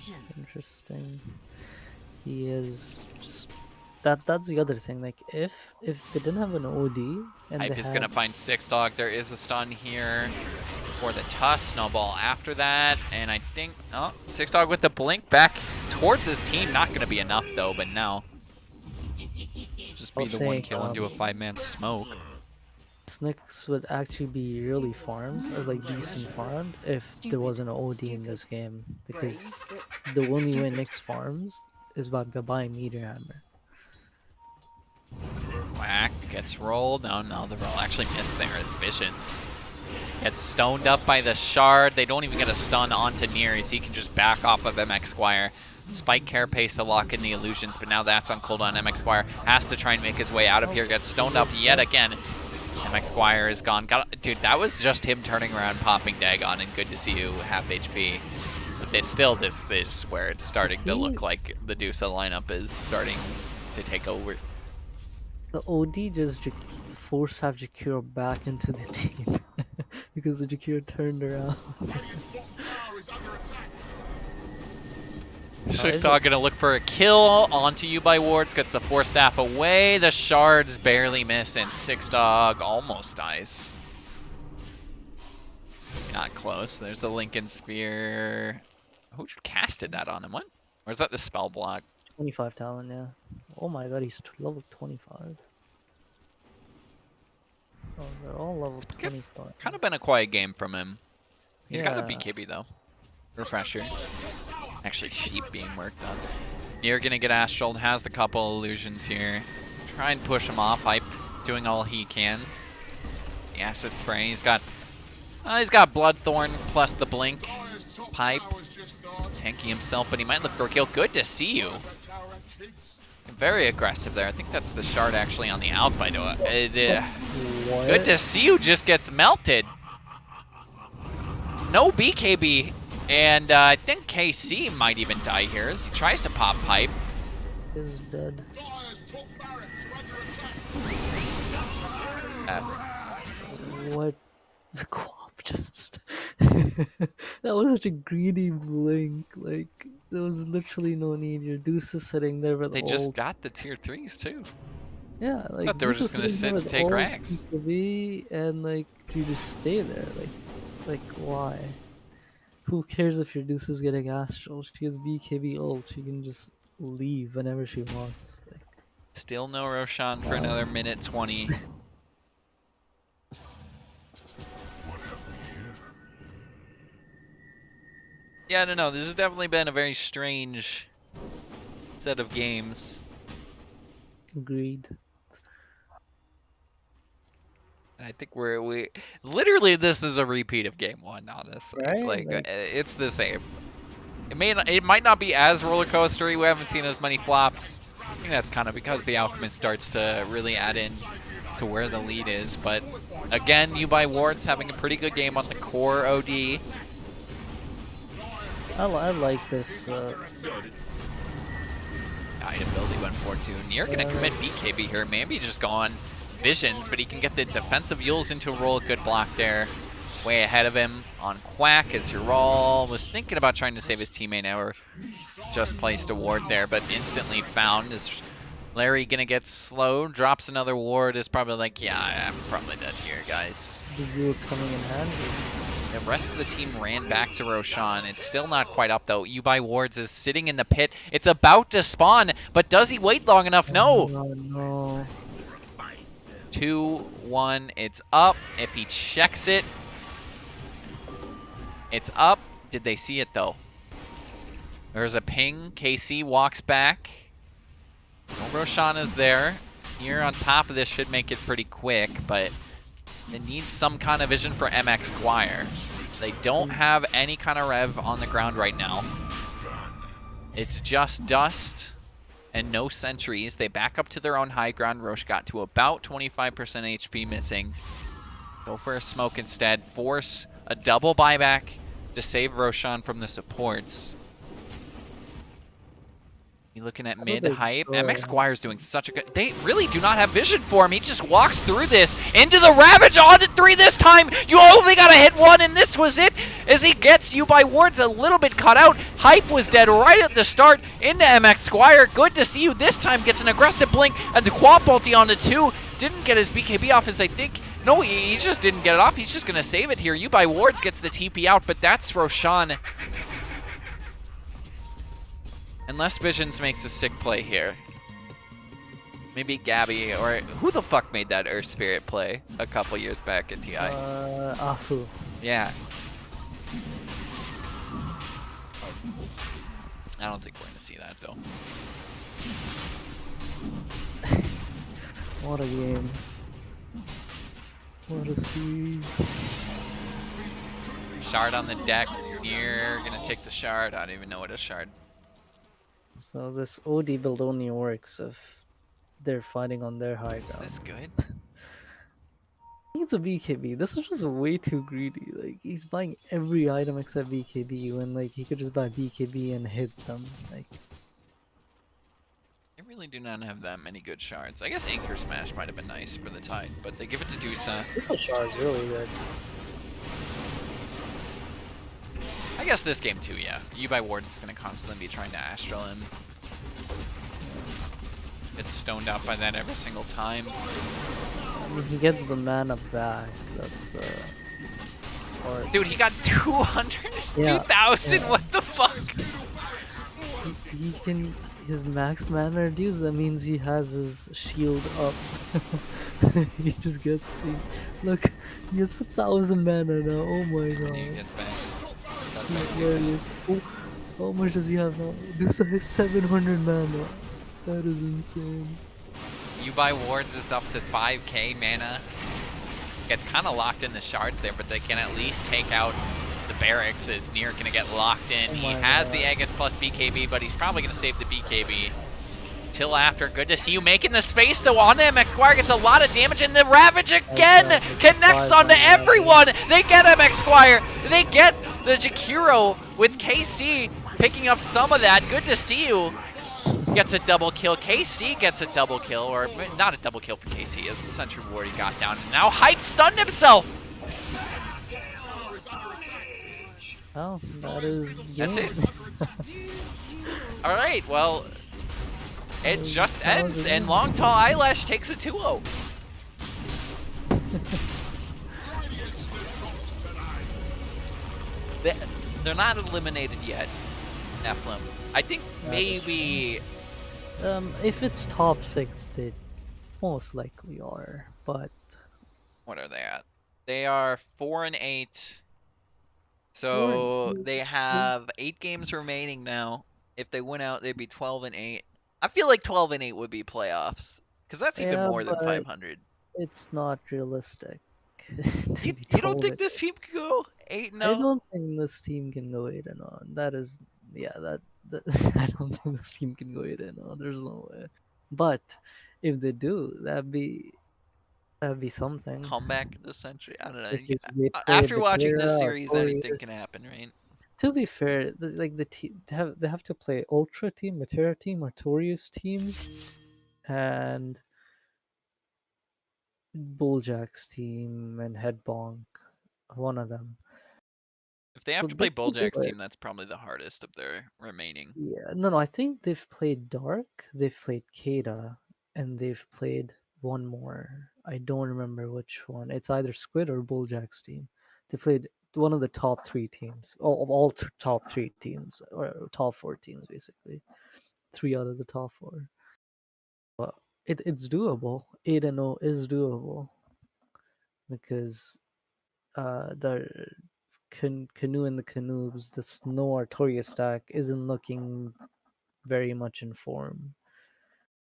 illusion. Interesting. He is just... That's the other thing, like, if they didn't have an OD, and Hype they is had... gonna find Six Dog. There is a stun here for the Tusk. Snowball after that, and I think... oh, Six Dog with the blink back towards his team. Not gonna be enough though, but no. Just I be was the one saying, kill and do a 5-man smoke. Snicks would actually be really farmed, or like decent farmed, if there was an OD in this game. Because the only way Nyx farms is by buying Meteor Hammer. Quack gets rolled. No, the roll actually missed there. It's Visions. Gets stoned up by the shard. They don't even get a stun onto Nears. He can just back off of MX Squire. Spike Carapace to lock in the illusions, but now that's on cooldown. MX Squire has to try and make his way out of here. Gets stoned up yet again. MX Squire is gone. Dude, that was just him turning around, popping Dagon, and good to see you half HP. But still, this is where it's starting to look like the Dusa lineup is starting to take over. The OD just forced have Jakiro back into the team because the Jakiro turned around. Radiant's bottom tower is under attack. Sixdog gonna look for a kill onto you by wards, gets the 4 staff away. The shards barely miss, and Sixdog almost dies. Not close. There's the Lincoln Spear. Who casted that on him? What? Or is that the spell block? 25 talent, yeah. Oh my god, he's level 25. Oh, they're all level 25. Kind of been a quiet game from him. He's got a Yeah. BKB though. Refresher. Actually, sheep being worked on. You're gonna get Astral, has the couple illusions here. Try and push him off. Hype doing all he can. The acid spray. He's got Bloodthorn plus the blink. Pipe. Tanky himself, but he might look for a kill. Good to see you. Very aggressive there. I think that's the shard actually on the out, by the way. Good to see you just gets melted. No BKB. And I think KC might even die here as he tries to pop pipe. Is dead. What? The co-op just... that was such a greedy blink. Like, there was literally no need. Your Deuce is sitting there with They ult. just got the tier 3s too. Yeah, like, thought they were Deuce just is gonna sitting sit there and with take ult, rags. PKB, and like, you just stay there. Like why? Who cares if your Deuce is getting Astral? She has BKB ult. She can just leave whenever she wants. Like, Still no Roshan for another minute 20. Yeah, I don't know. This has definitely been a very strange set of games. agreed. And I think we literally this is a repeat of game 1, honestly. Right? Like Like- it's the same. It might not be as roller coastery. We haven't seen as many flops. I think that's kind of because the Alchemist starts to really add in to where the lead is. But again, you by Wards having a pretty good game on the core OD. I like this. Item build he went for too. Nier gonna commit BKB here. Maybe just go on Visions, but he can get the defensive Yules into a roll. Good block there. Way ahead of him on Quack as Hirol was thinking about trying to save his teammate now, or just placed a ward there, but instantly found. Is Larry gonna get slowed? Drops another ward. Is probably like, yeah, I'm probably dead here, guys. The Yule's coming in handy. The rest of the team ran back to Roshan. It's still not quite up though. Ubai Wards is sitting in the pit. It's about to spawn, but does he wait long enough? No. Oh, no. 2-1. It's up. If he checks it, it's up. Did they see it though? There's a ping. KC walks back. No Roshan is there. Here on top of this should make it pretty quick, but it needs some kind of vision for MX Squire. They don't have any kind of rev on the ground right now. It's just dust and no sentries. They back up to their own high ground. Roche got to about 25% HP missing. Go for a smoke instead. Force a double buyback to save Roshan from the supports. You looking at mid hype? MX Squire's doing such a good... They really do not have vision for him. He just walks through this into the Ravage on to 3 this time. You only got to hit 1, and this was it. As he gets you by Wards a little bit cut out. Hype was dead right at the start into MX Squire. Good to see you this time. Gets an aggressive blink and the Quap ulti onto 2. Didn't get his BKB off as I think... No, he just didn't get it off. He's just going to save it here. You by Wards gets the TP out, but that's Roshan. Unless Visions makes a sick play here. Maybe Gabby or who the fuck made that Earth Spirit play a couple years back at TI? Afu. Yeah. I don't think we're gonna see that though. What a game. What a series. Shard on the deck. You're gonna take the shard. I don't even know what a shard. So this OD build only works if they're fighting on their high Is ground. this good? He needs a BKB. This is just way too greedy. Like he's buying every item except BKB when like he could just buy BKB and hit them. Like They really do not have that many good shards. I guess Anchor Smash might have been nice for the Tide, but they give it to Dusa. this shard's really good. I guess this game too, yeah. Yubai Ward is gonna constantly be trying to Astral him. Gets stoned out by that every single time. I mean, he gets the mana back. That's the part. Dude, he got 200, Yeah, 2,000, yeah. what the fuck? He can his max mana reduce. That means he has his shield up. He just gets look. He has 1,000 mana now. Oh my And he god. gets back. This is hilarious. Oh, how much does he have now? This has 700 mana. That is insane. Yubai Wards is up to 5k mana. Gets kind of locked in the shards there, but they can at least take out the barracks as Nier gonna get locked in. Oh He my has God. the Aegis plus BKB, but he's probably gonna save the BKB. Till after, good to see you making the space though on him. Squire gets a lot of damage, and the Ravage again connects five onto by everyone. They get him, Squire. They get the Jakiro with KC picking up some of that. Good to see you. Gets a double kill. KC gets a double kill, or not a double kill for KC, as the Sentry Ward he got down, and now Hype stunned himself. Oh, that is That's game. it. All right, well, it That just was ends, the and game. Long Tall Eyelash takes a 2-0. They're not eliminated yet, Nephilim. I think That is maybe If it's top 6, they most likely are. But what are they at? They are 4-8. four and So eight they is have 8 games remaining now. If they win out, they'd be 12-8. I feel like 12-8 would be playoffs, because that's even yeah, more than but 500. it's not realistic to You be you don't told think it. this team could go I 8-0? don't think this team can go 8 and on. That is, yeah, that I don't think this team can go 8 and on. There's no way. But if they do, that'd be something Comeback in the century? I don't know. because they play After watching this Batera or series, anything Courier. can happen, right? To be fair, like the team, they have to play Ultra team, Matera team, Artorias team, and Bulljack's team and Headbonk, one of them. If they have So to they play can do Bulljack's it. team, that's probably the hardest of their remaining. Yeah, no, I think they've played Dark, they've played Kada, and they've played one more. I don't remember which one. It's either Squid or Bulljack's team. They played one of the top 3 teams, top 3 teams, or top 4 teams, basically. 3 out of the top 4. But it's doable. 8 and 0 is doable because the Canoe and the Canoes, the Snow Artoria stack isn't looking very much in form.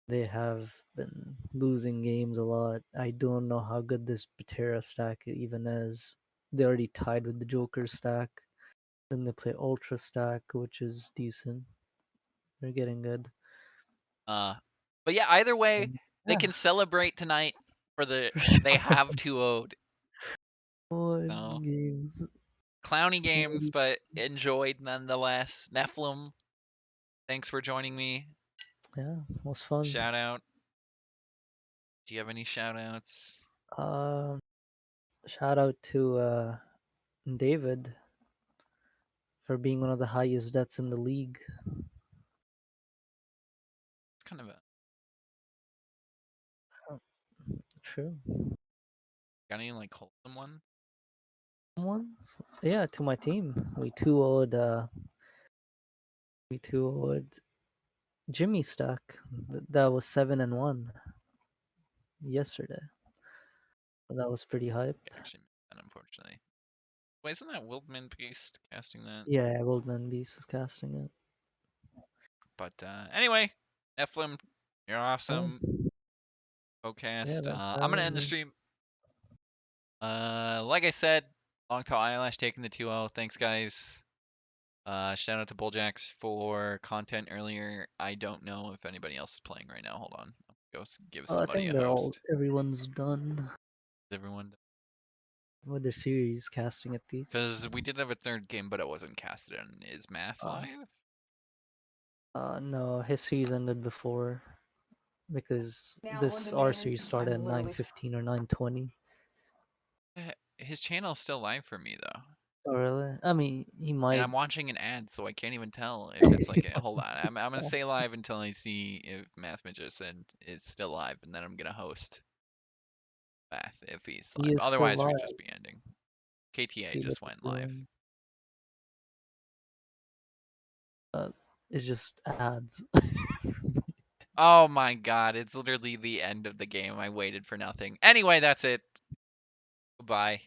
They have been losing games a lot. I don't know how good this Batera stack even is. They already tied with the Joker stack. Then they play Ultra stack, which is decent. They're getting good. But yeah, either way, they Yeah, can celebrate tonight for the for sure. they have 2-0'd. One So games. clowny games, Quality. but enjoyed nonetheless. Nephilim, thanks for joining me. Yeah, it was fun. Shout out. Do you have any shout outs? Uh, Shout out to David for being one of the highest deaths in the league. It's kind of a True. got any like wholesome one? Once, yeah, to my team. We 2-0'd Jimmy stack. That was 7-1 yesterday. That was pretty hype. Actually, and unfortunately. Wait, isn't that Wildman Beast casting that? Yeah, Goldman Beast is casting it. But anyway, Nephilim, you're Oh, awesome. yeah, Podcast. that's I'm gonna end the fine. stream. Like I said, long tall eyelash taking the 2-0. Thanks, guys. Shout out to Bulljacks for content earlier. I don't know if anybody else is playing right now. Hold on. I'll go give I somebody think a host. everyone's done Is everyone? with their series casting at least. Because we did have a third game, but it wasn't casted. And is Math live? No, his series ended before because Now this on R demand, series started at I'm literally 9:15 or 9:20. His channel's still live for me though. Oh really? I mean, he And might. I'm watching an ad, so I can't even tell if it's like hold on. I'm gonna stay live until I see if Math Magician is still live, and then I'm gonna host Math if he's He live. is still Otherwise, we'd live. just be ending. KTA See what just he's went live. doing. It's just ads. Oh my god, it's literally the end of the game. I waited for nothing. Anyway, that's it. Goodbye.